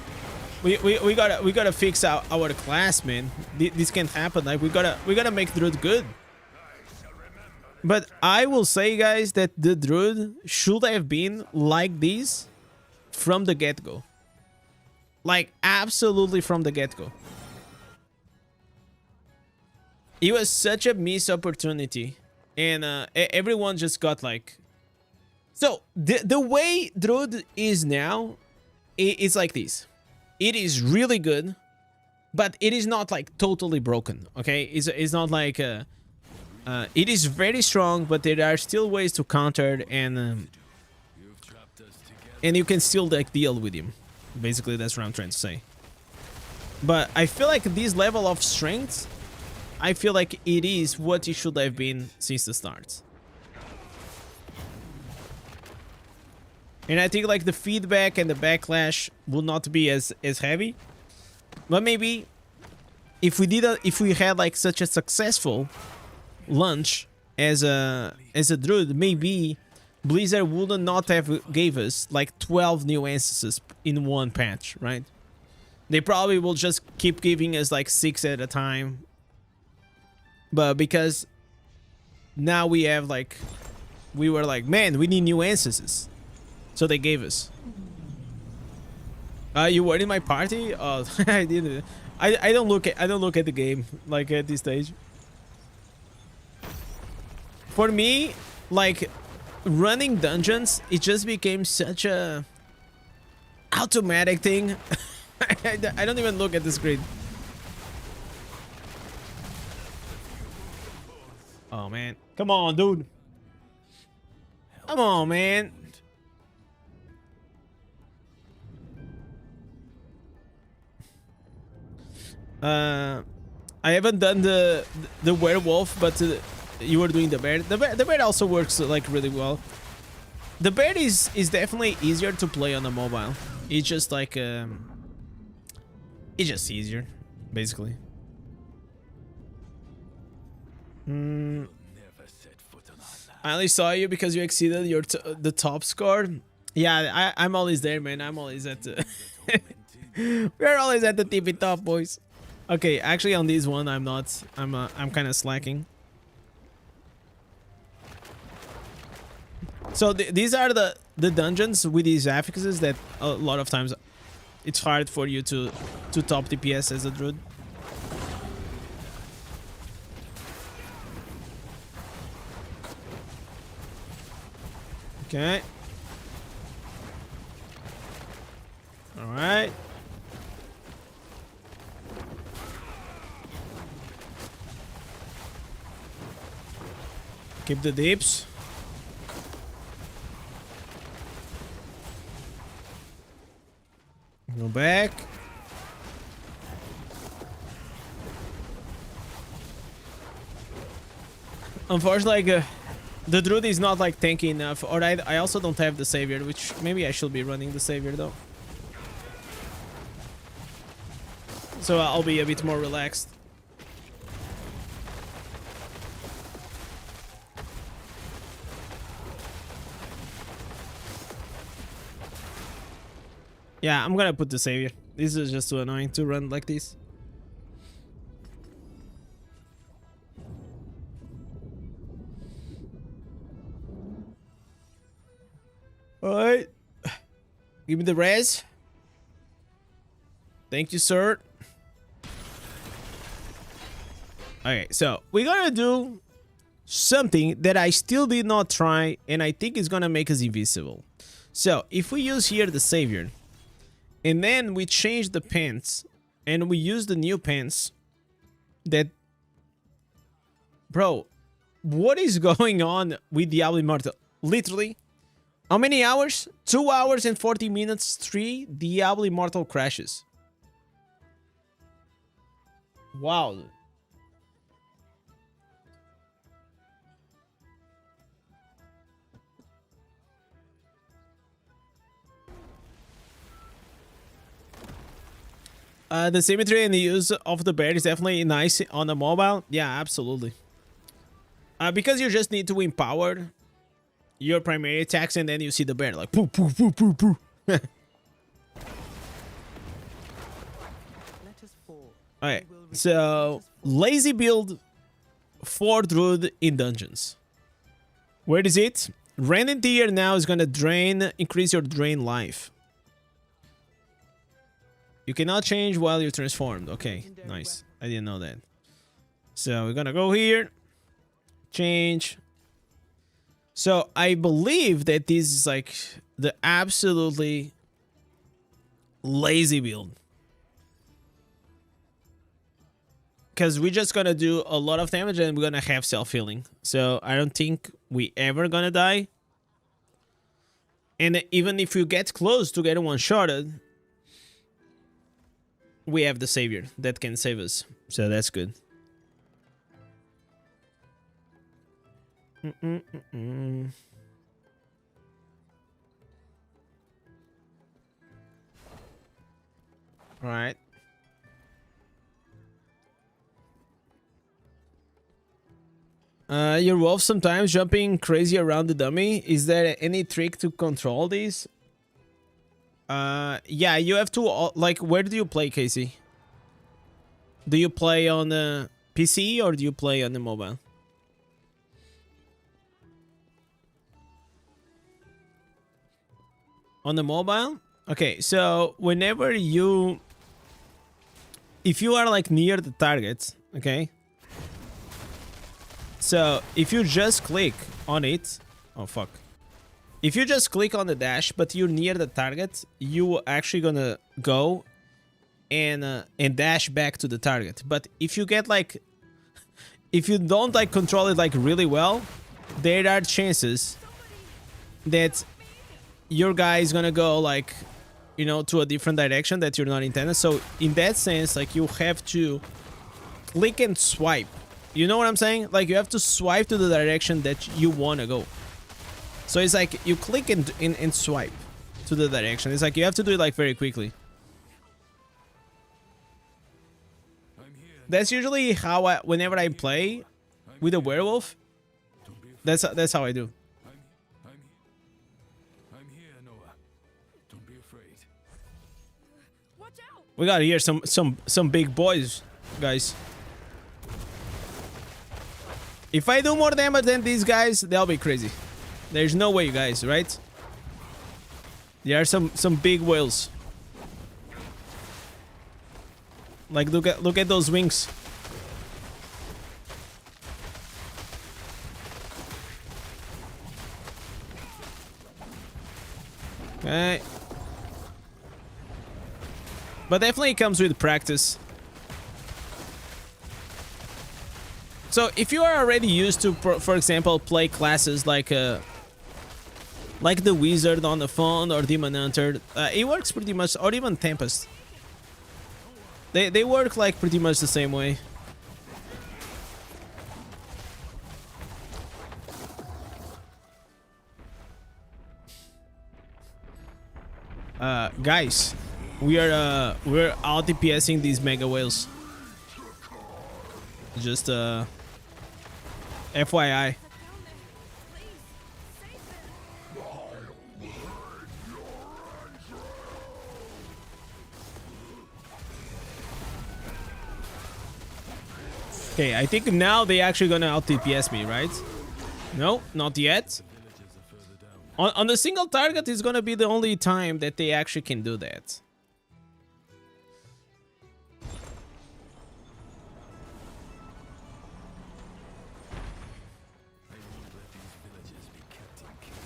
we gotta fix our class, man. This can't happen. Like we gotta make Druid good. But I will say, guys, that the Druid should have been like this from the get-go. Like, absolutely from the get-go. It was such a missed opportunity. And everyone just got like... So, the way Druid is now, it's like this. It is really good, but it is not like totally broken, okay? It's not like... it is very strong, but there are still ways to counter it, and you can still like deal with him. Basically, that's what I'm trying to say. But I feel like this level of strength, I feel like it is what it should have been since the start. And I think like the feedback and the backlash will not be as heavy. But maybe if we had like such a successful launch as a Druid, maybe Blizzard would not have gave us like 12 new instances in one patch, right? They probably will just keep giving us like 6 at a time. But because now we have like, we were like, man, we need new instances, so they gave us. You were in my party? Oh, I didn't. I don't look at the game like at this stage. For me, like, running dungeons, it just became such a automatic thing. I don't even look at the screen. Oh, man. Come on, dude. Come on, man. I haven't done the werewolf, but... you were doing the bear. The bear also works like really well. The bear is definitely easier to play on the mobile. It's just like it's just easier, basically. I only saw you because you exceeded your the top score. Yeah, I'm always there, man. I'm always at the we're always at the tippy top, boys. Okay, actually on this one I'm not. I'm kind of slacking. So these are the dungeons with these affixes that a lot of times it's hard for you to top DPS as a Druid. Okay. All right. Keep the dips. Go back. Unfortunately, like, the Druid is not like tanky enough, or I also don't have the Savior, which maybe I should be running the Savior though. So I'll be a bit more relaxed. Yeah, I'm gonna put the Savior. This is just too annoying to run like this. Alright. Give me the res. Thank you, sir. Okay, so we're gonna do something that I still did not try, and I think is gonna make us invisible. So if we use here the Savior, and then we change the pants, and we use the new pants, that... Bro, what is going on with Diablo Immortal? Literally, how many hours? 2 hours and 40 minutes, 3 Diablo Immortal crashes. Wow. The symmetry and the use of the bear is definitely nice on the mobile. Yeah, absolutely. Because you just need to empower your primary attacks, and then you see the bear like poo poo poo poo poo. Alright, so lazy build for Druid in dungeons. Where is it? Random tier now is gonna increase your drain life. You cannot change while you're transformed. Okay, nice. I didn't know that. So we're gonna go here. Change. So I believe that this is like the absolutely lazy build. Because we're just gonna do a lot of damage and we're gonna have self-healing. So I don't think we ever gonna die. And even if you get close to getting one-shotted, we have the Savior that can save us. So that's good. Right. Your wolf sometimes jumping crazy around the dummy. Is there any trick to control these? Yeah, you have to, like, where do you play, Casey? Do you play on the PC or do you play on the mobile? On the mobile? Okay, so whenever you... If you are, like, near the target, okay? So, if you just click on it... Oh, fuck. If you just click on the dash, but you're near the target, you actually gonna go and dash back to the target. But if you get, like... If you don't, like, control it, like, really well, there are chances that your guy is gonna go, like, you know, to a different direction that you're not intended. So, in that sense, like, you have to click and swipe. You know what I'm saying? Like, you have to swipe to the direction that you wanna go. So it's like you click and swipe to the direction. It's like you have to do it like very quickly. That's usually how whenever I play with a werewolf, that's how I do.
I'm here, Noah. Don't be afraid.
Watch out!
We got here some big boys, guys. If I do more damage than these guys, they'll be crazy. There's no way, guys, right? There are some big whales. Like, look at those wings. Okay. But definitely it comes with practice. So if you are already used to, for example, play classes like the Wizard on the phone or Demon Hunter, it works pretty much, or even Tempest. They work like pretty much the same way. Guys, we're out DPSing these mega whales. Just FYI. Okay, I think now they actually gonna out DPS me, right? No, not yet. On the single target is gonna be the only time that they actually can do that.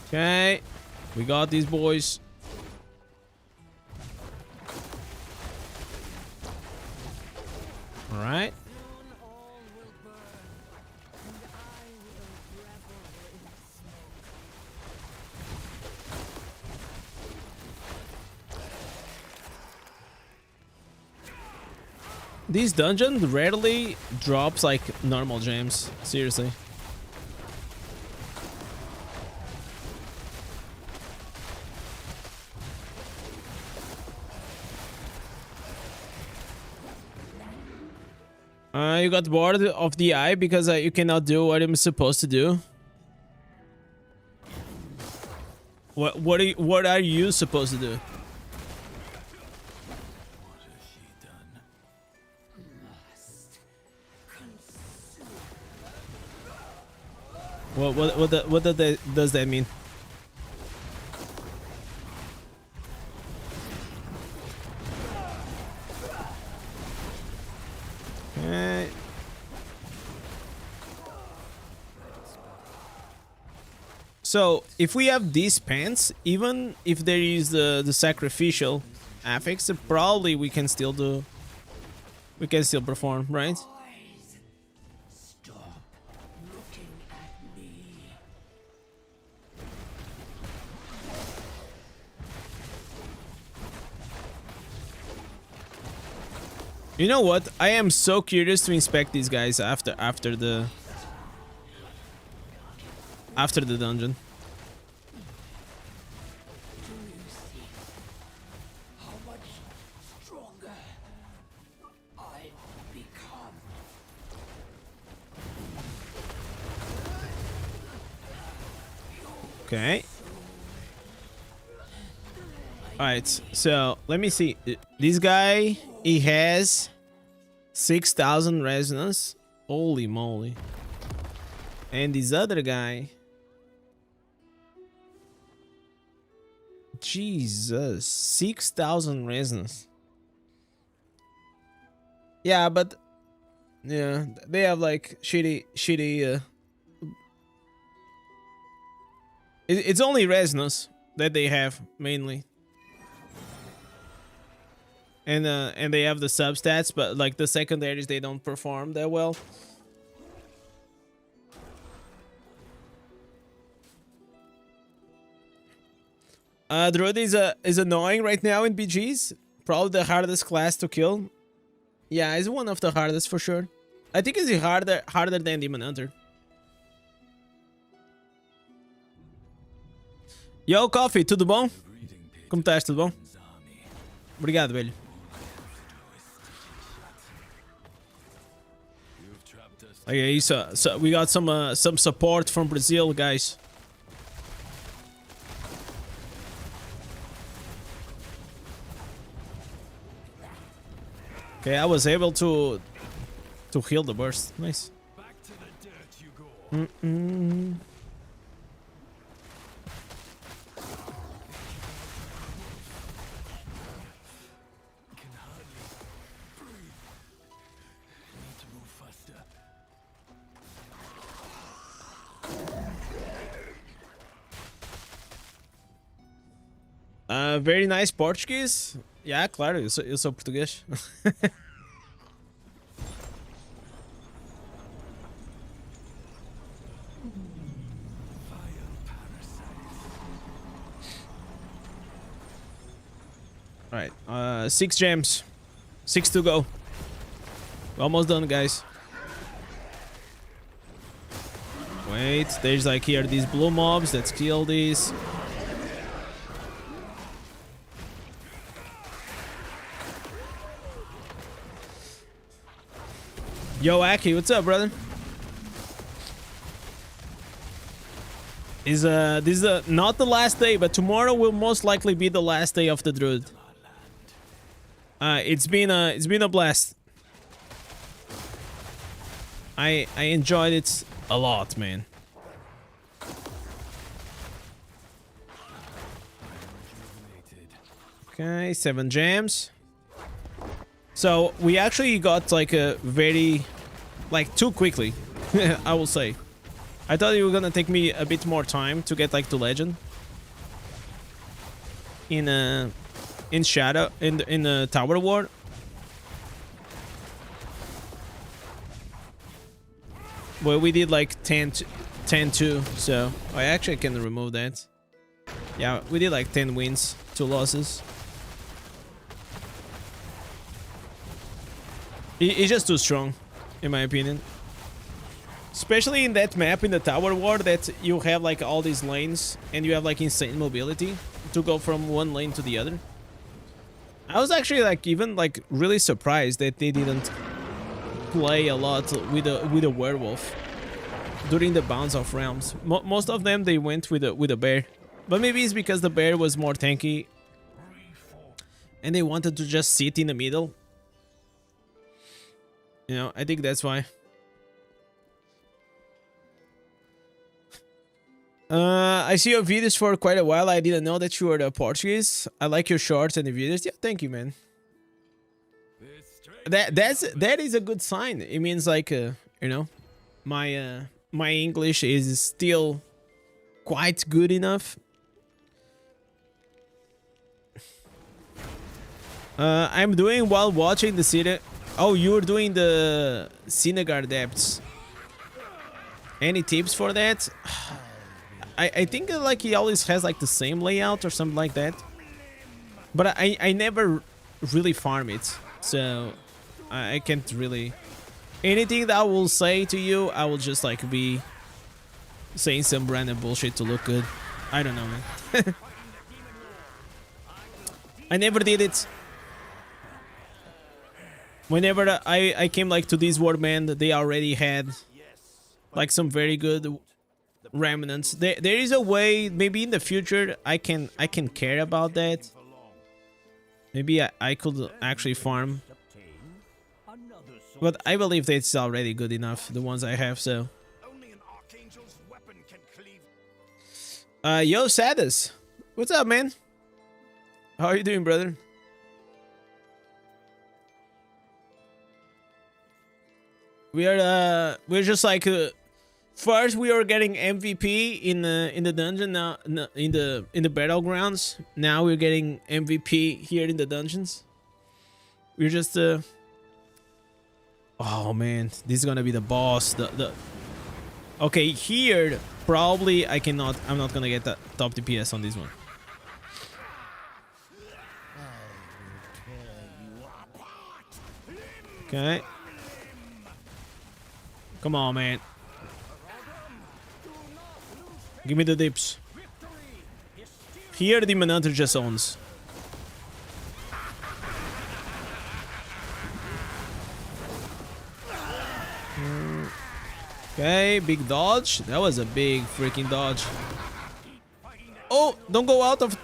Okay, we got these boys. All right. This dungeon rarely drops like normal gems. Seriously. You got bored of the eye because you cannot do what I'm supposed to do. What are you supposed to do? What does that mean? Okay. So if we have these pants, even if there is the sacrificial affix, probably we can still perform, right? You know what? I am so curious to inspect these guys after the dungeon. Okay. Alright, so let me see. This guy, he has 6,000 resonance. Holy moly. And this other guy, Jesus, 6,000 resonance. Yeah, but yeah, they have like shitty it's only resonance that they have mainly. And they have the substats, but like the secondaries, they don't perform that well. Druid is annoying right now in BGs. Probably the hardest class to kill. Yeah, it's one of the hardest for sure. I think it's harder than Demon Hunter. Yo, Coffee, tudo bom? Como estás? Tudo bom? Obrigado, velho. Okay, so we got some support from Brazil, guys. Okay, I was able to heal the burst. Nice. Very nice Portuguese. Yeah, claro, eu sou português. All right, 6 gems, 6 to go. Almost done, guys. Wait, there's like here these blue mobs. Let's kill these. Yo, Aki, what's up, brother? This is not the last day, but tomorrow will most likely be the last day of the Druid. It's been a blast. I enjoyed it a lot, man. Okay, 7 gems. So we actually got like a very, like too quickly, I will say. I thought it was gonna take me a bit more time to get like to legend. In Shadow, in the Tower War. Well, we did like 10-2, so I actually can remove that. Yeah, we did like 10 wins, 2 losses. It's just too strong, in my opinion. Especially in that map, in the Tower War, that you have like all these lanes and you have like insane mobility to go from one lane to the other. I was actually like even like really surprised that they didn't play a lot with a werewolf during the Bounce of Realms. Most of them they went with a bear, but maybe it's because the bear was more tanky and they wanted to just sit in the middle. You know, I think that's why. I see your videos for quite a while. I didn't know that you were Portuguese. I like your shorts and the videos. Yeah, thank you, man. That is a good sign. It means like you know, my English is still quite good enough. I'm doing while watching the city. Oh, you're doing the Synagar depths. Any tips for that? I think like he always has like the same layout or something like that. But I never really farm it. So I can't really... Anything that I will say to you, I will just like be saying some random bullshit to look good. I don't know, man. I never did it. Whenever I came like to this world, man, they already had like some very good remnants. There is a way, maybe in the future, I can care about that. Maybe I could actually farm. But I believe that it's already good enough, the ones I have, so. Yo, Sadus. What's up, man? How are you doing, brother? We're just like first we were getting MVP in the dungeon, now in the battlegrounds. Now we're getting MVP here in the dungeons. We're just oh man, this is gonna be the boss. Okay, here probably I'm not gonna get that top DPS on this one. Okay. Come on, man. Give me the dips. Here, the Demon Hunter just owns. Okay, big dodge. That was a big freaking dodge. Oh, don't go out of...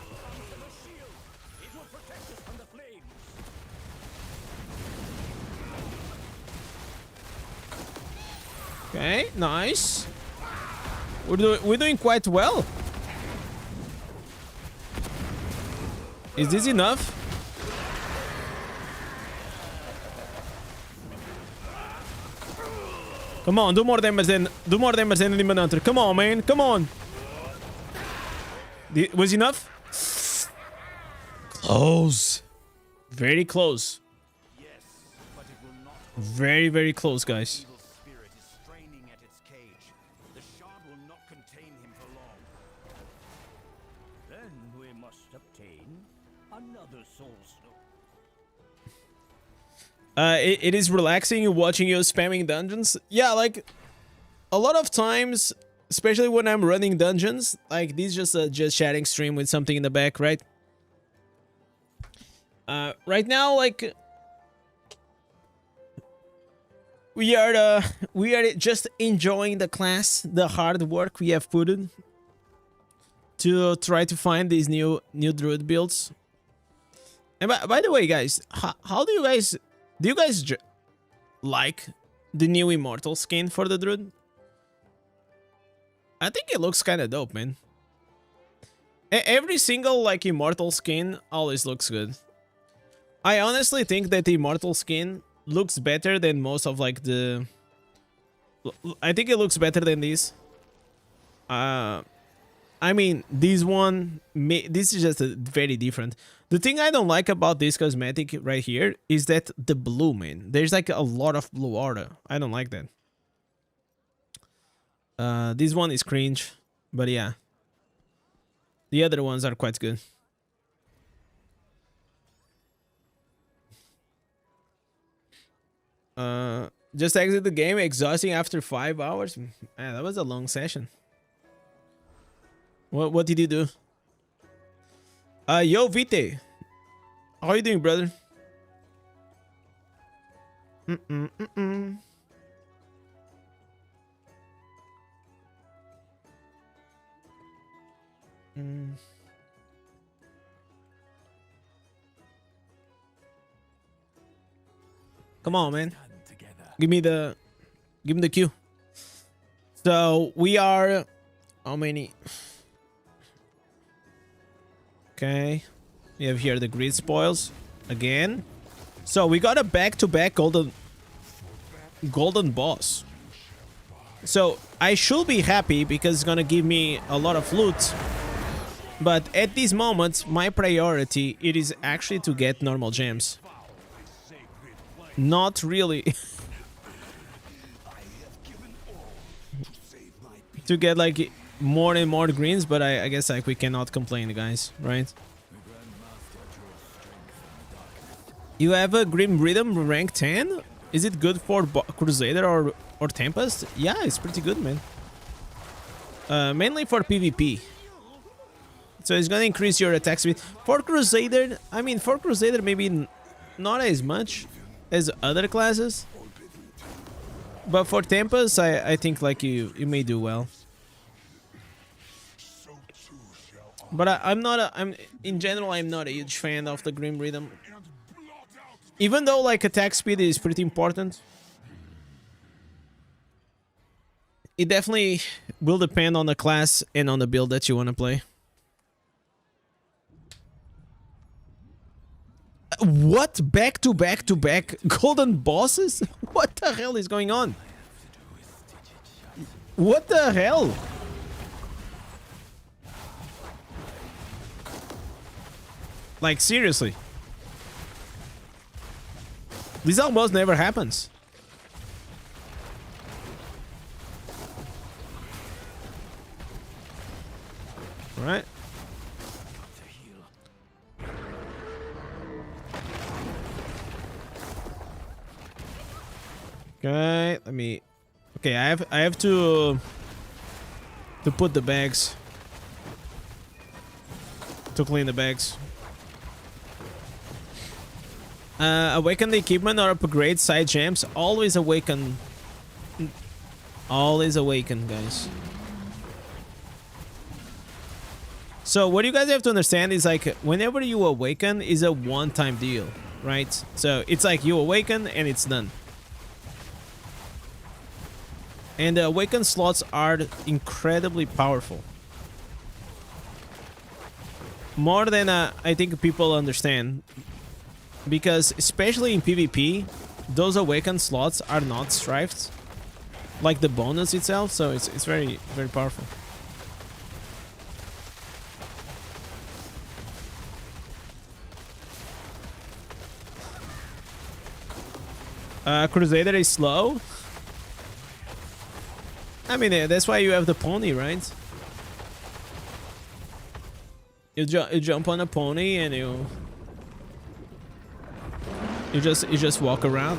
Okay, nice. We're doing quite well. Is this enough? Come on, do more damage than Demon Hunter. Come on, man. Come on. Was enough? Close. Very close. Very, very close, guys.
Another soul stone.
It is relaxing watching you spamming dungeons. Yeah, like a lot of times, especially when I'm running dungeons, like this just chatting stream with something in the back, right? Right now, like we are just enjoying the class, the hard work we have put in to try to find these new druid builds. And by the way, guys, how do you guys like the new immortal skin for the druid? I think it looks kind of dope, man. Every single like immortal skin always looks good. I honestly think that the immortal skin looks better than most of like the... I think it looks better than these. I mean, this one... This is just very different. The thing I don't like about this cosmetic right here is that the blue, man. There's like a lot of blue aura. I don't like that. This one is cringe, but yeah. The other ones are quite good. Just exit the game, exhausting after 5 hours. Man, that was a long session. What did you do? Yo, Vite. How are you doing, brother? Come on, man. Give me the cue. So we are how many? Okay. We have here the grid spoils again. So we got a back-to-back golden boss. So I should be happy because it's gonna give me a lot of loot. But at this moment, my priority it is actually to get normal gems. Not really to get like more and more greens, but I guess like we cannot complain, guys, right? You have a Grim Rhythm rank 10? Is it good for Crusader or Tempest? Yeah, it's pretty good, man. Mainly for PvP. So it's gonna increase your attack speed. For Crusader, I mean, for Crusader maybe not as much as other classes. But for Tempest, I think like you may do well. But I'm in general, I'm not a huge fan of the Grim Rhythm. Even though like attack speed is pretty important, it definitely will depend on the class and on the build that you want to play. What? Back to back to back golden bosses? What the hell is going on? What the hell? Like, seriously. This almost never happens. Right? Okay, let me... Okay, I have to put the bags. To clean the bags. Awaken the equipment or upgrade side gems. Always awaken. Always awaken, guys. So what you guys have to understand is like whenever you awaken is a one-time deal, right? So it's like you awaken and it's done. And the awaken slots are incredibly powerful. More than I think people understand. Because especially in PvP, those awaken slots are not strifed. Like the bonus itself, so it's very, very powerful. Crusader is slow. I mean, that's why you have the pony, right? You jump on a pony and you just walk around.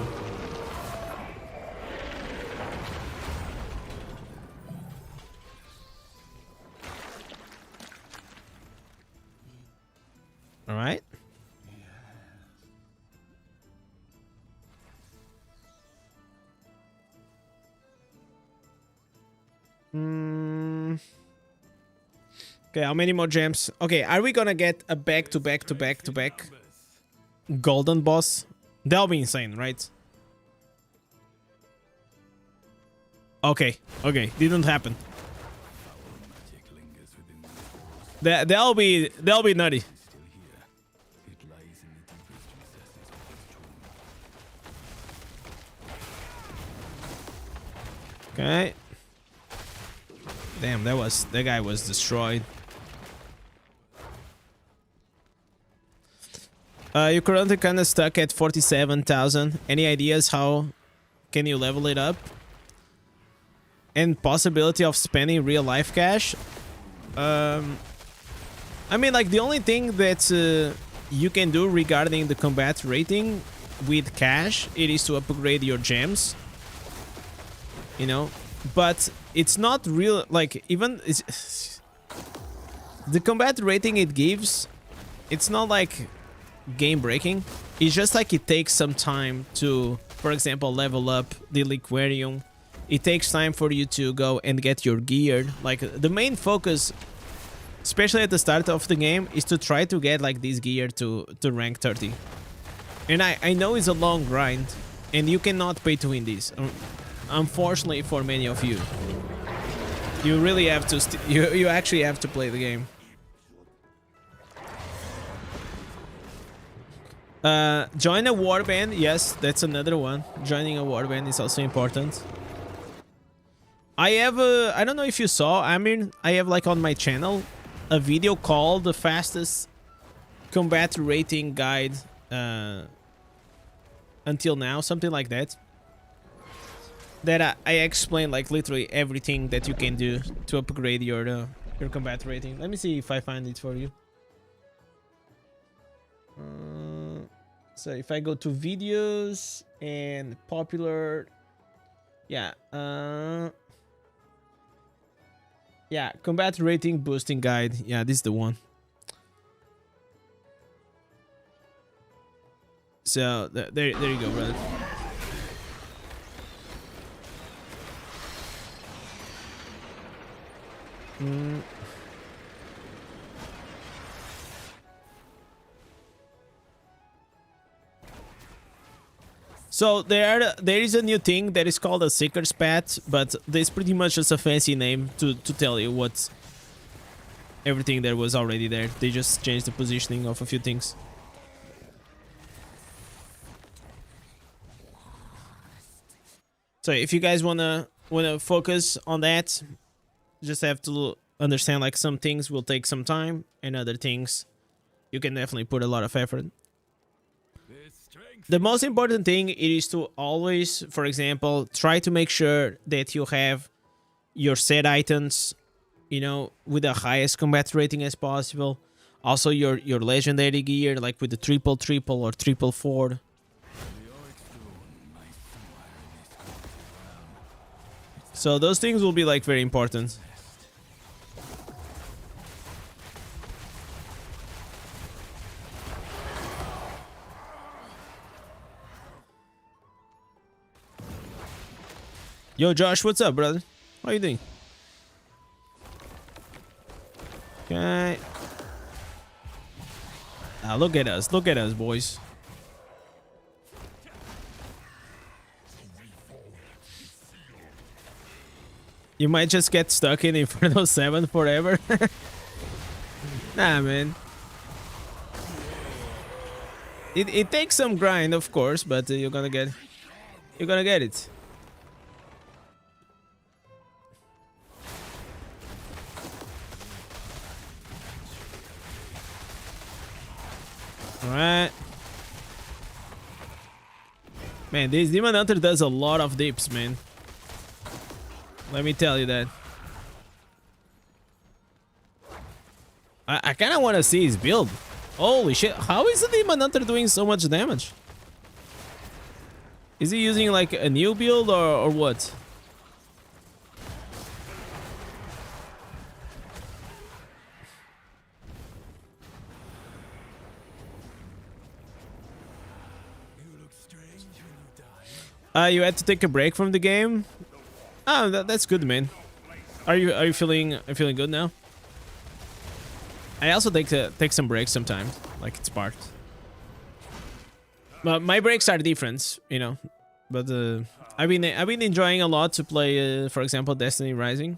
All right. Okay, how many more gems? Okay, are we gonna get a back to back to back to back golden boss? That'll be insane, right? Okay, okay, didn't happen. That'll be nutty. Okay. Damn, that guy was destroyed. You're currently kind of stuck at 47,000. Any ideas how can you level it up? And possibility of spending real life cash? I mean, like, the only thing that you can do regarding the combat rating with cash, it is to upgrade your gems. You know, but it's not real, like, even the combat rating it gives, it's not like game breaking. It's just like it takes some time to, for example, level up the Liquarium. It takes time for you to go and get your gear. Like, the main focus, especially at the start of the game, is to try to get like this gear to rank 30. And I know it's a long grind, and you cannot pay to win this. Unfortunately for many of you, you really have to. You actually have to play the game. Join a warband. Yes, that's another one. Joining a warband is also important. I have I don't know if you saw, I mean, I have like on my channel a video called the fastest combat rating guide until now, something like that. That I explain like literally everything that you can do to upgrade your combat rating. Let me see if I find it for you. So if I go to videos and popular, yeah, yeah, combat rating boosting guide. Yeah, this is the one. So there you go, brother. So there is a new thing that is called a Seeker's Path, but there's pretty much just a fancy name to tell you what's everything that was already there. They just changed the positioning of a few things. So if you guys wanna focus on that, just have to understand like some things will take some time, and other things you can definitely put a lot of effort. The most important thing it is to always, for example, try to make sure that you have your set items, you know, with the highest combat rating as possible. Also your legendary gear, like with the triple or triple 4. So those things will be like very important. Yo, Josh, what's up, brother? How you doing? Okay. Ah, look at us, boys. You might just get stuck in Inferno 7 forever. Nah, man. It takes some grind, of course, but you're gonna get it. Alright. Man, this Demon Hunter does a lot of dips, man. Let me tell you that. I kind of want to see his build. Holy shit. How is the Demon Hunter doing so much damage? Is he using like a new build or what?
You look strange when you die.
You had to take a break from the game? Oh, that's good, man. Are you feeling good now? I also take some breaks sometimes, like it's part. But my breaks are different, you know. But I've been enjoying a lot to play, for example, Destiny Rising.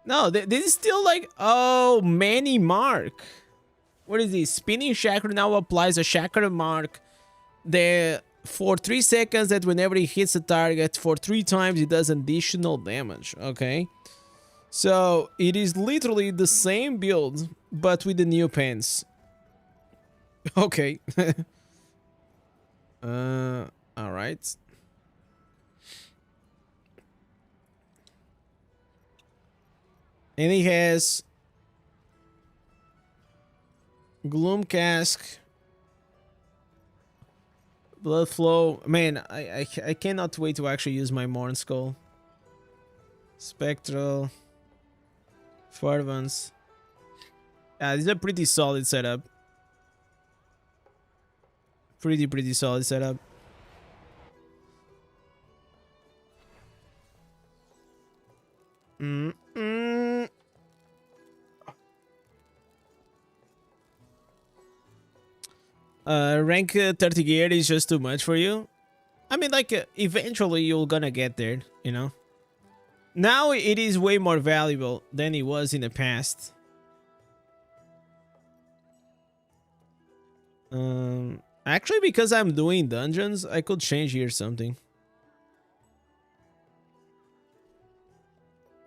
No, this is still like, oh, many mark. What is this? Spinning Chakra now applies a Chakra mark for 3 seconds, that whenever he hits the target for 3 times, it does additional damage. Okay. So it is literally the same build, but with the new pants. Okay. All right. And he has Gloom Cask, Blood Flow. Man, I cannot wait to actually use my Morn Skull. Spectral. Fervence. Yeah, this is a pretty solid setup. Pretty solid setup. Rank 30 gear is just too much for you. I mean, like, eventually you're gonna get there, you know? Now it is way more valuable than it was in the past. Actually, because I'm doing dungeons, I could change here something.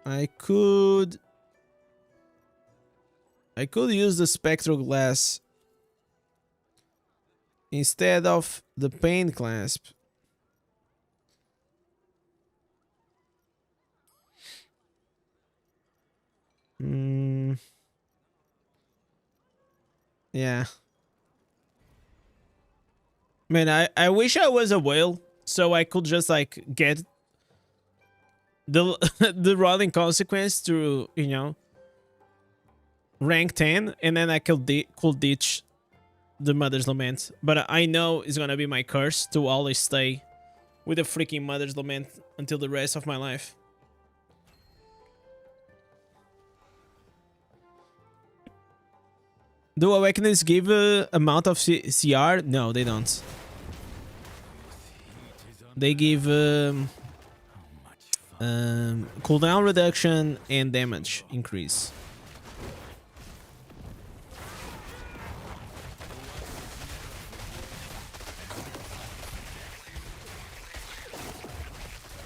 I could use the Spectral Glass instead of the Pain Clasp. Yeah. Man, I wish I was a whale so I could just like get the the rolling consequence to, you know, rank 10, and then I could ditch the Mother's Lament. But I know it's gonna be my curse to always stay with the freaking Mother's Lament until the rest of my life. Do Awakenings give a amount of CR? No, they don't. They give cooldown reduction and damage increase.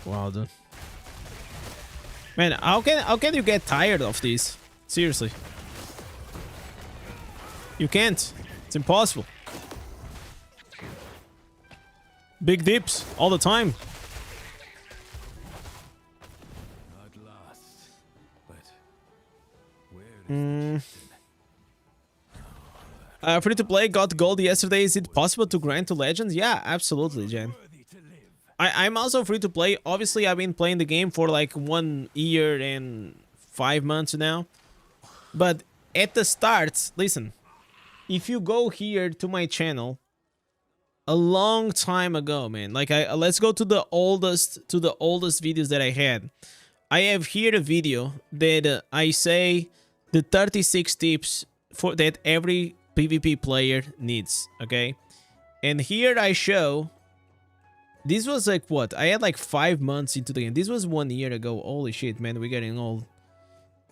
Wow, dude. Man, how can you get tired of these? Seriously. You can't. It's impossible. Big dips all the time.
Not last, but where
Free to play, got gold yesterday. Is it possible to grind to legends? Yeah, absolutely, Jen.
worthy to live?
I'm also free to play. Obviously, I've been playing the game for like 1 year and 5 months now. But at the start, listen, if you go here to my channel a long time ago, man, like let's go to the oldest videos that I had. I have here a video that I say the 36 tips for that every PvP player needs, okay? And here I show, this was like what? I had like 5 months into the game. This was 1 year ago. Holy shit, man, we're getting old.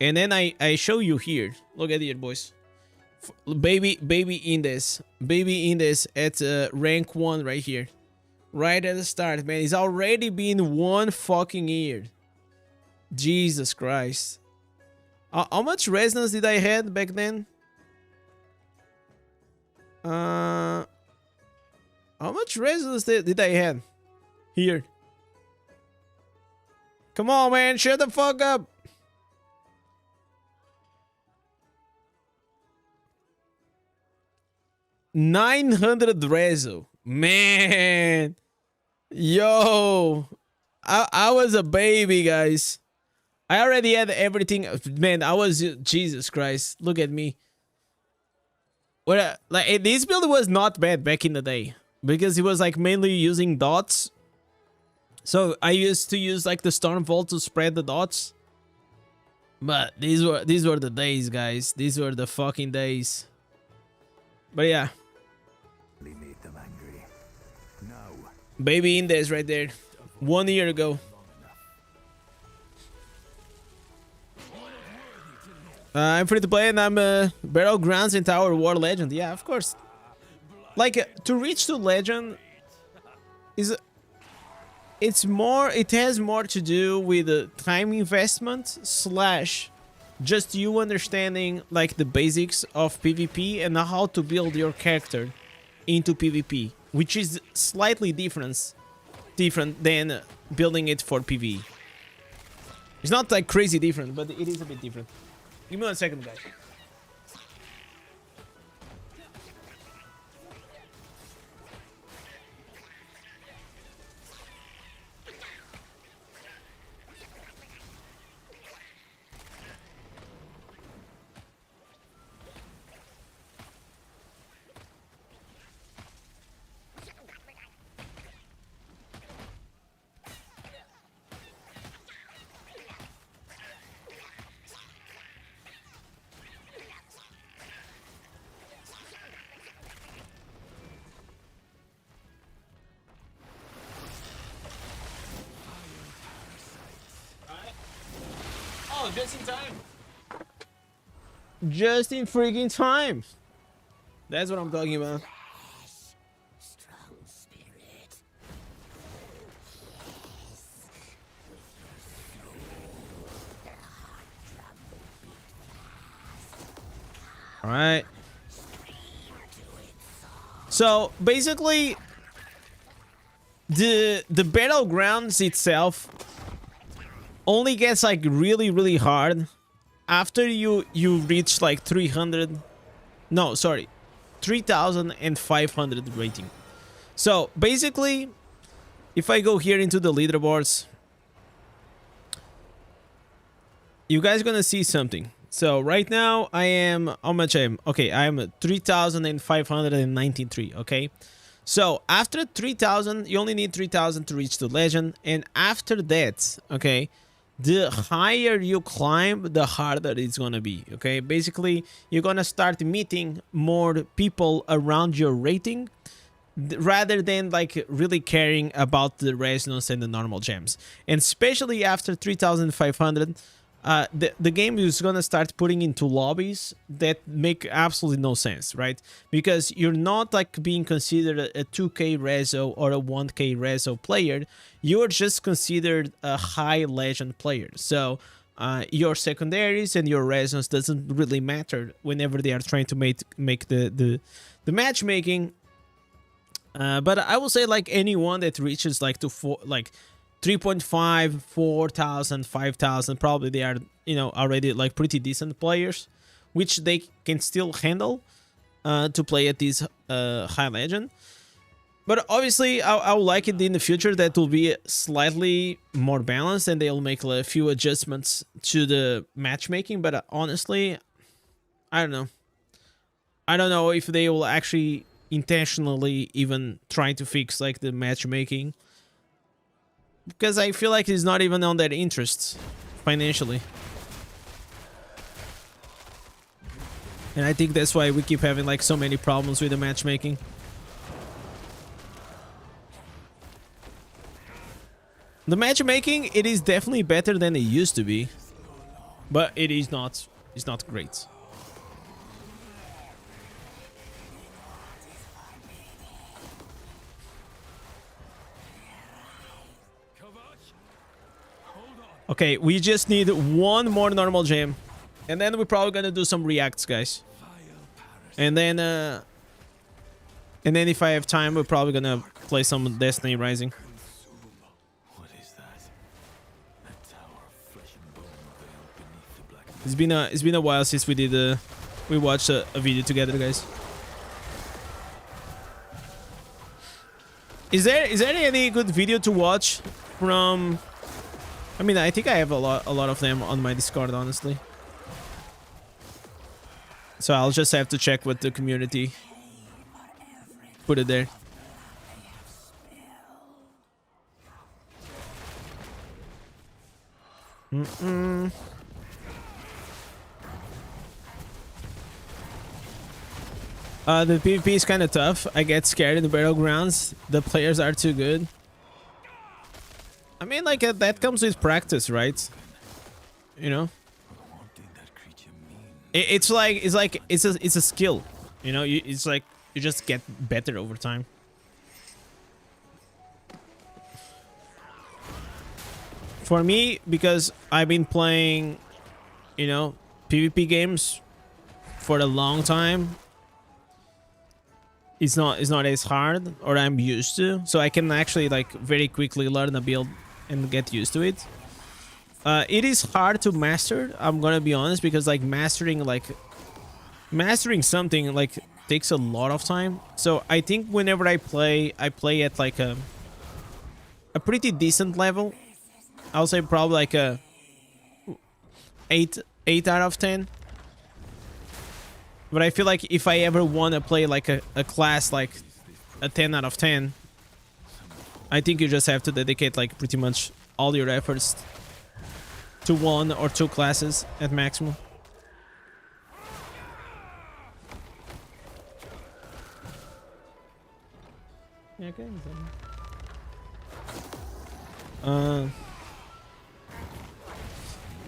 And then I show you here. Look at it, boys. Baby Indez. Baby Indez at rank 1 right here. Right at the start, man. It's already been 1 fucking year. Jesus Christ. How much resonance did I had back then? How much resonance did I had? Here. Come on, man. Shut the fuck up. $900 reso. Man. Yo. I was a baby, guys. I already had everything. Man, I was... Jesus Christ. Look at me. What? Like, this build was not bad back in the day. Because it was like mainly using dots. So I used to use like the Storm Vault to spread the dots. But these were the days, guys. These were the fucking days. But yeah.
Made them angry. Now,
Baby Indez right there. 1 year ago. I'm free to play and I'm Battlegrounds and Tower War Legend. Yeah, of course. Like, to reach to Legend is... it has more to do with the time investment slash just you understanding like the basics of PvP and how to build your character into PvP, which is slightly different than building it for PvE. It's not like crazy different, but it is a bit different. Give me 1 second, guys. Oh, just in time. Just in freaking time. That's what I'm talking about.
Strong spirit.
All right. So basically, the battlegrounds itself only gets like really hard after you reach like 3,500 rating. So basically, if I go here into the leaderboards, you guys gonna see something. So right now I am, how much I am? Okay, I am 3,593. Okay, so after 3,000, you only need 3,000 to reach the legend, and after that, okay, the higher you climb, the harder it's gonna be. Okay, basically you're gonna start meeting more people around your rating rather than like really caring about the resonance and the normal gems. And especially after 3,500, the game is gonna start putting into lobbies that make absolutely no sense, right? Because you're not like being considered a 2k reso or a 1k reso player. You're just considered a high legend player. So your secondaries and your resonance doesn't really matter whenever they are trying to make the matchmaking. But I will say like anyone that reaches like to 3.5, 4,000, 5,000, probably they are, you know, already like pretty decent players, which they can still handle to play at this high legend. But obviously, I would like it in the future that will be slightly more balanced and they'll make a few adjustments to the matchmaking. But honestly, I don't know. I don't know if they will actually intentionally even try to fix like the matchmaking, because I feel like it's not even on their interests financially. And I think that's why we keep having like so many problems with the matchmaking. The matchmaking, it is definitely better than it used to be, but it is not, it's not great. Okay, we just need one more normal gem, and then we're probably gonna do some reacts, guys. And then if I have time, we're probably gonna play some Destiny Rising.
what is that?
It's been a while since we watched a video together, guys. Is there any good video to watch from? I mean, I think I have a lot of them on my Discord, honestly. So I'll just have to check what the community put it there. The PvP is kind of tough. I get scared in the battlegrounds. The players are too good. I mean, like, that comes with practice, right? You know? It's a skill. You know, it's like you just get better over time. For me, because I've been playing, you know, PvP games for a long time, it's not as hard, or I'm used to, so I can actually like very quickly learn a build and get used to it. It is hard to master, I'm gonna be honest, because like mastering something like takes a lot of time. So I think whenever I play at like a pretty decent level. I'll say probably like a 8 out of 10. But I feel like if I ever want to play like a class like a 10 out of 10, I think you just have to dedicate like pretty much all your efforts to 1 or 2 classes at maximum. Yeah, okay.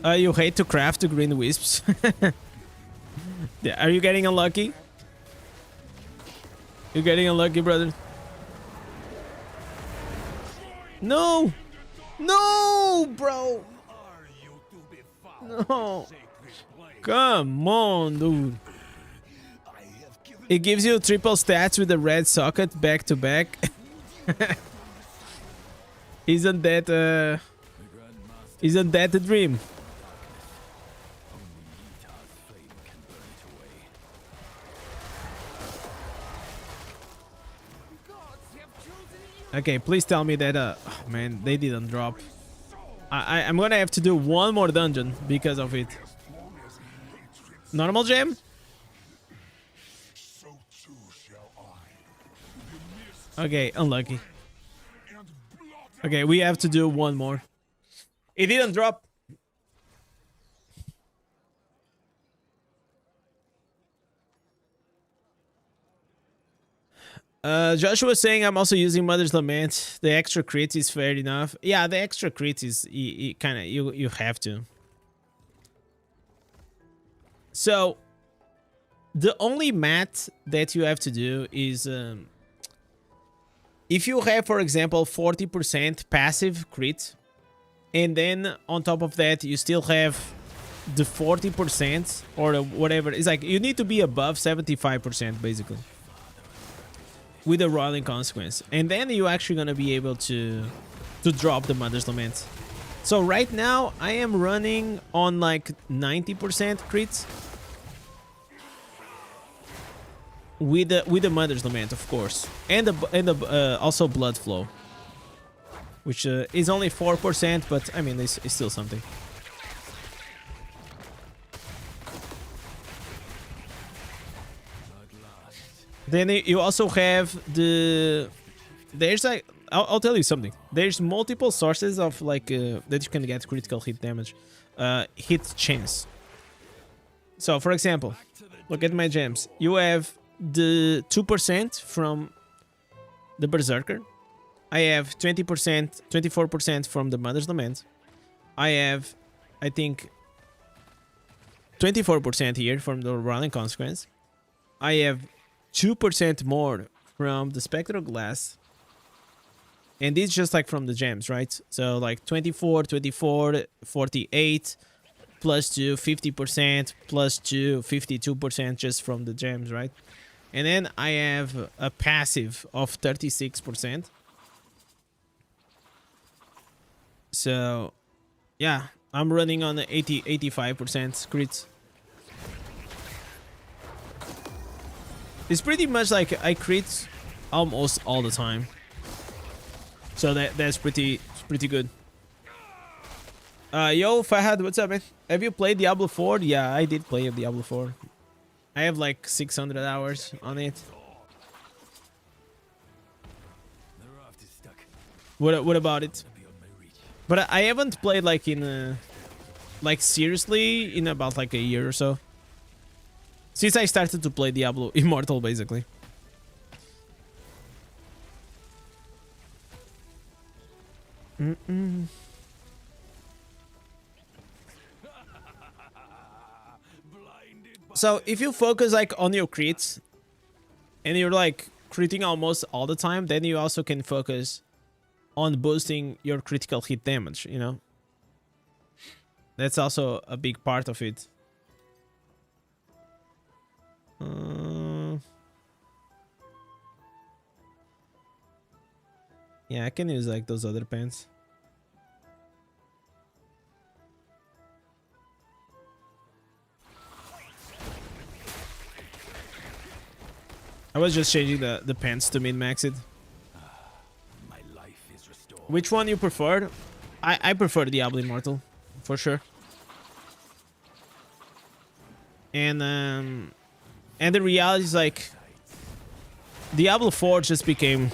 You hate to craft the green wisps. Yeah, are you getting unlucky? You're getting unlucky, brother. No! No, bro! No! Come on, dude. It gives you triple stats with the red socket back to back. Isn't that the dream? Okay, please tell me that oh, man, they didn't drop. I'm gonna have to do one more dungeon because of it. Normal gem? Okay, unlucky. Okay, we have to do one more. It didn't drop. Joshua was saying I'm also using Mother's Lament. The extra crit is fair enough. Yeah, the extra crit is kind of you have to. So the only math that you have to do is if you have, for example, 40% passive crit, and then on top of that you still have the 40% or whatever. It's like you need to be above 75% basically, with a rolling consequence, and then you're actually gonna be able to drop the Mother's Lament. So right now I am running on like 90% crits with the Mother's Lament, of course, and the also Blood Flow, which is only 4%, but I mean it's still something. Then you also have there's like, I'll tell you something. There's multiple sources of like that you can get critical hit damage, hit chance. So for example, look at my gems. You have the 2% from the Berserker. I have 20%, 24% from the Mother's Lament. I have, I think, 24% here from the Rolling Consequence. I have 2% more from the Spectral Glass, and it's just like from the gems, right? So like 24, 24, 48, plus 2, 50%, plus 2, 52% just from the gems, right? And then I have a passive of 36%. So yeah, I'm running on the 85% crits. It's pretty much like I crit almost all the time. So that's pretty good. Yo, Fahad, what's up, man? Have you played Diablo 4? Yeah, I did play Diablo 4. I have like 600 hours on it. What about it? But I haven't played like in like seriously in about like a year or so. Since I started to play Diablo Immortal, basically. So if you focus like on your crits and you're like critting almost all the time, then you also can focus on boosting your critical hit damage, you know? That's also a big part of it. Yeah, I can use like those other pens. I was just changing the pants to min-max it.
My life is restored.
Which one you preferred? I prefer Diablo Immortal, for sure. And the reality is like Diablo 4 just became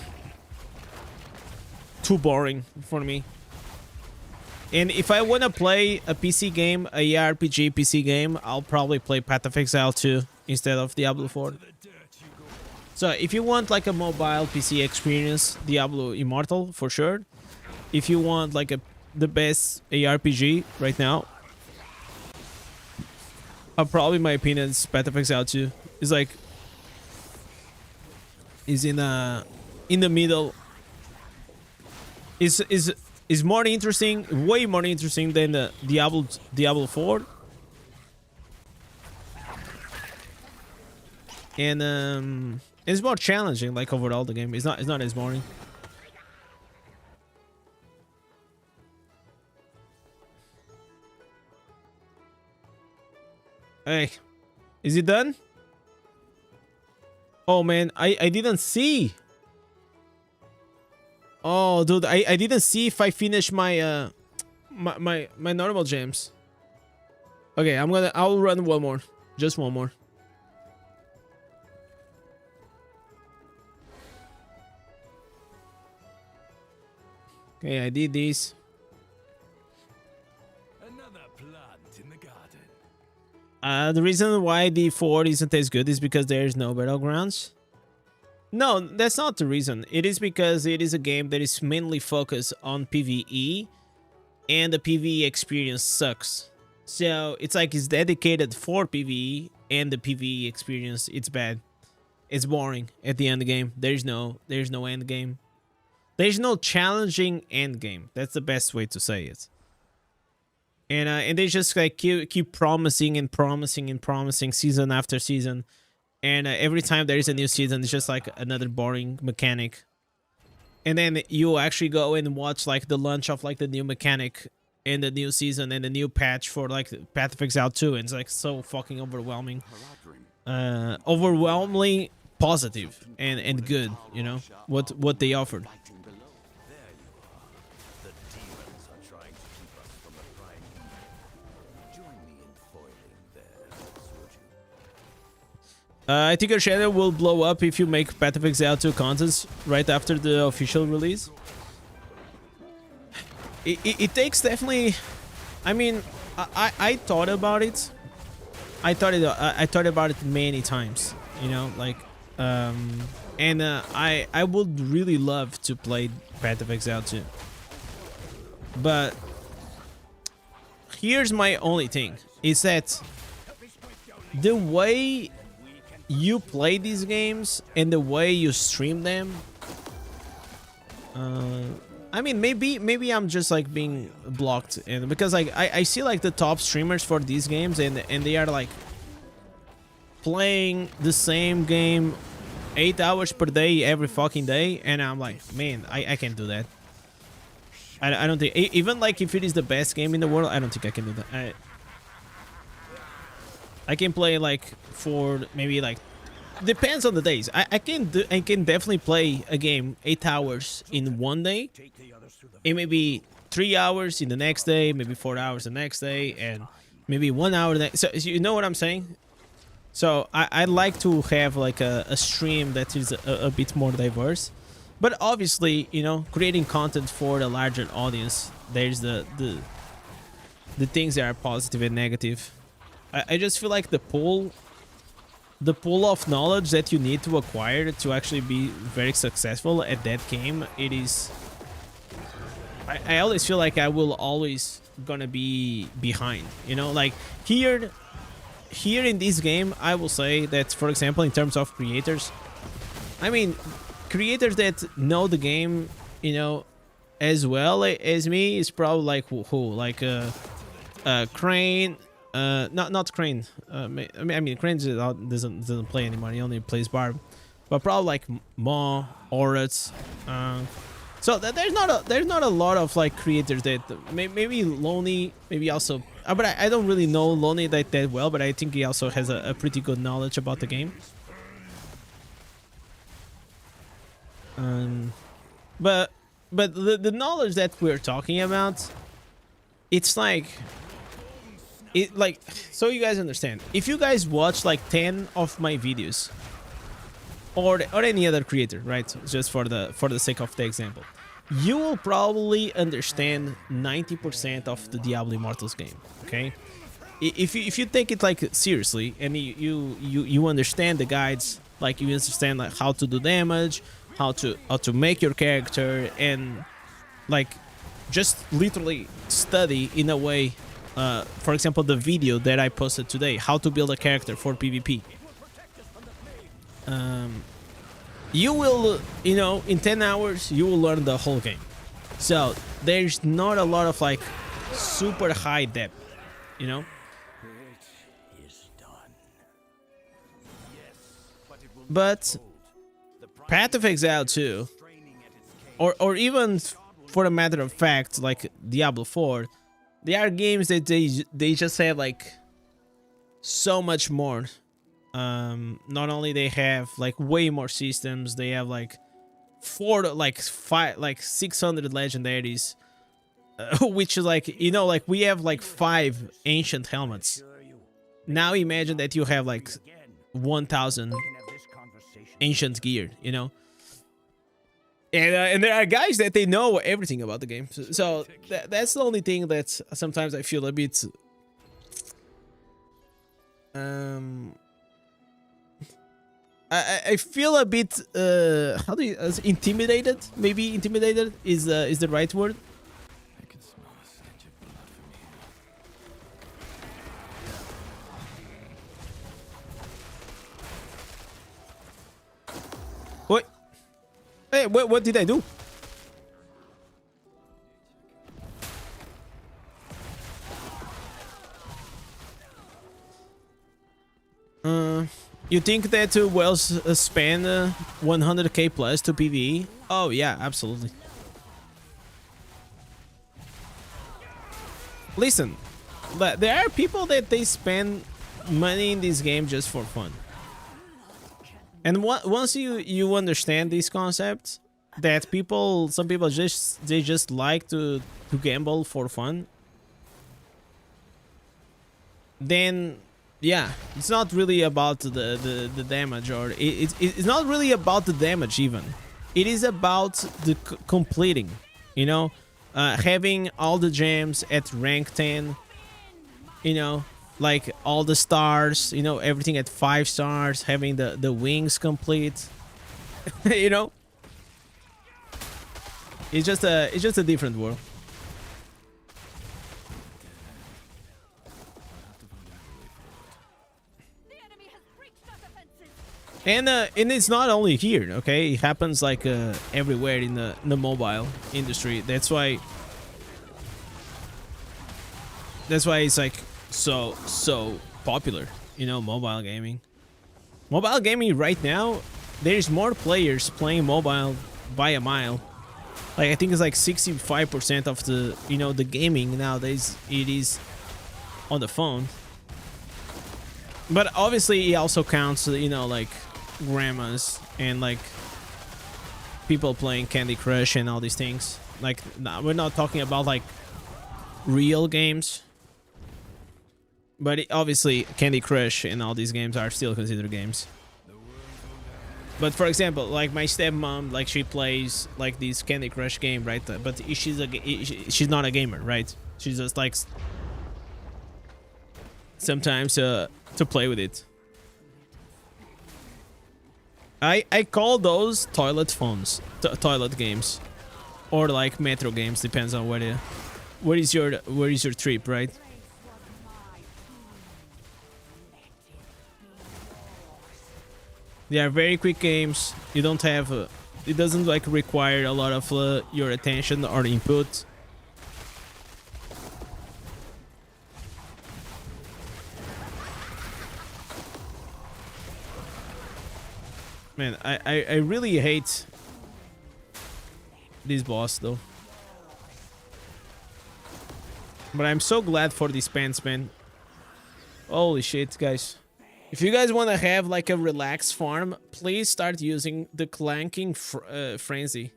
too boring for me. And if I want to play a PC game, a RPG PC game, I'll probably play Path of Exile 2 instead of Diablo 4. So if you want like a mobile PC experience, Diablo Immortal for sure. If you want like the best ARPG right now, probably my opinion is Path of Exile 2. It's like is in the middle. Is more interesting, way more interesting than the Diablo 4. And it's more challenging, like overall the game. It's not as boring. Hey, is it done? Oh man, I didn't see. Oh dude, I didn't see if I finished my my normal gems. Okay, I'll run one more. Just one more. Okay, I did this.
Another plant in the garden.
The reason why D4 isn't as good is because there is no battlegrounds. No, that's not the reason. It is because it is a game that is mainly focused on PvE, and the PvE experience sucks. So it's like it's dedicated for PvE, and the PvE experience, it's bad. It's boring at the end of the game. There's no end game. There's no challenging end game. That's the best way to say it. And they just like keep promising and promising and promising season after season. And every time there is a new season, it's just like another boring mechanic. And then you actually go and watch like the launch of like the new mechanic and the new season and the new patch for like Path of Exile 2. And it's like so fucking overwhelming. Overwhelmingly positive and good, you know, what they offered. I think your channel will blow up if you make Path of Exile 2 contents right after the official release. It takes definitely. I mean, I thought about it. I thought about it many times. You know, like, and I would really love to play Path of Exile 2. But here's my only thing: is that the way you play these games and the way you stream them, I mean, maybe I'm just like being blocked, and because like I see like the top streamers for these games and they are like playing the same game 8 hours per day every fucking day, and I'm like, man, I can't do that. I don't think even like if it is the best game in the world, I don't think I can do that. I can play like for maybe like depends on the days. I can definitely play a game 8 hours in one day. It may be 3 hours in the next day, maybe 4 hours the next day, and maybe 1 hour the next. So you know what I'm saying? So I like to have like a stream that is a bit more diverse. But obviously, you know, creating content for the larger audience, there's the things that are positive and negative. I just feel like the pool of knowledge that you need to acquire to actually be very successful at that game, it is... I always feel like I will always gonna be behind, you know? Like, here in this game, I will say that, for example, in terms of creators, I mean, creators that know the game, you know, as well as me is probably like who like Crane, not Crane. I mean Crane doesn't play anymore. He only plays Barb, but probably like Maw, Orat. So there's not a lot of like creators that maybe Lonely, maybe also. But I don't really know Lonely that well. But I think he also has a pretty good knowledge about the game. But the knowledge that we're talking about, it's like so you guys understand. If you guys watch like 10 of my videos, or any other creator, right? Just for the sake of the example, you will probably understand 90% of the Diablo Immortals game. Okay, if you take it like seriously and you understand the guides, like you understand like how to do damage, how to make your character, and like just literally study in a way. For example, the video that I posted today, how to build a character for PvP. You will, you know, in 10 hours, you will learn the whole game. So there's not a lot of like super high depth, you know. But Path of Exile 2, or even for a matter of fact, like Diablo 4, they are games that they just have like so much more. Not only they have like way more systems, they have like 600 legendaries, which is like, you know, like we have like 5 ancient helmets. Now imagine that you have like 1,000 ancient gear, you know. And there are guys that they know everything about the game. So that's the only thing that sometimes I feel a bit I feel a bit how do you intimidated? Maybe intimidated is the right word.
I can smell a stench of blood from here.
What? Hey, what did I do? You think that Wells spend 100k plus to PvE? Oh yeah, absolutely. Listen, but there are people that they spend money in this game just for fun. And once you understand this concept, that some people just like to gamble for fun, then yeah, it's not really about the damage, or it's not really about the damage even. It is about the completing, you know, having all the gems at rank 10, you know, like all the stars, you know, everything at 5 stars, having the wings complete. You know, it's just a different world. And it's not only here, okay? It happens like everywhere in the mobile industry. That's why it's like so popular, you know, mobile gaming. Mobile gaming right now, there's more players playing mobile by a mile Like I think it's like 65% of the the gaming nowadays it is on the phone. But obviously it also counts like grandmas and like people playing Candy Crush and all these things. Like we're not talking about like real games. But obviously Candy Crush and all these games are still considered games. But for example, like my stepmom, like she plays like this Candy Crush game, right? But she's not a gamer, right? She's just like sometimes to play with it. I call those toilet phones, toilet games, or like metro games. Depends on where is your trip, right? They are very quick games. You don't have it doesn't like require a lot of your attention or input. Man, I really hate this boss though. But I'm so glad for these pants, man. Holy shit, guys. If you guys want to have like a relaxed farm, please start using the clanking frenzy.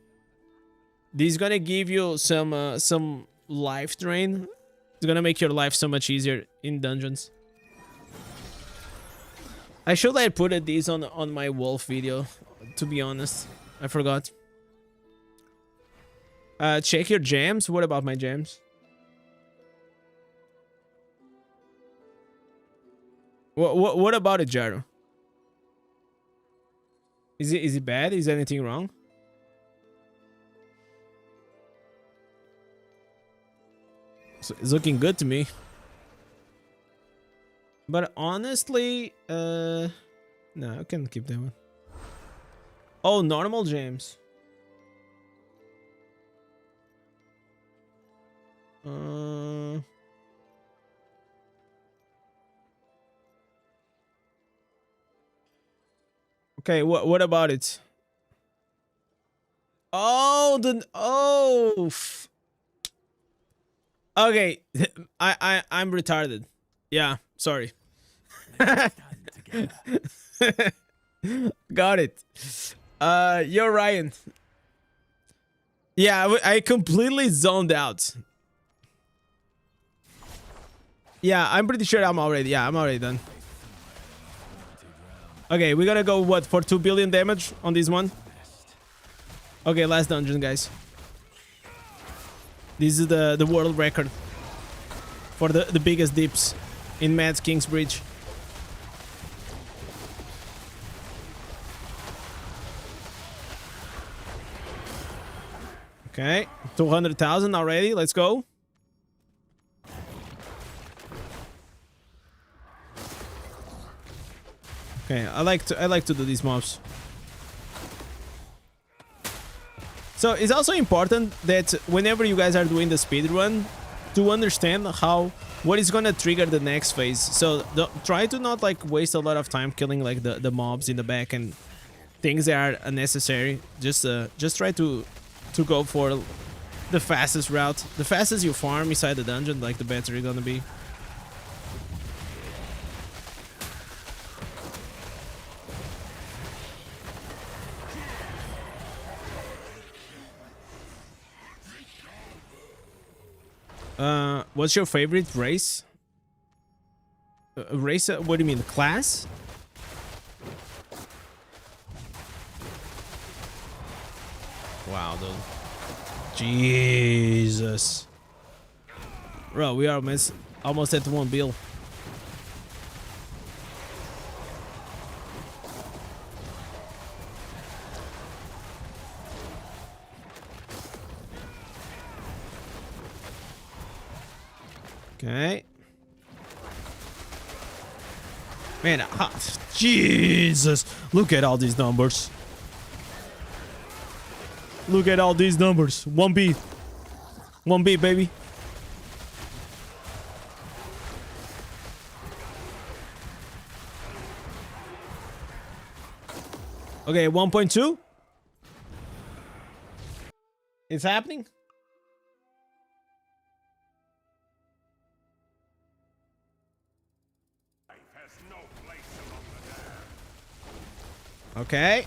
This is gonna give you some life drain. It's gonna make your life so much easier in dungeons. I should have put this on my wolf video, to be honest. I forgot. Check your gems. What about my gems? What about it, Jaro? Is it bad? Is anything wrong? So it's looking good to me. But honestly, no, I can keep that one. Oh, normal gems. Okay, what about it? Oh, okay, I'm retarded. Yeah, sorry. Got it. You're Ryan. Yeah, I completely zoned out. Yeah, I'm pretty sure I'm already done. Okay, we're gonna go what for 2 billion damage on this one. Okay, last dungeon, guys. This is the world record for the biggest dips in Mad King's Bridge. Okay, 200,000 already. Let's go. Okay, I like to do these mobs. So it's also important that whenever you guys are doing the speed run, to understand what is gonna trigger the next phase. So try to not like waste a lot of time killing like the mobs in the back and things that are unnecessary. Just try to go for the fastest route. The fastest you farm inside the dungeon, like the better you're gonna be. What's your favorite race? Race? What do you mean? Class? Wow, dude. Jesus. Bro, we are almost at 1 bill. Okay. Man, Jesus. Look at all these numbers. Look at all these numbers. 1B. 1B, baby. Okay, 1.2. It's happening? Okay.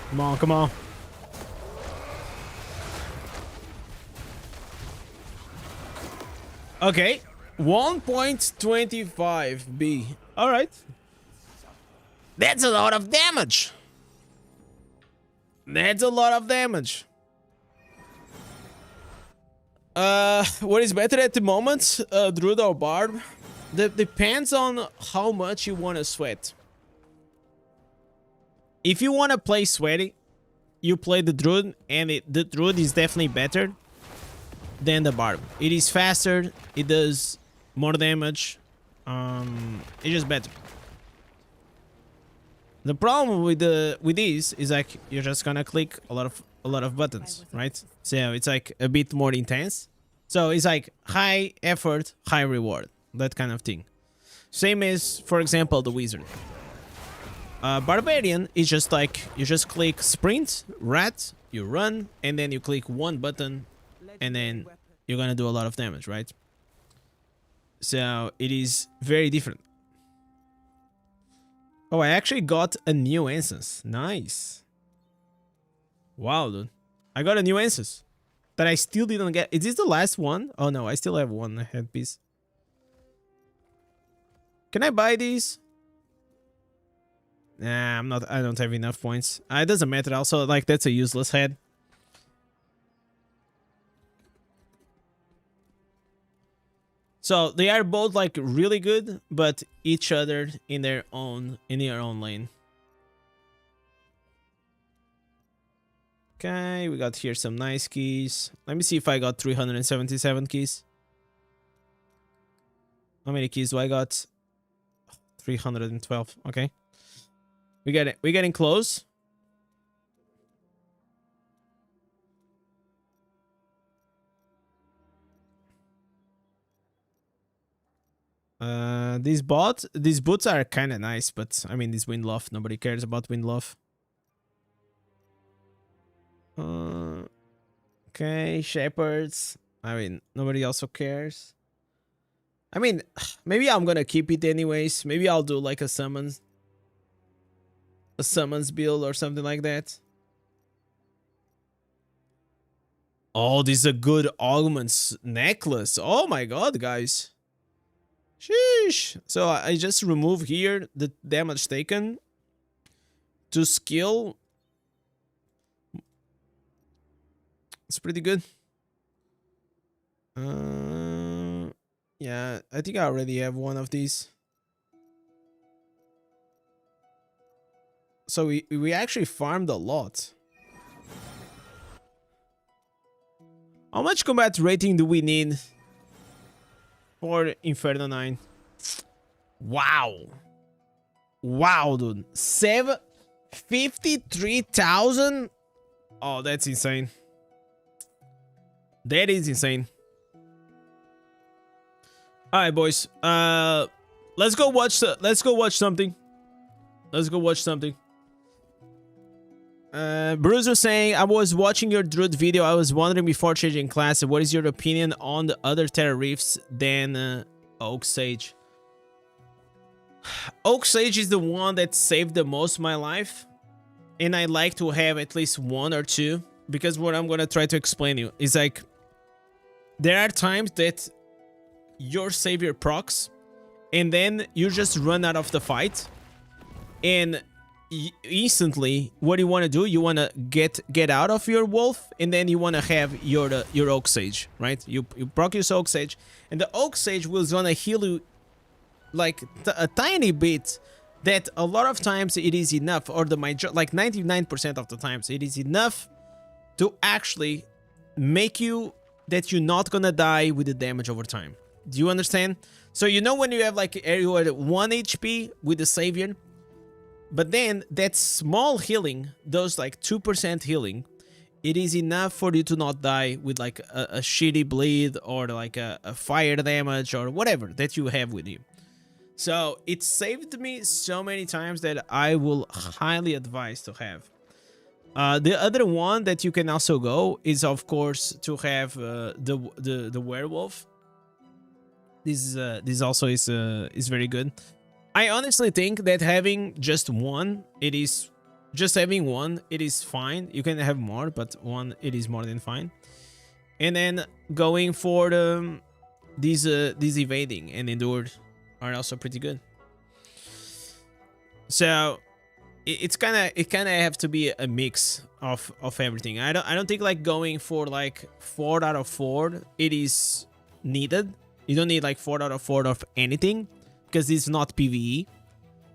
Come on, come on. Okay. 1.25 B. All right. That's a lot of damage. That's a lot of damage. What is better at the moment? Druid or Barb? Depends on how much you want to sweat. If you want to play sweaty, you play the Druid, and the Druid is definitely better than the Barb. It is faster, it does more damage, it's just better. The problem with these is like you're just gonna click a lot of buttons, right? So it's like a bit more intense. So it's like high effort, high reward, that kind of thing. Same as, for example, the Wizard. Barbarian is just like you just click sprint, rat, you run, and then you click one button, and then you're gonna do a lot of damage, right? So it is very different. Oh, I actually got a new instance. Nice. Wow, dude. I got a new instance that I still didn't get. Is this the last one? Oh no, I still have one headpiece. Can I buy these? Nah, I'm not. I don't have enough points. It doesn't matter. Also, like, that's a useless head. So they are both like really good, but each other in their own lane. Okay, we got here some nice keys. Let me see if I got 377 keys. How many keys do I got? 312. Okay. We get it. We're getting close. These boots are kind of nice, but I mean, this wind luff, nobody cares about wind luff. Okay, shepherds. I mean, nobody also cares. I mean, maybe I'm gonna keep it anyways. Maybe I'll do like a summons build or something like that. Oh, this is a good augments necklace. Oh my god, guys. Sheesh. So I just remove here the damage taken to skill. It's pretty good. Yeah, I think I already have one of these. So we actually farmed a lot. How much combat rating do we need for Inferno 9? Wow. Wow, dude. 53,000? Oh, that's insane. That is insane. All right, boys. Let's go watch something. Let's go watch something. Bruce was saying, I was watching your Druid video. I was wondering before changing class, what is your opinion on the other Terra Reefs than Oak Sage? Oak Sage is the one that saved the most my life. And I like to have at least one or two. Because what I'm going to try to explain you is like, there are times that your savior procs and then you just run out of the fight. And instantly, what you want to do, you want to get out of your wolf, and then you want to have your Oak Sage, right? You proc your Oak Sage, and the Oak Sage will gonna heal you like a tiny bit. That a lot of times it is enough, or the major, like 99% of the times, it is enough to actually make you that you're not gonna die with the damage over time. Do you understand? So you know when you have like you are at 1 HP with the savior. But then that small healing, those like 2% healing, it is enough for you to not die with like a shitty bleed or like a fire damage or whatever that you have with you. So it saved me so many times that I will highly advise to have. The other one that you can also go is, of course, to have the werewolf. This also is very good. I honestly think that having just one, it is fine. You can have more, but one, it is more than fine. And then going for these evading and endured are also pretty good. So it kind of have to be a mix of everything. I don't think like going for like 4 out of 4 it is needed. You don't need like 4 out of 4 of anything because it's not PvE.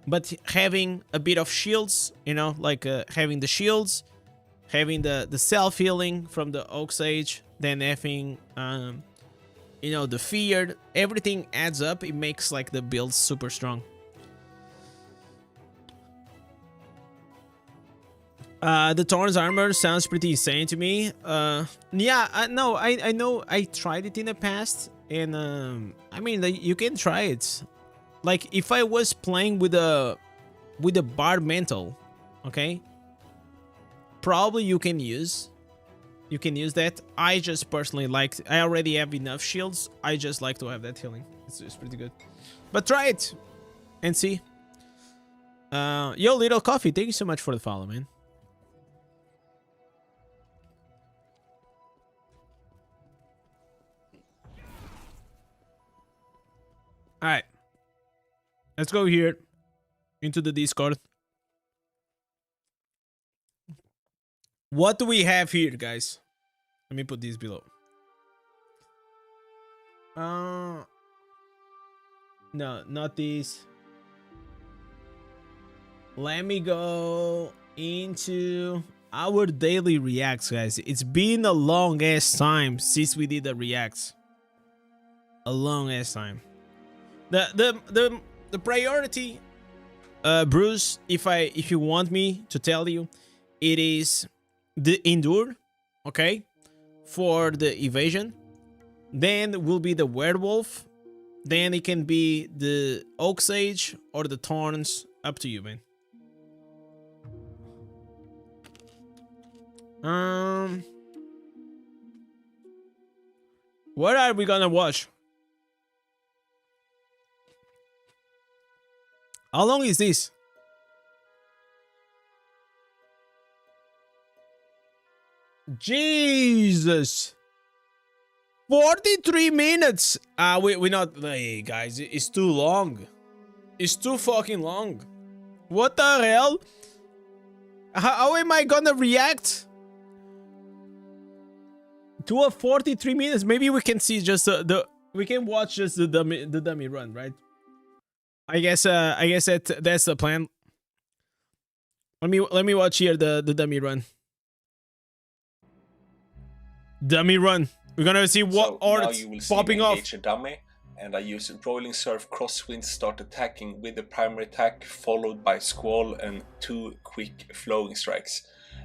But having a bit of shields, you know, like having the shields, having the self-healing from the Oak Sage, then having you know, the feared, everything adds up. It makes like the build super strong. The Thorns armor sounds pretty insane to me. Yeah, no, I know I tried it in the past, and I mean, like, you can try it. Like if I was playing with a Bard Mantle, okay, probably you can use that. I just personally liked. I already have enough shields. I just like to have that healing. It's pretty good. But try it and see. Yo, Little Coffee, thank you so much for the follow, man. All right, let's go here into the Discord. What do we have here, guys? Let me put these below. No, not these. Let me go into our daily reacts, guys. It's been a long ass time since we did the reacts. A long ass time. The priority, Bruce, if you want me to tell you, it is the endure, okay, for the evasion. Then will be the werewolf. Then it can be the Oak Sage or the Thorns. Up to you, man. What are we gonna watch? How long is this? Jesus. 43 minutes. We're not. Hey, guys, it's too long. It's too fucking long. What the hell? How am I gonna react to a 43 minutes? Maybe we can see just we can watch just the dummy run, right? I guess that's the plan. Let me watch here the dummy run. Dummy run. We're gonna see what arts popping off.
A dummy, and I use Rolling Surf Crosswind, start attacking with the primary attack, followed by Squall and 2 quick flowing strikes.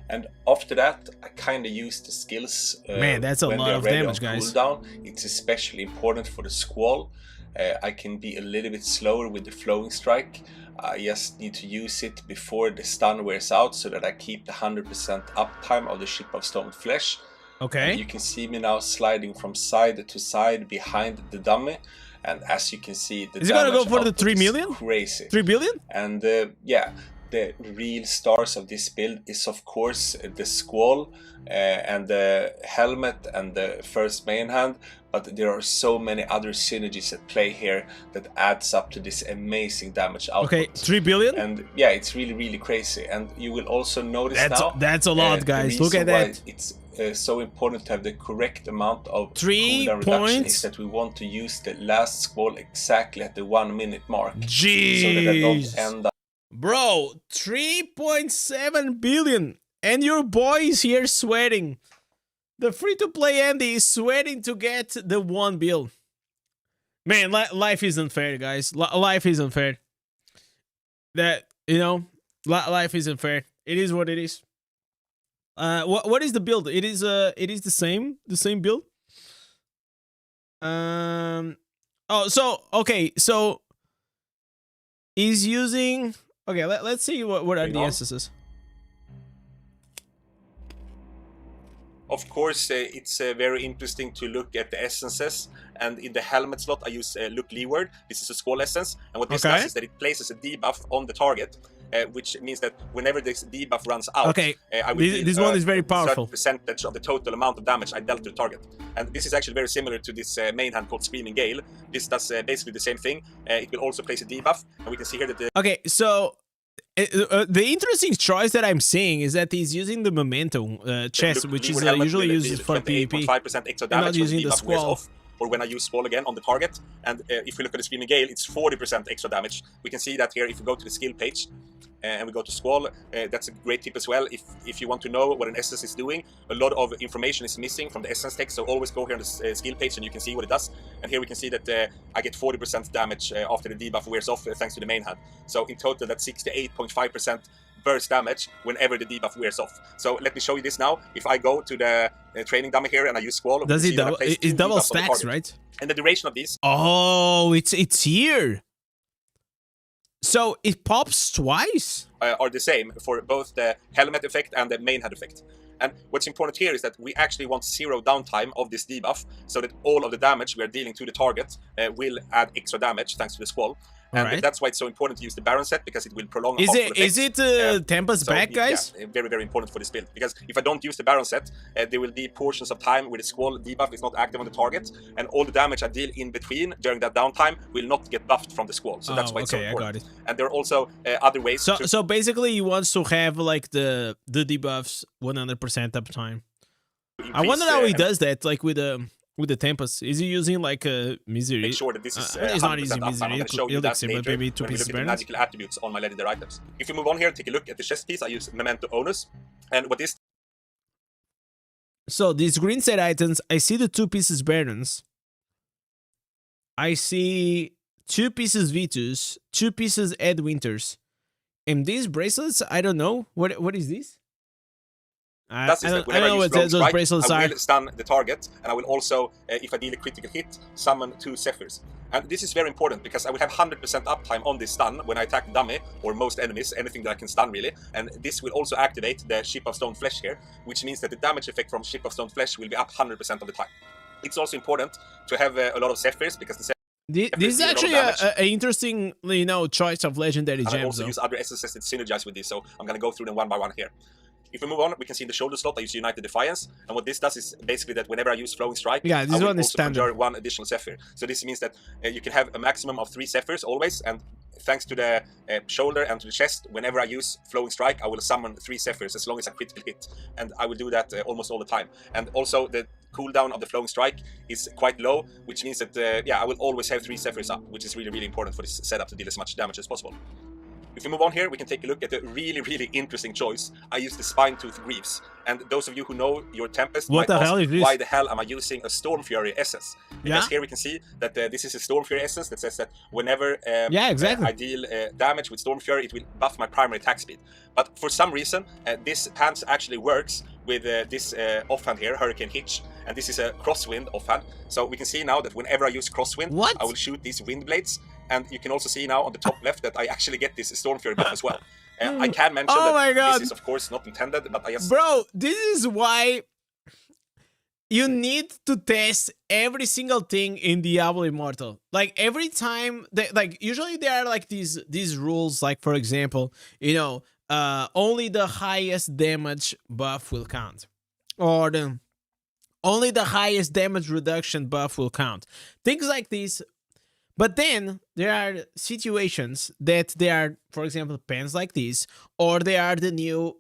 And after that, I kind of use the skills.
Man, that's a lot of damage, guys.
Cooldown. It's especially important for the Squall. I can be a little bit slower with the flowing strike. I just need to use it before the stun wears out so that I keep the 100% uptime of the Ship of Stone Flesh.
Okay.
And you can see me now sliding from side to side behind the dummy. And as you can see, the
is it gonna go for the 3 million?
Crazy.
3 billion?
And yeah, the real stars of this build is of course the Squall and the helmet and the first main hand. But there are so many other synergies at play here that adds up to this amazing damage output.
Okay, 3 billion?
And yeah, it's really crazy. And you will also notice
that's a lot, guys. Look at that.
It's so important to have the correct amount of
3
cooldown reduction is that we want to use the last Squall exactly at the 1 minute mark.
Jeez.
So that I don't end up.
Bro, 3.7 billion. And your boy is here sweating. The free-to-play Andy is sweating to get the 1 bill. Man, life isn't fair, guys. Life isn't fair. That, you know, life isn't fair. It is what it is. What is the build? It is the same build. Oh, so okay, so he's using. Okay, let's see what are the essences.
Of course, it's very interesting to look at the essences, and in the helmet slot I use look leeward. This is a squall essence, and what this does is that it places a debuff on the target, which means that whenever this debuff runs out, I will deal
this one is very powerful.
a certain percentage of the total amount of damage I dealt to the target. And this is actually very similar to this main hand called Screaming Gale. This does basically the same thing. It will also place a debuff, and we can see here that the...
Okay, so the interesting choice that I'm seeing is that he's using the momentum chest, which is usually used for PvP.
5% extra damage
not using the squall.
Off, or when I use squall again on the target. And if we look at the Screaming Gale, it's 40% extra damage. We can see that here if we go to the skill page and we go to squall. That's a great tip as well. If you want to know what an essence is doing, a lot of information is missing from the essence text. So always go here on the skill page and you can see what it does. And here we can see that I get 40% damage after the debuff wears off thanks to the main hand. So in total, that's 68.5% burst damage whenever the debuff wears off. So let me show you this now. If I go to the training dummy here and I use squall,
does it double? It double stacks, right?
And the duration of these.
Oh, it's here. So it pops twice?
Are the same for both the helmet effect and the main head effect. And what's important here is that we actually want 0 downtime of this debuff, so that all of the damage we are dealing to the target will add extra damage thanks to the squall. And that's why it's so important to use the Baron set, because it will prolong.
Is it Tempest back, guys?
Yeah, very, very important for this build. Because if I don't use the Baron set, there will be portions of time where the squall debuff is not active on the target, and all the damage I deal in between during that downtime will not get buffed from the squall. So that's why it's so important. I got it. And there are also other ways.
So basically, you want to have like the debuffs 100% uptime. I wonder how he does that, like with the Tempest. Is he using like a misery?
Make sure that this is
it's not using misery.
But
maybe 2 pieces
better. Magical attributes on my legendary items. If you move on here, take a look at the chest piece. I use Memento Onus, and what this.
So these green set items, I see the 2 pieces Barons. I see 2 pieces Vitus, 2 pieces Ed Winters, and these bracelets. I don't know what is this. I don't know what those bracelets are.
I will stun the target, and I will also, if I deal a critical hit, summon 2 Zephyrs. And this is very important, because I will have 100% uptime on this stun when I attack dummy, or most enemies, anything that I can stun really. And this will also activate the Ship of Stone Flesh here, which means that the damage effect from Ship of Stone Flesh will be up 100% of the time. It's also important to have a lot of Zephyrs, because the
this is actually an interesting, choice of legendary gems.
I also use other essences that synergize with this, so I'm going to go through them one by one here. If we move on, we can see in the shoulder slot I use United Defiance, and what this does is basically that whenever I use Flowing Strike,
this
I will
one is
also conjure 1 additional Zephyr. So this means that you can have a maximum of 3 Zephyrs always, and thanks to the shoulder and to the chest, whenever I use Flowing Strike, I will summon 3 Zephyrs as long as I critical hit, and I will do that almost all the time. And also the cooldown of the Flowing Strike is quite low, which means that I will always have 3 Zephyrs up, which is really, really important for this setup to deal as much damage as possible. If we move on here, we can take a look at a really, really interesting choice. I use the Spine-Tooth Greaves. And those of you who know your Tempest might ask, why the hell am I using a Storm Fury essence? Because here we can see that this is a Storm Fury essence that says that whenever I deal damage with Storm Fury, it will buff my primary attack speed. But for some reason, this pants actually works with this offhand here, Hurricane Hitch. And this is a Crosswind offhand. So we can see now that whenever I use Crosswind, I will shoot these wind blades. And you can also see now on the top left that I actually get this Storm Fury buff as well. I can mention that this is of course not intended, but I just...
Bro, this is why you need to test every single thing in Diablo Immortal. Like every time, usually there are like these rules, like for example, only the highest damage buff will count. Or only the highest damage reduction buff will count. Things like this. But then there are situations that they are, for example, pens like this, or they are the new,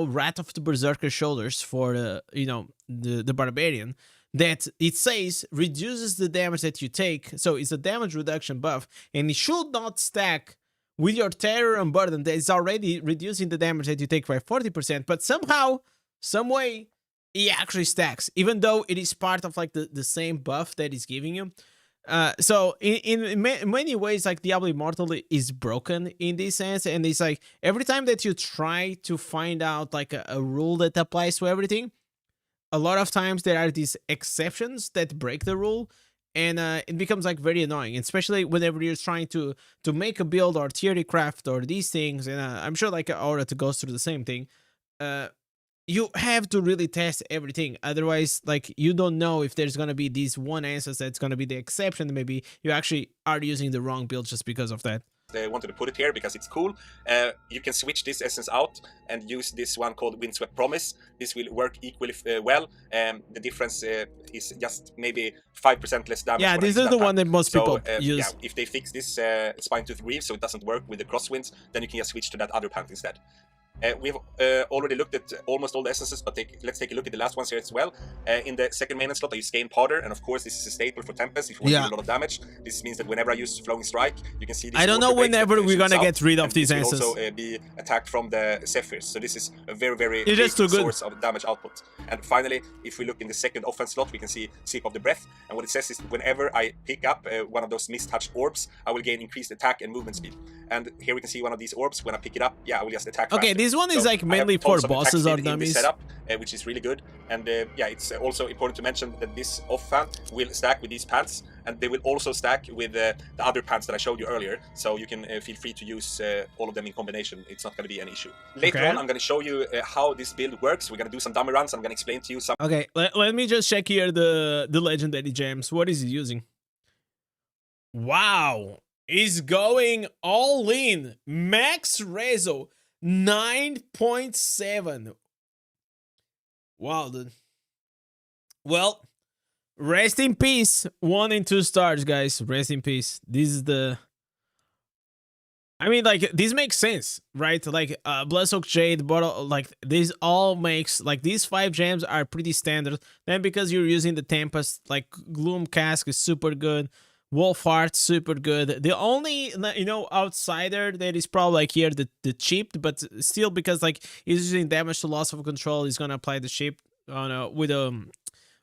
Wrath of the Berserker shoulders for the Barbarian, that it says reduces the damage that you take. So it's a damage reduction buff, and it should not stack with your Terror Unburdened that is already reducing the damage that you take by 40%. But somehow, some way, it actually stacks, even though it is part of like the same buff that it's giving you. So in many ways, like Diablo Immortal is broken in this sense, and it's like every time that you try to find out like a rule that applies to everything, a lot of times there are these exceptions that break the rule, and it becomes like very annoying, especially whenever you're trying to make a build or theory craft or these things. And I'm sure like Aura goes through the same thing. You have to really test everything, otherwise like you don't know if there's gonna be this one answer that's gonna be the exception. Maybe you actually are using the wrong build just because of that.
I wanted to put it here because it's cool. You can switch this essence out and use this one called Windswept Promise. This will work equally well. The difference is just maybe 5% less damage.
Yeah, this is the one that most people use.
Yeah, if they fix this Spinetooth Reef so it doesn't work with the crosswinds, then you can just switch to that other pant instead. We've already looked at almost all the essences, but let's take a look at the last ones here as well. In the second main slot, I use Skein Powder, and of course, this is a staple for Tempest if you want to do a lot of damage. This means that whenever I use Flowing Strike, you can see this.
I don't know whenever we're gonna get rid of these answers.
Also be attacked from the Zephyrs, so this is a very
it's
big
too good
source of damage output. And finally, if we look in the second offense slot, we can see Sip of the Breath, and what it says is whenever I pick up one of those mist-touched orbs, I will gain increased attack and movement speed. And here we can see one of these orbs. When I pick it up, yeah, I will just attack faster.
Okay, this one is like mainly for bosses or dummies.
Setup, which is really good. And yeah, it's also important to mention that this off fan will stack with these pants, and they will also stack with the other pants that I showed you earlier. So you can feel free to use all of them in combination. It's not going to be an issue. Later on, I'm going to show you how this build works. We're going to do some dummy runs. I'm going to explain to you some.
Okay, let me just check here the legendary gems. What is he using? Wow, he's going all in. Max Rezo 9.7. Wow, dude. Well, rest in peace. 1 and 2 stars, guys. Rest in peace. This is the. I mean, like, this makes sense, right? Like, Bloodsoaked Jade, bottle, like, this all makes, like, these 5 gems are pretty standard. Then because you're using the Tempest, like, Gloom Cask is super good. Wolf Heart, super good. The only, you know, outsider that is probably like here, the Chipped, but still because like he's using damage to loss of control, he's gonna apply the Chipped on with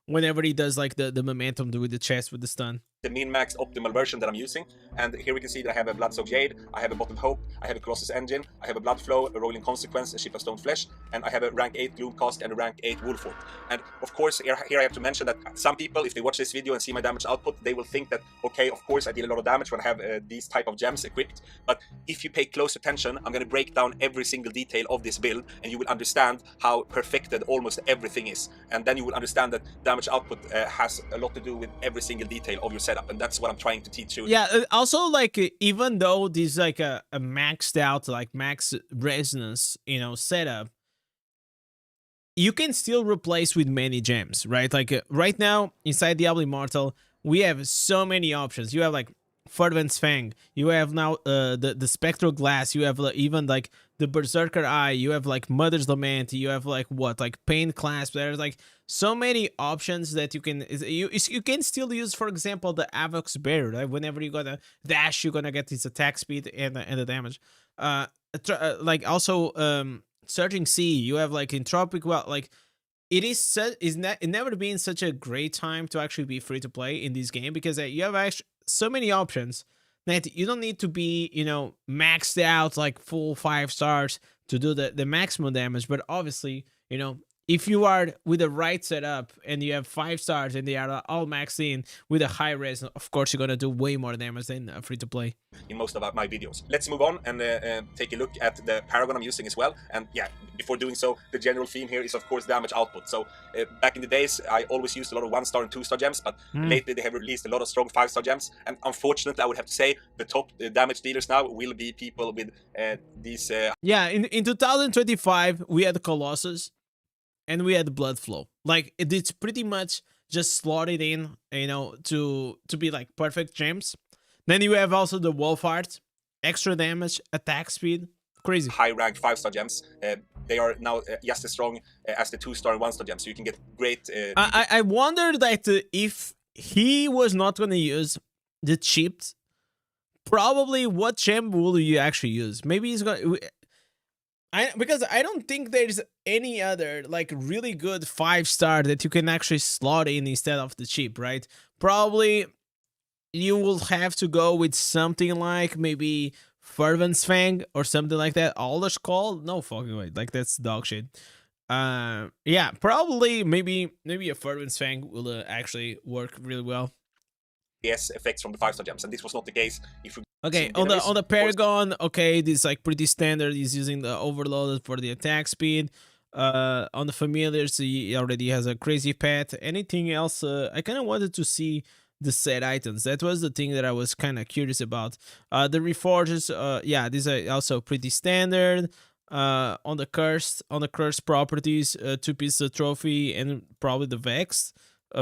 whenever he does like the momentum with the chest with the stun.
The min-max optimal version that I'm using, and here we can see that I have a Bloodsoaked Jade, I have a Bottom Hope, I have a Colossus Engine, I have a Blood Flow, a Rolling Consequence, a Ship of Stone Flesh, and I have a rank 8 Gloom Cask and a rank 8 Wolf Form. And of course, here I have to mention that some people, if they watch this video and see my damage output, they will think that, okay, of course I deal a lot of damage when I have these type of gems equipped, but if you pay close attention, I'm going to break down every single detail of this build, and you will understand how perfected almost everything is. And then you will understand that damage output has a lot to do with every single detail of your setup, and that's what I'm trying to teach you.
Yeah, also like even though this is like a maxed out like max resonance, you know, setup, you can still replace with many gems, right? Like right now inside Diablo Immortal, we have so many options. You have like Fervent's Fang, you have now the Spectral Glass, you have even like the Berserker Eye, you have like Mother's Lament, you have like what, like Pain Clasp. There's like so many options that you can still use. For example, the Avox Barrier, right? Whenever you gonna dash, you're gonna get this attack speed and the damage. Like also Surging Sea, you have like Entropic Well, like it never been such a great time to actually be free to play in this game, because you have actually so many options that you don't need to be, you know, maxed out like full 5 stars to do the maximum damage. But obviously, you know, if you are with the right setup and you have 5 stars and they are all maxed in with a high res, of course you're gonna do way more damage than free to play.
In most of my videos. Let's move on and take a look at the Paragon I'm using as well. And yeah, before doing so, the general theme here is of course damage output. So back in the days, I always used a lot of 1-star and 2-star gems, but lately they have released a lot of strong 5-star gems. And unfortunately, I would have to say the top damage dealers now will be people with these.
Yeah, in 2025 we had Colossus and we had Blood Flow. Like it's pretty much just slotted in, you know, to be like perfect gems. Then you have also the Wolf Heart, extra damage, attack speed, crazy.
High rank 5-star gems. They are now just as strong as the 2-star and 1-star gems. So you can get great.
I wonder that if he was not going to use the Chipped, probably what gem will you actually use? Maybe he's going to. Because I don't think there's any other like really good 5-star that you can actually slot in instead of the Chip, right? Probably you will have to go with something like maybe Fervent's Fang or something like that. Alder's Call? No fucking way. Like, that's dog shit. Yeah, probably maybe a Fervent's Fang will actually work really well.
Yes, effects from the 5-star gems, and this was not the case if you
Okay, on the Paragon, okay, this is like pretty standard. He's using the overloaded for the attack speed. On the familiars, he already has a crazy pet. Anything else? I kind of wanted to see the set items. That was the thing that I was kind of curious about. The reforges, yeah, these are also pretty standard. On the cursed properties, 2 pieces of trophy and probably the Vex,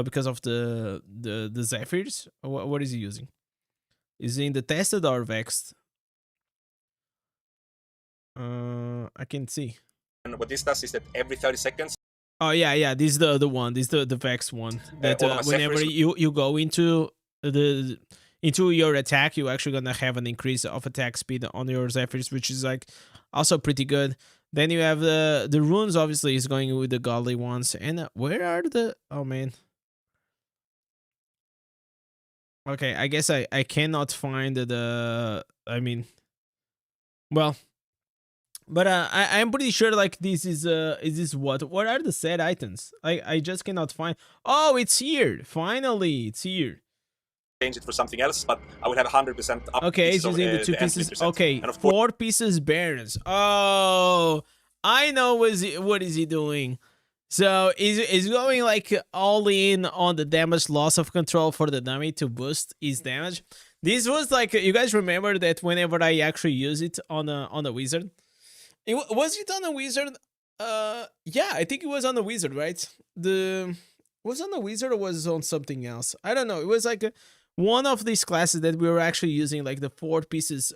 because of the Zephyrs. What is he using? Is he in the tested or vexed? I can't see.
And what this does is that every 30 seconds.
Oh yeah, this is the one. This is the Vex one. That whenever you go into your attack, you're actually gonna have an increase of attack speed on your Zephyrs, which is like also pretty good. Then you have the runes. Obviously, is going with the godly ones. And where are the? Oh man. Okay, I guess I cannot find the. I mean, well, but I'm pretty sure like this is this what are the set items? I just cannot find. Oh, it's here! Finally, it's here.
Change it for something else, but I will have 100% up.
Okay, it's using the 2 pieces. Okay, 4 pieces Barons. Oh, I know what is he doing. So is going like all in on the damage loss of control for the dummy to boost his damage. This was like, you guys remember that whenever I actually use it on a wizard, was it on a wizard? Yeah, I think it was on the wizard, right? Was on the wizard or was it on something else? I don't know. It was like one of these classes that we were actually using, like the 4 pieces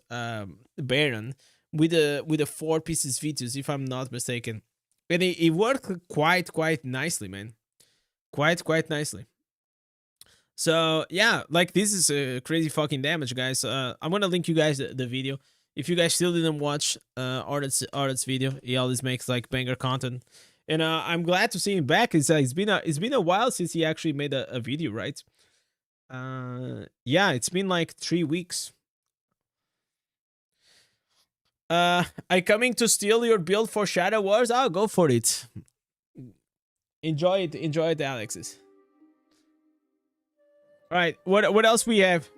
Baron with the 4 pieces Vitus, if I'm not mistaken. And it worked quite nicely, man. Quite nicely. So yeah, like this is crazy fucking damage, guys. I'm gonna link you guys the video if you guys still didn't watch Art's video. He always makes like banger content, and I'm glad to see him back. It's been a while since he actually made a video, right? Yeah, it's been like 3 weeks. I coming to steal your build for Shadow Wars? I'll go for it. Enjoy it, Alexis. All right, what else we have?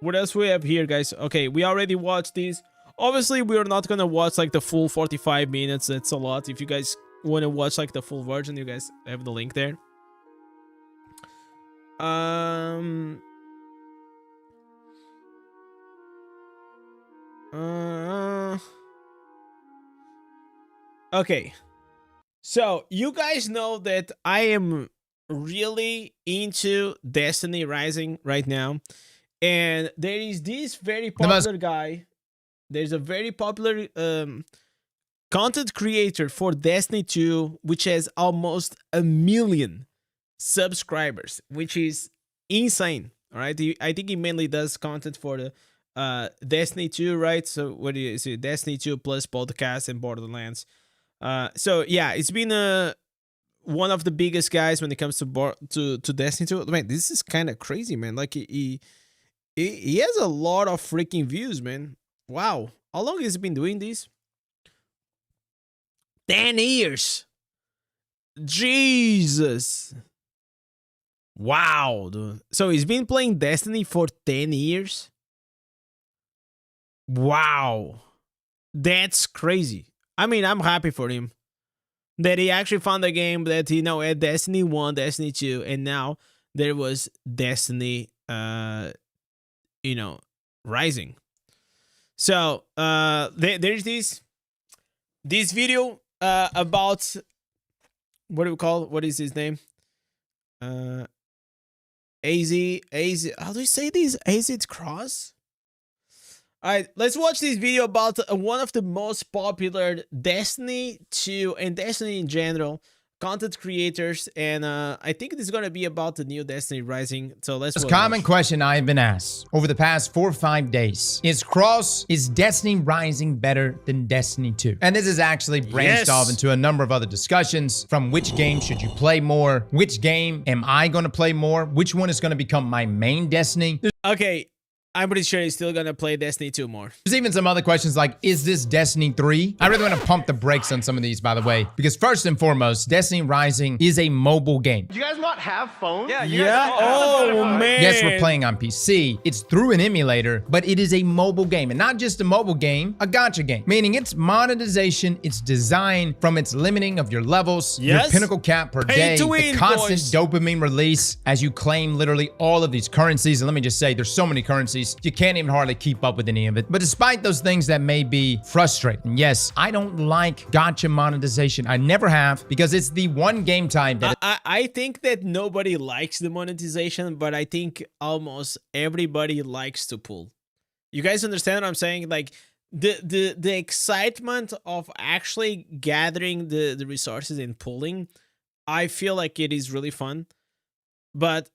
What else we have here, guys? Okay, we already watched these. Obviously, we're not gonna watch like the full 45 minutes. That's a lot. If you guys want to watch like the full version, you guys have the link there. Okay, so you guys know that I am really into Destiny Rising right now, and there is this very popular guy. There's a very popular content creator for Destiny 2, which has almost 1 million subscribers, which is insane. All right, I think he mainly does content for the Destiny 2, right? So what is it? Destiny 2 plus podcast and Borderlands. So yeah, it's been one of the biggest guys when it comes to Destiny 2. Man, this is kind of crazy, man. Like he has a lot of freaking views, man. Wow, how long has he been doing this? 10 years. Jesus. Wow, dude. So he's been playing Destiny for 10 years. Wow, that's crazy. I mean, I'm happy for him that he actually found a game that he had Destiny 1, Destiny 2, and now there was Destiny, Rising. So there's this video about what is his name? AZ. How do you say this? AZ Cross? All right, let's watch this video about one of the most popular Destiny 2 and Destiny in general content creators, and I think this is gonna be about the new Destiny Rising. So let's.
Most common question I have been asked over the past 4 or 5 days is Destiny Rising better than Destiny 2? And this is actually branched off into a number of other discussions, from which game should you play more, which game am I going to play more, which one is going to become my main Destiny.
Okay, I'm pretty sure he's still gonna play Destiny 2 more.
There's even some other questions like, is this Destiny 3? I really want to pump the brakes on some of these, by the way, because first and foremost, Destiny Rising is a mobile game.
Do you guys not have phones?
Yeah. Oh man.
Yes, we're playing on PC. It's through an emulator, but it is a mobile game. And not just a mobile game, a gacha game. Meaning its monetization, its design, from its limiting of your levels, your pinnacle cap per day, the constant dopamine release as you claim literally all of these currencies. And let me just say, there's so many currencies, you can't even hardly keep up with any of it. But despite those things that may be frustrating, yes, I don't like gacha monetization. I never have, because it's the one game type that...
I think that nobody likes the monetization, but I think almost everybody likes to pull. You guys understand what I'm saying? Like, the excitement of actually gathering the resources and pulling, I feel like it is really fun. But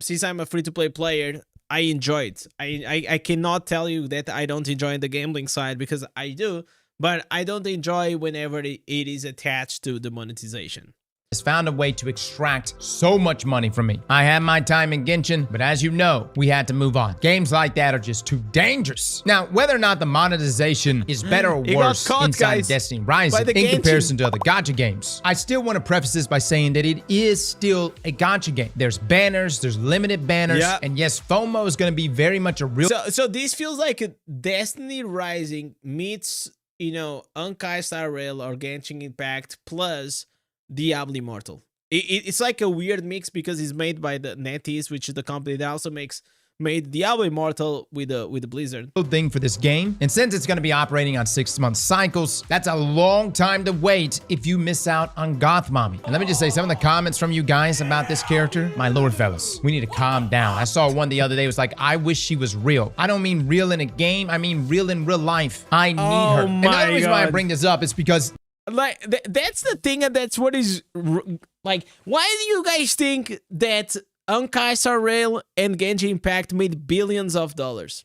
since I'm a free-to-play player, I enjoy it. I cannot tell you that I don't enjoy the gambling side, because I do, but I don't enjoy whenever it is attached to the monetization.
Has found a way to extract so much money from me. I had my time in Genshin, but as you know, we had to move on. Games like that are just too dangerous. Now, whether or not the monetization is better or worse inside Destiny Rising in comparison to other gacha games, I still want to preface this by saying that it is still a gacha game. There's banners, there's limited banners, and yes, FOMO is going to be very much a real...
So this feels like Destiny Rising meets, you know, Honkai Star Rail or Genshin Impact plus Diablo Immortal. It's like a weird mix, because it's made by the NetEase, which is the company that also made Diablo Immortal with the Blizzard.
Thing for this game, and since it's going to be operating on 6-month cycles, that's a long time to wait if you miss out on Goth Mommy. And let me just say, some of the comments from you guys about this character, my lord fellas, we need to calm down. I saw one the other day, it was like, I wish she was real. I don't mean real in a game, I mean real in real life. I need her. And the only reason why I bring this up is because,
like, that's the thing, and that's what is like, why do you guys think that Honkai Star Rail and Genshin Impact made billions of dollars?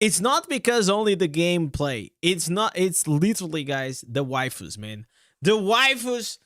It's not because only the gameplay. It's not. It's literally, guys, the waifus, man. The waifus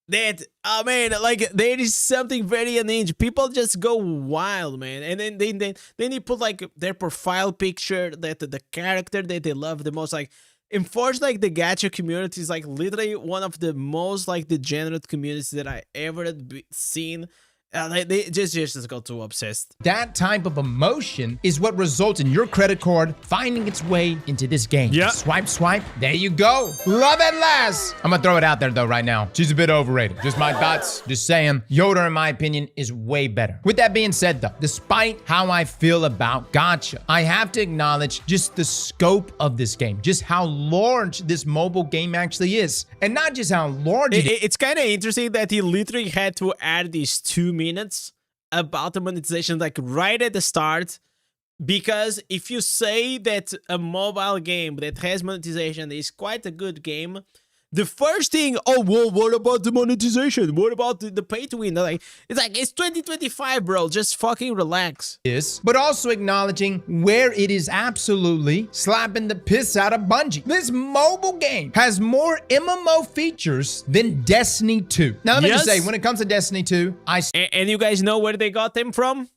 that, oh man, like, there is something very ninja. People just go wild, man. And then they put like their profile picture, that the character that they love the most. Like, unfortunately, like, the gacha community is like literally one of the most like degenerate communities that I ever seen. They just got too obsessed.
That type of emotion is what results in your credit card finding its way into this game. Yeah. Swipe, swipe. There you go. Love at last. I'm gonna throw it out there though right now. She's a bit overrated. Just my thoughts. Just saying. Yoda, in my opinion, is way better. With that being said though, despite how I feel about gacha, I have to acknowledge just the scope of this game. Just how large this mobile game actually is. And not just how large
it's kind of interesting that he literally had to add these 2 minutes about the monetization, like, right at the start, because if you say that a mobile game that has monetization is quite a good game, the first thing, oh, well, what about the monetization? What about the pay to win? Like, it's 2025, bro. Just fucking relax.
But also acknowledging where it is absolutely slapping the piss out of Bungie. This mobile game has more MMO features than Destiny 2. Now, let me just say, when it comes to Destiny 2,
and you guys know where they got them from?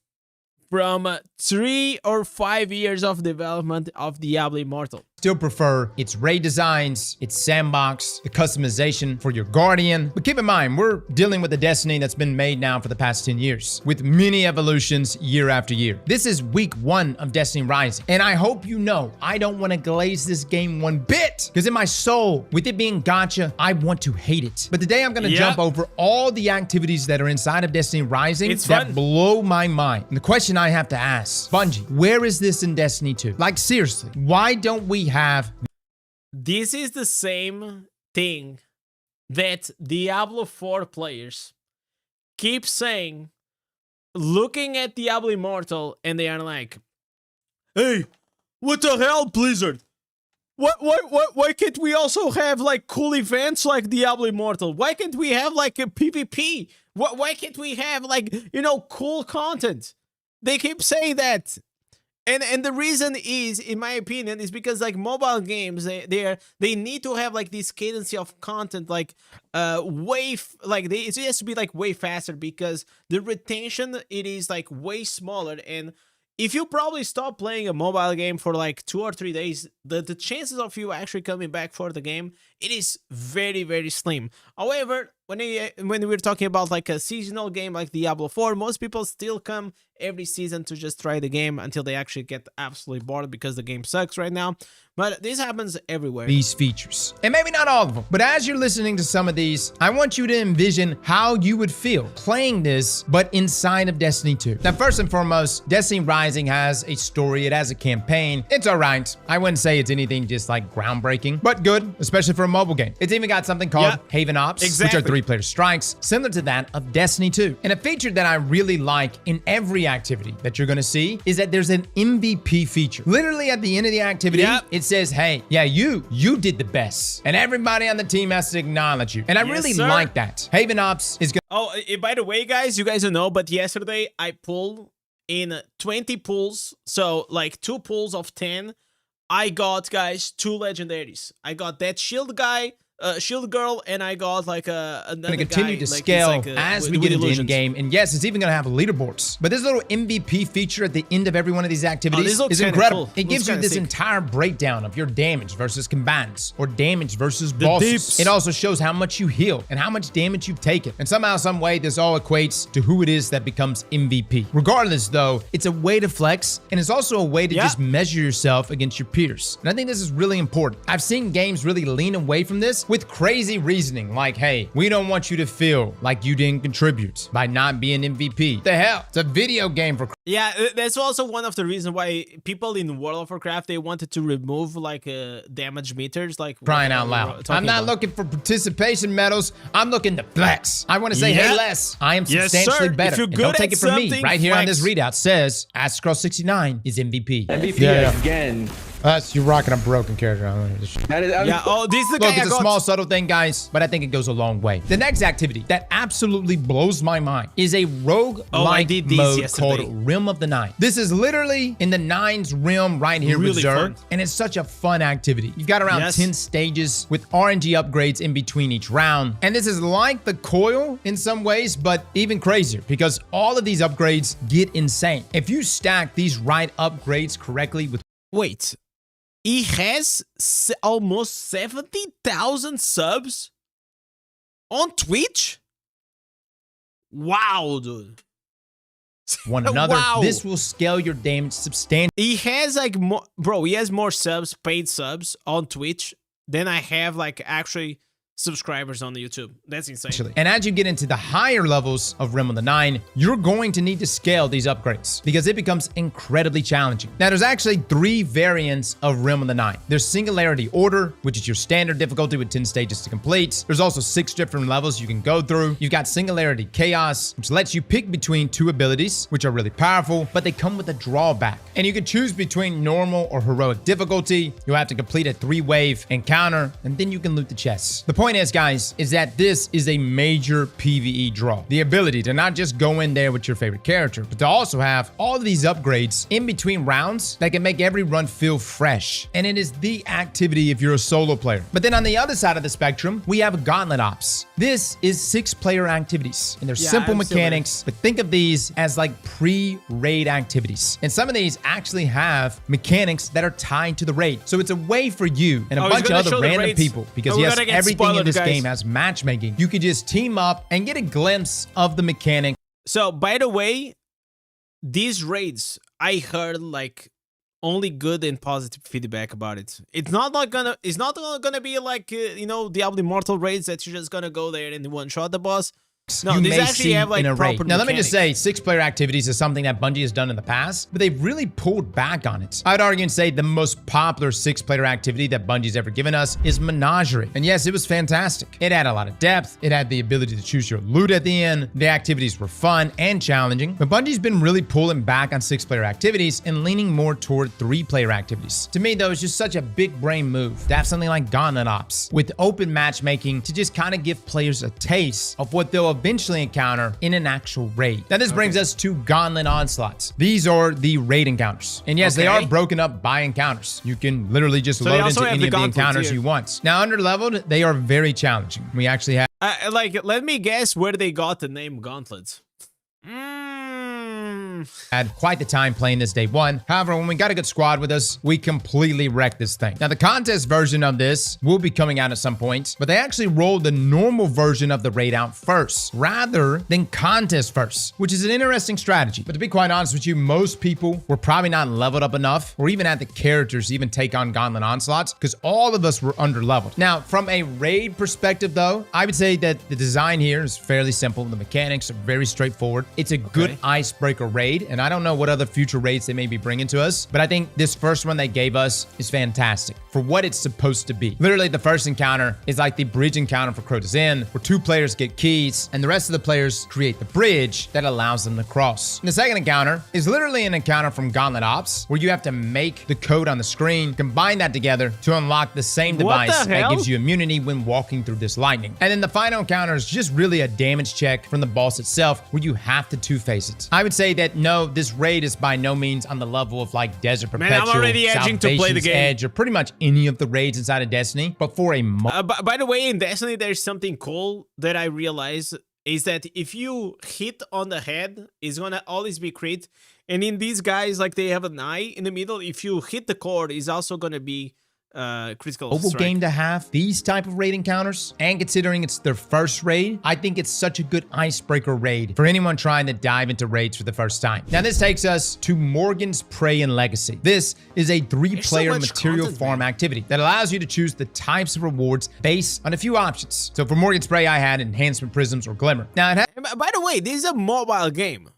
From 3 or 5 years of development of Diablo Immortal.
Still prefer its raid designs, its sandbox, the customization for your guardian. But keep in mind, we're dealing with a Destiny that's been made now for the past 10 years, with many evolutions year after year. This is week 1 of Destiny Rising, and I hope you know I don't want to glaze this game one bit, because in my soul, with it being gacha, I want to hate it. But today I'm going to jump over all the activities that are inside of Destiny Rising that blow my mind. And the question I have to ask, Bungie, where is this in Destiny 2? Like, seriously, why don't we have...
This is the same thing that Diablo 4 players keep saying, looking at Diablo Immortal, and they are like, hey, what the hell, Blizzard? Why can't we also have like cool events like Diablo Immortal? Why can't we have like a PvP? Why can't we have like, you know, cool content? They keep saying that. And the reason is, in my opinion, is because like mobile games, they need to have like this cadence of content like it has to be like way faster, because the retention, it is like way smaller. And if you probably stop playing a mobile game for like 2 or 3 days, the chances of you actually coming back for the game, it is very, very slim. However, when we're talking about like a seasonal game like Diablo 4, most people still come every season to just try the game until they actually get absolutely bored because the game sucks right now. But this happens everywhere.
These features. And maybe not all of them, but as you're listening to some of these, I want you to envision how you would feel playing this, but inside of Destiny 2. Now, first and foremost, Destiny Rising has a story, it has a campaign. It's all right. I wouldn't say it's anything just like groundbreaking, but good, especially for a mobile game. It's even got something called Haven Ops, which are 3-player strikes, similar to that of Destiny 2. And a feature that I really like in every activity that you're gonna see is that there's an MVP feature. Literally at the end of the activity, it says, hey, yeah, you did the best. And everybody on the team has to acknowledge you. And I really like that. Haven Ops is gonna—
Oh, by the way, guys, you guys don't know, but yesterday I pulled in 20 pulls. So like 2 pulls of 10. I got, guys, 2 legendaries. I got that shield guy, shield girl, and I got like another
gonna continue
guy,
to
like,
scale
like
as
with
we get into
illusions.
in-game. And yes, it's even gonna have leaderboards. But this little MVP feature at the end of every one of these activities
this looks
is
kinda
incredible.
cool.
It gives you
Looks
this
kinda sick.
entire breakdown of your damage versus combatants, or damage versus bosses.
deeps.
It also shows how much you heal and how much damage you've taken. And somehow, some way, this all equates to who it is that becomes MVP. Regardless, though, it's a way to flex, and it's also a way to just measure yourself against your peers. And I think this is really important. I've seen games really lean away from this with crazy reasoning, like, hey, we don't want you to feel like you didn't contribute by not being MVP. The hell? It's a video game for—
Yeah, that's also one of the reasons why people in World of Warcraft, they wanted to remove like damage meters, like
crying out loud. I'm not looking for participation medals. I'm looking to flex. I want to say, hey, Les, I am substantially better.
If you're
And
good
don't take
at
it from me.
something,
Right here on this
flex.
readout says, AskScroll69 is MVP.
MVP again.
You're rocking a broken character.
That is,
Yeah, oh, this is the
Look,
guy I
it's a
got.
small, subtle thing, guys, but I think it goes a long way. The next activity that absolutely blows my mind is a rogue-like
did these
mode
yesterday.
called Realm of the Nine. This is literally in the Nine's realm right here
Really
with Xur,
fun.
and it's such a fun activity. You've got around 10 stages with RNG upgrades in between each round, and this is like the Coil in some ways, but even crazier, because all of these upgrades get insane. If you stack these right upgrades correctly with—
Wait, he has almost 70,000 subs on Twitch? Wow, dude.
one another,
Wow.
this will scale your damage substantially.
He has like more, bro, he has more subs, paid subs on Twitch than I have like actually subscribers on the YouTube. That's insane.
And as you get into the higher levels of Realm of the Nine, you're going to need to scale these upgrades because it becomes incredibly challenging. Now, there's actually 3 variants of Realm of the Nine. There's Singularity Order, which is your standard difficulty with 10 stages to complete. There's also 6 different levels you can go through. You've got Singularity Chaos, which lets you pick between 2 abilities, which are really powerful, but they come with a drawback. And you can choose between normal or heroic difficulty. You'll have to complete a 3-wave encounter, and then you can loot the chests. The point is, guys, is that this is a major PvE draw. The ability to not just go in there with your favorite character, but to also have all of these upgrades in between rounds that can make every run feel fresh. And it is the activity if you're a solo player. But then on the other side of the spectrum, we have Gauntlet Ops. This is 6-player activities, and they're simple mechanics, but think of these as like pre-raid activities. And some of these actually have mechanics that are tied to the raid. So it's a way for you and a bunch of other random people, because yes, everything in this game has matchmaking. You could just team up and get a glimpse of the mechanic.
So, by the way, these raids, I heard like only good and positive feedback about it. It's not gonna be like you know, Diablo Immortal raids that you're just gonna go there and one shot the boss. No,
you
these
may
actually
see
have, like,
in a raid.
proper
Now, let me just
mechanics.
say, 6-player activities is something that Bungie has done in the past, but they've really pulled back on it. I'd argue and say the most popular 6-player activity that Bungie's ever given us is Menagerie. And yes, it was fantastic. It had a lot of depth. It had the ability to choose your loot at the end. The activities were fun and challenging, but Bungie's been really pulling back on 6-player activities and leaning more toward 3-player activities. To me, though, it's just such a big brain move to have something like Gauntlet Ops with open matchmaking to just kind of give players a taste of what they'll eventually encounter in an actual raid. Now, this brings us to Gauntlet Onslaughts. These are the raid encounters. And yes, they are broken up by encounters. You can literally just load into any of the encounters you want. Now, under leveled, they are very challenging. We actually have
Like, let me guess where they got the name Gauntlets.
had quite the time playing this day one. However, when we got a good squad with us, we completely wrecked this thing. Now, the contest version of this will be coming out at some point, but they actually rolled the normal version of the raid out first, rather than contest first, which is an interesting strategy. But to be quite honest with you, most people were probably not leveled up enough, or even had the characters to even take on Gauntlet Onslaughts, because all of us were under leveled. Now, from a raid perspective, though, I would say that the design here is fairly simple. The mechanics are very straightforward. It's a good icebreaker raid, and I don't know what other future raids they may be bringing to us, but I think this first one they gave us is fantastic for what it's supposed to be. Literally, the first encounter is like the bridge encounter for Crota's Inn, where 2 players get keys, and the rest of the players create the bridge that allows them to cross. And the second encounter is literally an encounter from Gauntlet Ops, where you have to make the code on the screen, combine that together to unlock the same device that gives you immunity when walking through this lightning. And then the final encounter is just really a damage check from the boss itself, where you have to two-face it. I would say that no, this raid is by no means on the level of like Desert Perpetual,
Man, I'm already edging to play the
Salvation's
game.
Edge, or pretty much any of the raids inside of Destiny, but for a
By the way, in Destiny, there's something cool that I realized is that if you hit on the head, it's gonna always be crit. And in these guys, like, they have an eye in the middle. If you hit the core, it's also gonna be critical
mobile
strike.
game to have these type of raid encounters, and considering it's their first raid, I think it's such a good icebreaker raid for anyone trying to dive into raids for the first time. Now, this takes us to Morgan's Prey and Legacy. This is a 3-player material farm activity that allows you to choose the types of rewards based on a few options. So for Morgan's Prey, I had Enhancement Prisms or Glimmer. Now,
By the way, this is a mobile game.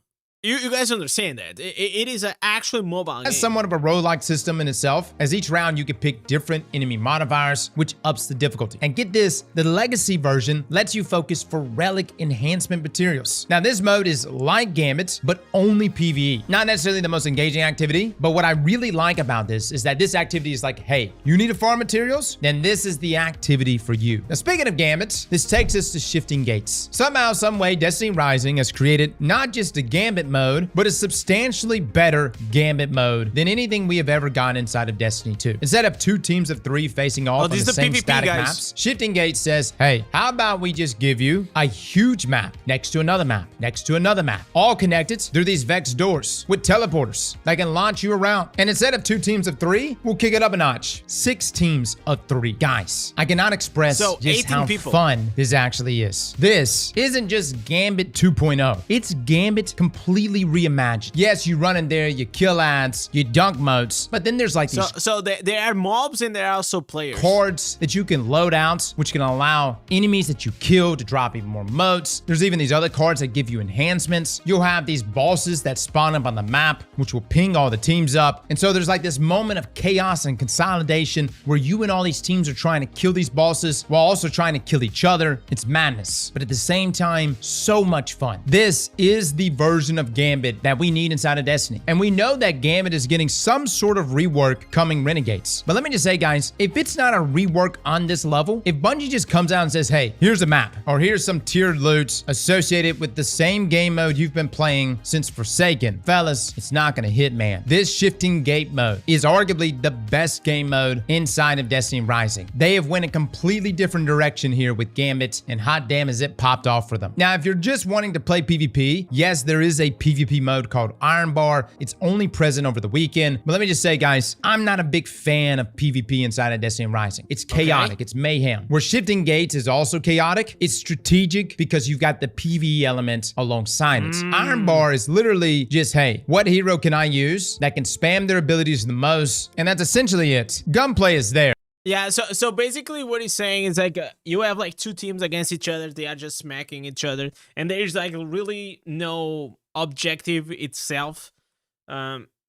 You guys understand that. It is an actual mobile game.
Has somewhat of a roguelike system in itself, as each round you can pick different enemy modifiers, which ups the difficulty. And get this, the Legacy version lets you focus for relic enhancement materials. Now, this mode is like Gambit, but only PvE. Not necessarily the most engaging activity, but what I really like about this is that this activity is like, hey, you need to farm materials? Then this is the activity for you. Now, speaking of Gambit, this takes us to Shifting Gates. Somehow, some way, Destiny Rising has created not just a Gambit mode, but a substantially better Gambit mode than anything we have ever gotten inside of Destiny 2. Instead of 2 teams of 3 facing off on the same
PvP,
static
guys.
maps, Shifting Gates says, hey, how about we just give you a huge map next to another map, next to another map, all connected through these Vex doors with teleporters that can launch you around. And instead of 2 teams of 3, we'll kick it up a notch. 6 teams of 3. Guys, I cannot express just how fun this actually is. This isn't just Gambit 2.0. It's Gambit completely reimagined. Yes, you run in there, you kill ads, you dunk moats, but then there's like these
there are mobs and there are also players.
Cards that you can load out, which can allow enemies that you kill to drop even more moats. There's even these other cards that give you enhancements. You'll have these bosses that spawn up on the map, which will ping all the teams up. And so there's like this moment of chaos and consolidation where you and all these teams are trying to kill these bosses while also trying to kill each other. It's madness, but at the same time, so much fun. This is the version of Gambit that we need inside of Destiny. And we know that Gambit is getting some sort of rework coming Renegades. But let me just say, guys, if it's not a rework on this level, if Bungie just comes out and says, hey, here's a map, or here's some tiered loot associated with the same game mode you've been playing since Forsaken, fellas, it's not gonna hit, man. This Shifting Gate mode is arguably the best game mode inside of Destiny Rising. They have went a completely different direction here with Gambit, and hot damn is it popped off for them. Now, if you're just wanting to play PvP, yes, there is a PvP mode called Iron Bar. It's only present over the weekend. But let me just say, guys, I'm not a big fan of PvP inside of Destiny Rising. It's chaotic. It's mayhem. Where Shifting Gates is also chaotic, it's strategic because you've got the PvE element alongside it. Iron Bar is literally just, hey, what hero can I use that can spam their abilities the most? And that's essentially it. Gunplay is there.
Yeah, so basically what he's saying is like you have like two teams against each other. They are just smacking each other, and there's like really no objective itself.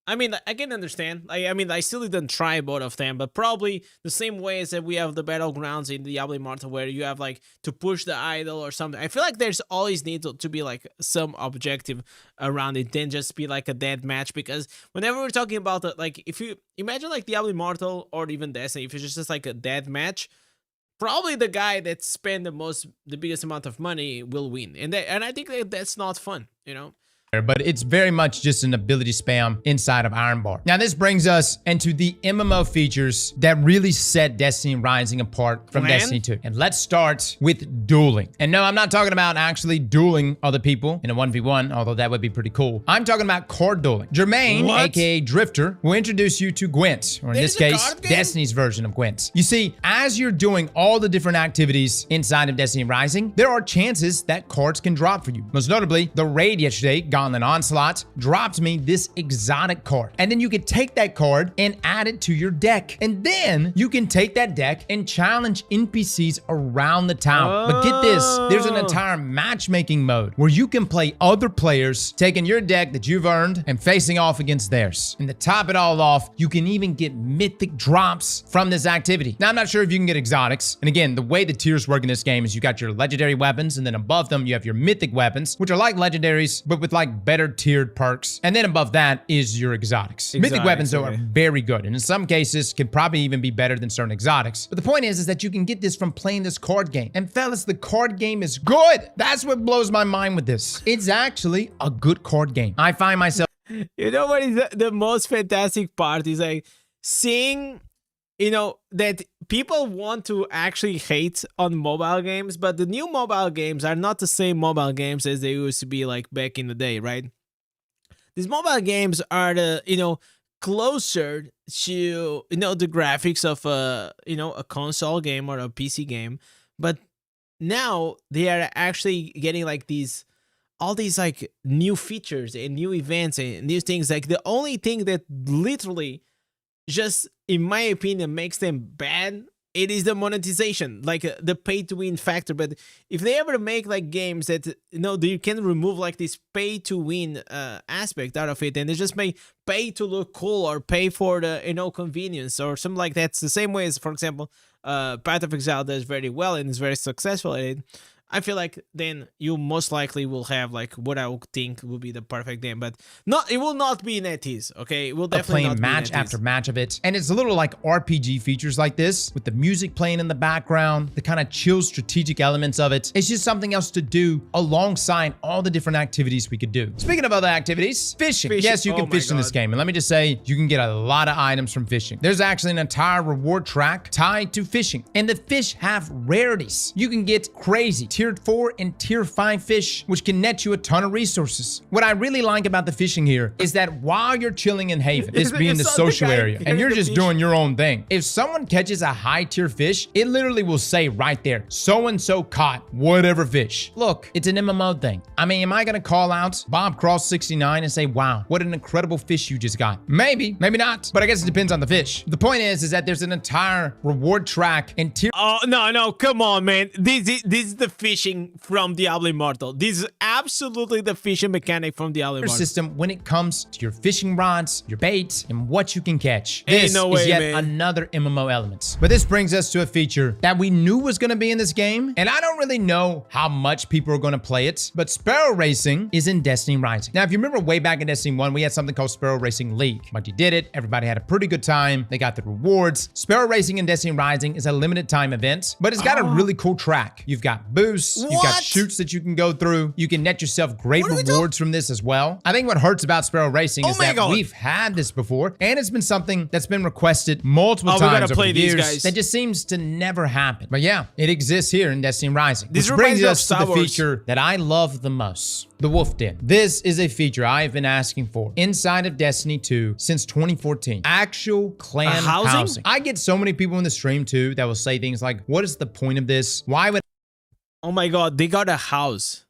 I mean, I can understand. I mean, I still didn't try both of them, but probably the same way as that we have the battlegrounds in Diablo Immortal, where you have like to push the idol or something. I feel like there's always need to be like some objective around it, than just be like a dead match. Because whenever we're talking about it, like if you imagine like Diablo Immortal or even Destiny, if it's just like a dead match, probably the guy that spent the biggest amount of money will win, and I think that's not fun, you know.
But it's very much just an ability spam inside of Iron Bar. Now, this brings us into the MMO features that really set Destiny Rising apart from Destiny 2. And let's start with dueling. And no, I'm not talking about actually dueling other people in a 1v1, although that would be pretty cool. I'm talking about card dueling. Jermaine, aka Drifter, will introduce you to Gwent, or in this case, Destiny's version of Gwent. You see, as you're doing all the different activities inside of Destiny Rising, there are chances that cards can drop for you. Most notably, the raid yesterday, Gauntlet Onslaught, dropped me this exotic card. And then you can take that card and add it to your deck. And then you can take that deck and challenge NPCs around the town. But get this, there's an entire matchmaking mode where you can play other players, taking your deck that you've earned and facing off against theirs. And to top it all off, you can even get mythic drops from this activity. Now, I'm not sure if you can get exotics. And again, the way the tiers work in this game is you got your legendary weapons, and then above them, you have your mythic weapons, which are like legendaries, but with like better tiered perks. And then above that is your exotics. Mythic weapons, though, are very good, and in some cases can probably even be better than certain exotics. But the point is that you can get this from playing this card game. And fellas, the card game is good. That's what blows my mind with this. It's actually a good card game. I find myself...
You know what is the most fantastic part is like seeing, you know, that people want to actually hate on mobile games, but the new mobile games are not the same mobile games as they used to be like back in the day, right? These mobile games are closer to, the graphics of a console game or a PC game, but now they are actually getting like all these like new features and new events and new things. Like the only thing that literally just, in my opinion, makes them bad, it is the monetization, like the pay to win factor. But if they ever make like games that you can remove like this pay to win aspect out of it, and they just make pay to look cool or pay for the convenience or something like that, it's the same way as, for example, Path of Exile does very well and is very successful at it. I feel like then you most likely will have like what I would think would be the perfect game, but it will not be NetEase, okay? It will definitely not be
match
NetEase.
after match of it. And it's a little like RPG features like this, with the music playing in the background, the kind of chill strategic elements of it. It's just something else to do alongside all the different activities we could do. Speaking of other activities, fishing. Yes, you can fish in this game. And let me just say, you can get a lot of items from fishing. There's actually an entire reward track tied to fishing. And the fish have rarities. You can get crazy Tier 4 and Tier 5 fish, which can net you a ton of resources. What I really like about the fishing here is that while you're chilling in Haven, this being the social area, and you're just doing your own thing, if someone catches a high tier fish, it literally will say right there, so-and-so caught whatever fish. Look, it's an MMO thing. I mean, am I gonna call out Bob Cross 69 and say, wow, what an incredible fish you just got? Maybe, maybe not, but I guess it depends on the fish. The point is that there's an entire reward track and tier...
Oh, no, come on, man. This is the fishing from Diablo Immortal. This is absolutely the fishing mechanic from Diablo Immortal.
System when it comes to your fishing rods, your baits, and what you can catch.
Ain't
This
no
is
way,
yet
man.
another MMO element. But this brings us to a feature that we knew was going to be in this game, and I don't really know how much people are going to play it, but Sparrow Racing is in Destiny Rising. Now, if you remember way back in Destiny 1, we had something called Sparrow Racing League. But you did it, everybody had a pretty good time, they got the rewards. Sparrow Racing in Destiny Rising is a limited time event, but it's got a really cool track. You've got boosts, you've got shoots that you can go through, you can net yourself great rewards from this as well. I think what hurts about Sparrow Racing is that we've had this before, and it's been something that's been requested multiple times over the years that just seems to never happen. But yeah, it exists here in Destiny Rising. Which brings us to the feature that I love the most, the Wolf Den. This is a feature I have been asking for inside of Destiny 2 since 2014. Actual clan housing. I get so many people in the stream too that will say things like, what is the point of this? Why would...
Oh my god, they got a house.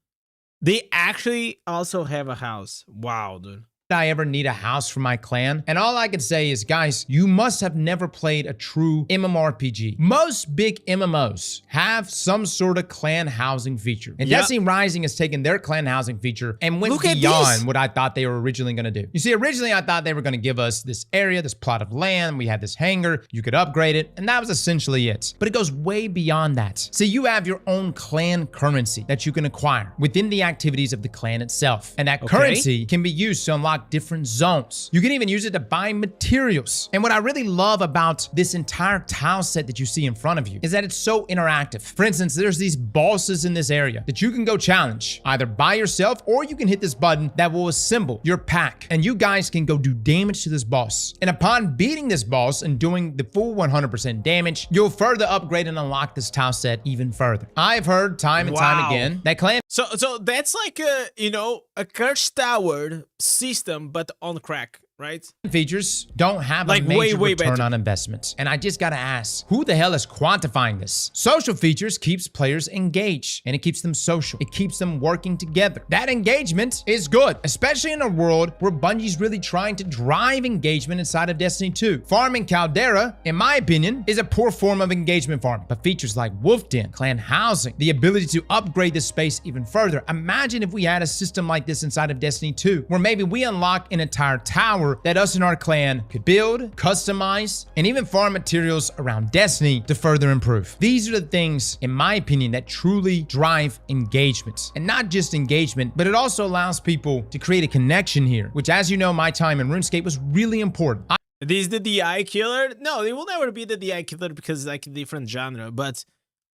They actually also have a house. Wow, dude.
I ever need a house for my clan? And all I can say is, guys, you must have never played a true MMORPG. Most big MMOs have some sort of clan housing feature. And Destiny Rising has taken their clan housing feature and went beyond what I thought they were originally going to do. You see, originally I thought they were going to give us this area, this plot of land. We had this hangar. You could upgrade it. And that was essentially it. But it goes way beyond that. So you have your own clan currency that you can acquire within the activities of the clan itself. And that currency can be used to unlock different zones. You can even use it to buy materials. And what I really love about this entire tile set that you see in front of you is that it's so interactive. For instance, there's these bosses in this area that you can go challenge either by yourself, or you can hit this button that will assemble your pack and you guys can go do damage to this boss. And upon beating this boss and doing the full 100% damage, you'll further upgrade and unlock this tile set even further. I've heard time and time again that clan.
So that's like a, you know, a cursed tower system, but on crack, right?
Features don't have like a major return on investment. And I just gotta ask, who the hell is quantifying this? Social features keeps players engaged and it keeps them social. It keeps them working together. That engagement is good, especially in a world where Bungie's really trying to drive engagement inside of Destiny 2. Farming Caldera, in my opinion, is a poor form of engagement farming, but features like Wolf Den, clan housing, the ability to upgrade this space even further. Imagine if we had a system like this inside of Destiny 2, where maybe we unlock an entire tower that us and our clan could build, customize, and even farm materials around Destiny to further improve. These are the things, in my opinion, that truly drive engagement. And not just engagement, but it also allows people to create a connection here, which, as you know, my time in RuneScape was really important.
This is the DI killer? No, it will never be the DI killer because it's like a different genre, but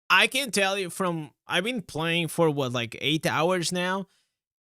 I can tell you from, I've been playing for what, like 8 hours now?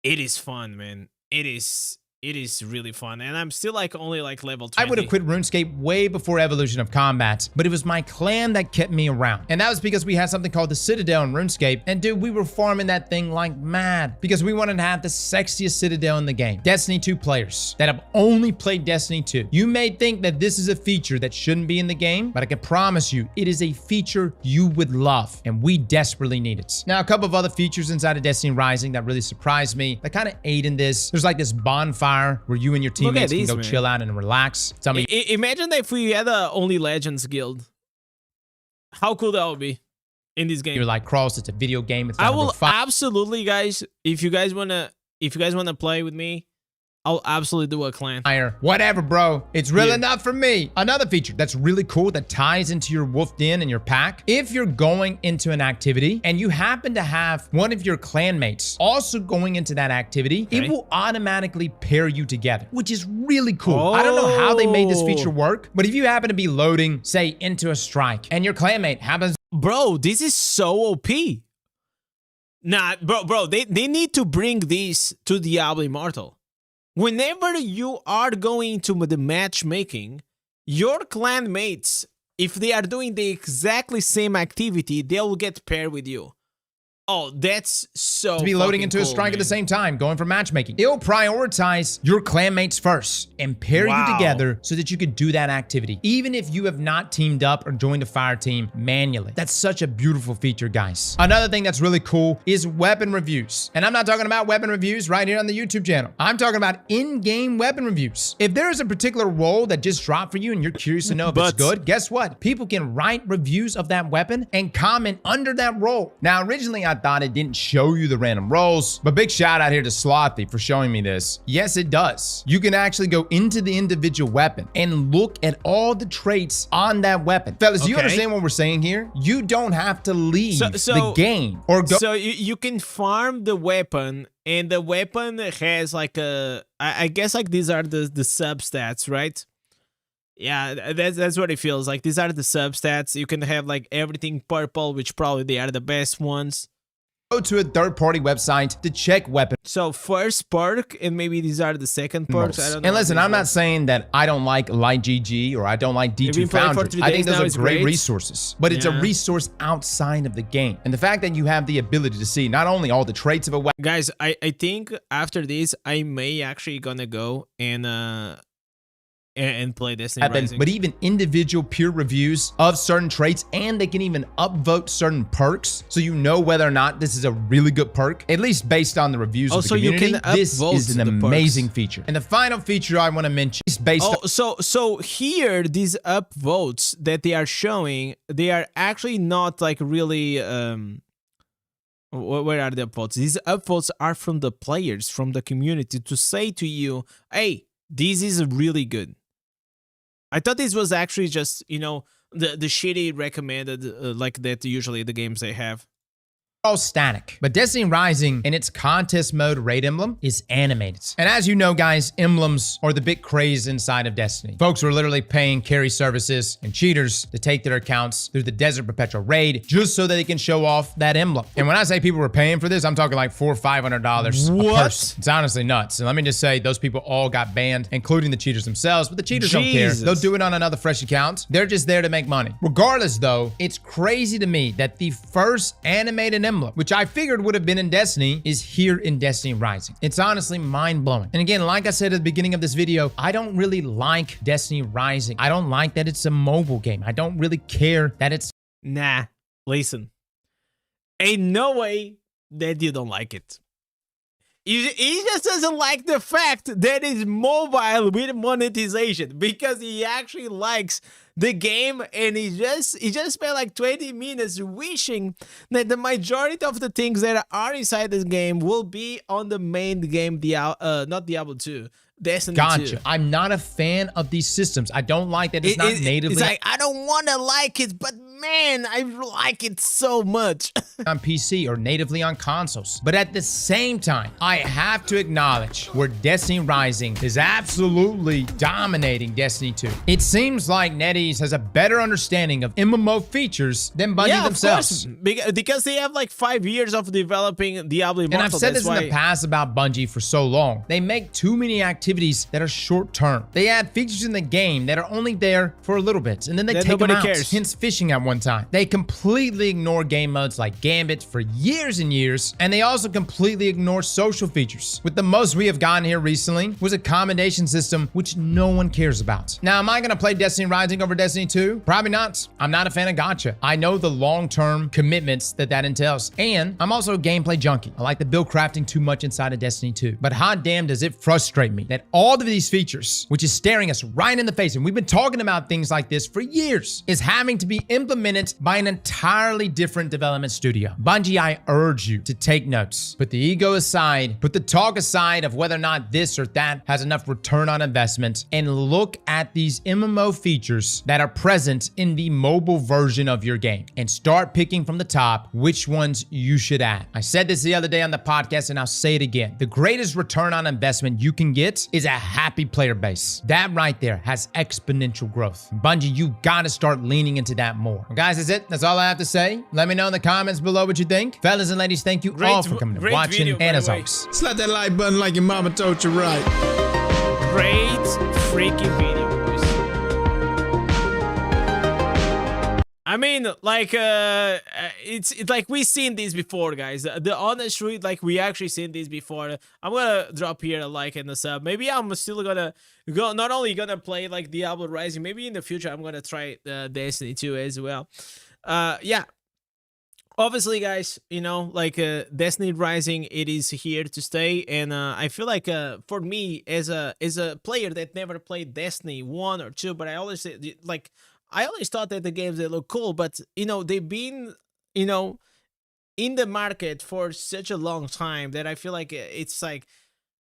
It is fun, man. It is really fun, and I'm still like only like level 20.
I would have quit RuneScape way before Evolution of Combat, but it was my clan that kept me around. And that was because we had something called the Citadel in RuneScape, and dude, we were farming that thing like mad because we wanted to have the sexiest Citadel in the game. Destiny 2 players that have only played Destiny 2, you may think that this is a feature that shouldn't be in the game, but I can promise you it is a feature you would love, and we desperately need it. Now, a couple of other features inside of Destiny Rising that really surprised me, that kind of aid in this. There's like this bonfire where you and your teammates can go chill out and relax. Tell me,
imagine if we had a Only Legends guild. How cool that would be in this game.
You're like, Cross, it's a video game. It's
I will absolutely, guys. If you guys wanna play with me, I'll absolutely do a clan.
Whatever, bro. It's real enough for me. Another feature that's really cool that ties into your Wolf Den and your pack. If you're going into an activity and you happen to have one of your clanmates also going into that activity, it will automatically pair you together, which is really cool. I don't know how they made this feature work, but if you happen to be loading, say, into a strike and your clanmate happens...
Bro, this is so OP. Nah, bro, they need to bring this to Diablo Immortal. Whenever you are going to the matchmaking, your clan mates, if they are doing the exactly same activity, they will get paired with you. Oh, that's so
to be loading into a strike at the same time, going for matchmaking. It'll prioritize your clanmates first and pair you together so that you can do that activity, even if you have not teamed up or joined a fire team manually. That's such a beautiful feature, guys. Another thing that's really cool is weapon reviews. And I'm not talking about weapon reviews right here on the YouTube channel. I'm talking about in-game weapon reviews. If there is a particular role that just dropped for you and you're curious to know if it's good, guess what? People can write reviews of that weapon and comment under that role. Now, originally, I thought it didn't show you the random rolls, but big shout out here to Slothy for showing me this. Yes, it does. You can actually go into the individual weapon and look at all the traits on that weapon. Fellas, do you understand what we're saying here? You don't have to leave the game or go.
So you can farm the weapon, and the weapon has like a, I guess like these are the substats, right? Yeah, that's what it feels like. These are the substats. You can have like everything purple, which probably they are the best ones.
Go to a third-party website to check weapons.
So first perk, and maybe these are the second perks. I don't know.
And listen, I'm not saying that I don't like Light GG or I don't like D2 Foundry. I think those are great resources, but it's a resource outside of the game. And the fact that you have the ability to see not only all the traits of a weapon.
Guys, I think after this, I may actually gonna go and and play Destiny
happen,
Rising.
but even individual peer reviews of certain traits, and they can even upvote certain perks, so you know whether or not this is a really good perk, at least based on the reviews of the
so you
community.
can
This
upvote
is an
the perks.
amazing feature. And the final feature I want to mention is based on...
So here, these upvotes that they are showing, they are actually not like really where are the upvotes? These upvotes are from the players, from the community, to say to you, hey, this is really good. I thought this was actually just, you know, the shitty recommended like that usually the games they have.
all static. But Destiny Rising in its contest mode raid emblem is animated. And as you know, guys, emblems are the big craze inside of Destiny. Folks were literally paying carry services and cheaters to take their accounts through the Desert Perpetual raid just so that they can show off that emblem. And when I say people were paying for this, I'm talking like $400 or $500 a person. It's honestly nuts. And let me just say, those people all got banned, including the cheaters themselves. But the cheaters don't care. They'll do it on another fresh account. They're just there to make money. Regardless, though, it's crazy to me that the first animated emblem, which I figured would have been in Destiny, is here in Destiny Rising. It's honestly mind-blowing. And again, like I said at the beginning of this video, I don't really like Destiny Rising. I don't like that it's a mobile game. I don't really care that it's...
Nah, listen. Ain't no way that you don't like it. He just doesn't like the fact that it's mobile with monetization, because he actually likes the game, and he just spent like 20 minutes wishing that the majority of the things that are inside this game will be on the main game, not Diablo 2. Destiny 2.
I'm not a fan of these systems. I don't like that it's not natively...
It's like, I don't want to like it, but man, I like it so much.
on PC or natively on consoles. But at the same time, I have to acknowledge where Destiny Rising is absolutely dominating Destiny 2. It seems like NetEase has a better understanding of MMO features than Bungie themselves.
Of course, because they have like 5 years of developing Diablo Immortal.
And I've said this in the past about Bungie for so long. They make too many activities that are short-term. They add features in the game that are only there for a little bit, and then they take them out. Hence fishing at one time. They completely ignore game modes like Gambit for years and years, and they also completely ignore social features. With the most we have gotten here recently was a commendation system which no one cares about. Now, am I gonna play Destiny Rising over Destiny 2? Probably not. I'm not a fan of gacha. I know the long-term commitments that entails, and I'm also a gameplay junkie. I like the build crafting too much inside of Destiny 2. But hot damn does it frustrate me that all of these features, which is staring us right in the face, and we've been talking about things like this for years, is having to be implemented by an entirely different development studio. Bungie, I urge you to take notes. Put the ego aside, put the talk aside of whether or not this or that has enough return on investment, and look at these MMO features that are present in the mobile version of your game, and start picking from the top which ones you should add. I said this the other day on the podcast, and I'll say it again. The greatest return on investment you can get is a happy player base. That right there has exponential growth. Bungie, you gotta start leaning into that more. Well, guys, that's it. That's all I have to say. Let me know in the comments below what you think. Fellas and ladies, thank you all for coming and watching.
Video,
and as always,
slap that like button like your mama told you right.
Great freaking video, boys. I mean, like, it's like we've seen this before, guys. The honest truth, like, we actually seen this before. I'm gonna drop here a like and a sub. Maybe I'm still gonna go, not only gonna play like Diablo Rising, maybe in the future I'm gonna try Destiny 2 as well. Yeah. Obviously, guys, you know, like Destiny Rising, it is here to stay, and I feel like for me as a player that never played Destiny 1 or 2, but I always thought that the games, they look cool, but you know, they've been, you know, in the market for such a long time that I feel like it's like,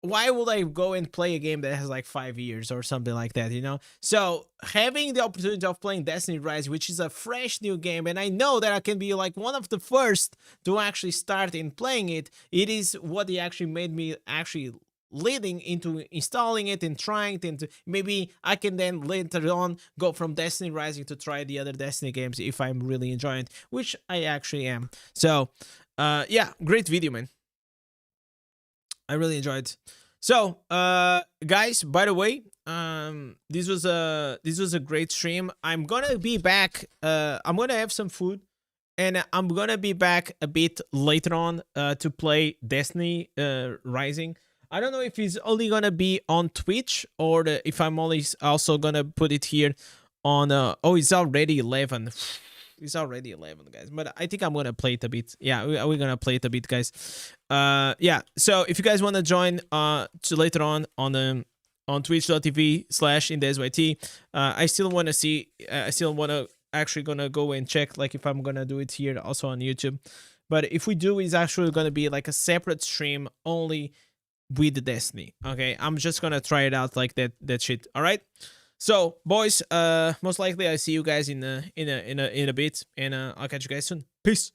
why would I go and play a game that has like 5 years or something like that, you know? So having the opportunity of playing Destiny Rise, which is a fresh new game, and I know that I can be like one of the first to actually start in playing it, it is what they actually made me actually leading into installing it and trying it, and maybe I can then later on go from Destiny Rising to try the other Destiny games if I'm really enjoying it, which I actually am. So yeah, great video, man. I really enjoyed it. So guys, by the way, this was a great stream. I'm gonna be back. I'm gonna have some food, and I'm gonna be back a bit later on to play Destiny Rising. I don't know if it's only gonna be on Twitch or if I'm only also gonna put it here on. Oh, it's already 11. It's already 11, guys. But I think I'm gonna play it a bit. Yeah, we're gonna play it a bit, guys. Yeah. So if you guys wanna join to later on twitch.tv/IndezYT, I still wanna see. I still wanna actually gonna go and check like if I'm gonna do it here also on YouTube. But if we do, it's actually gonna be like a separate stream only with the Destiny. Okay, I'm just gonna try it out like that shit. All right. So boys, most likely I see you guys in a bit, and I'll catch you guys soon. Peace.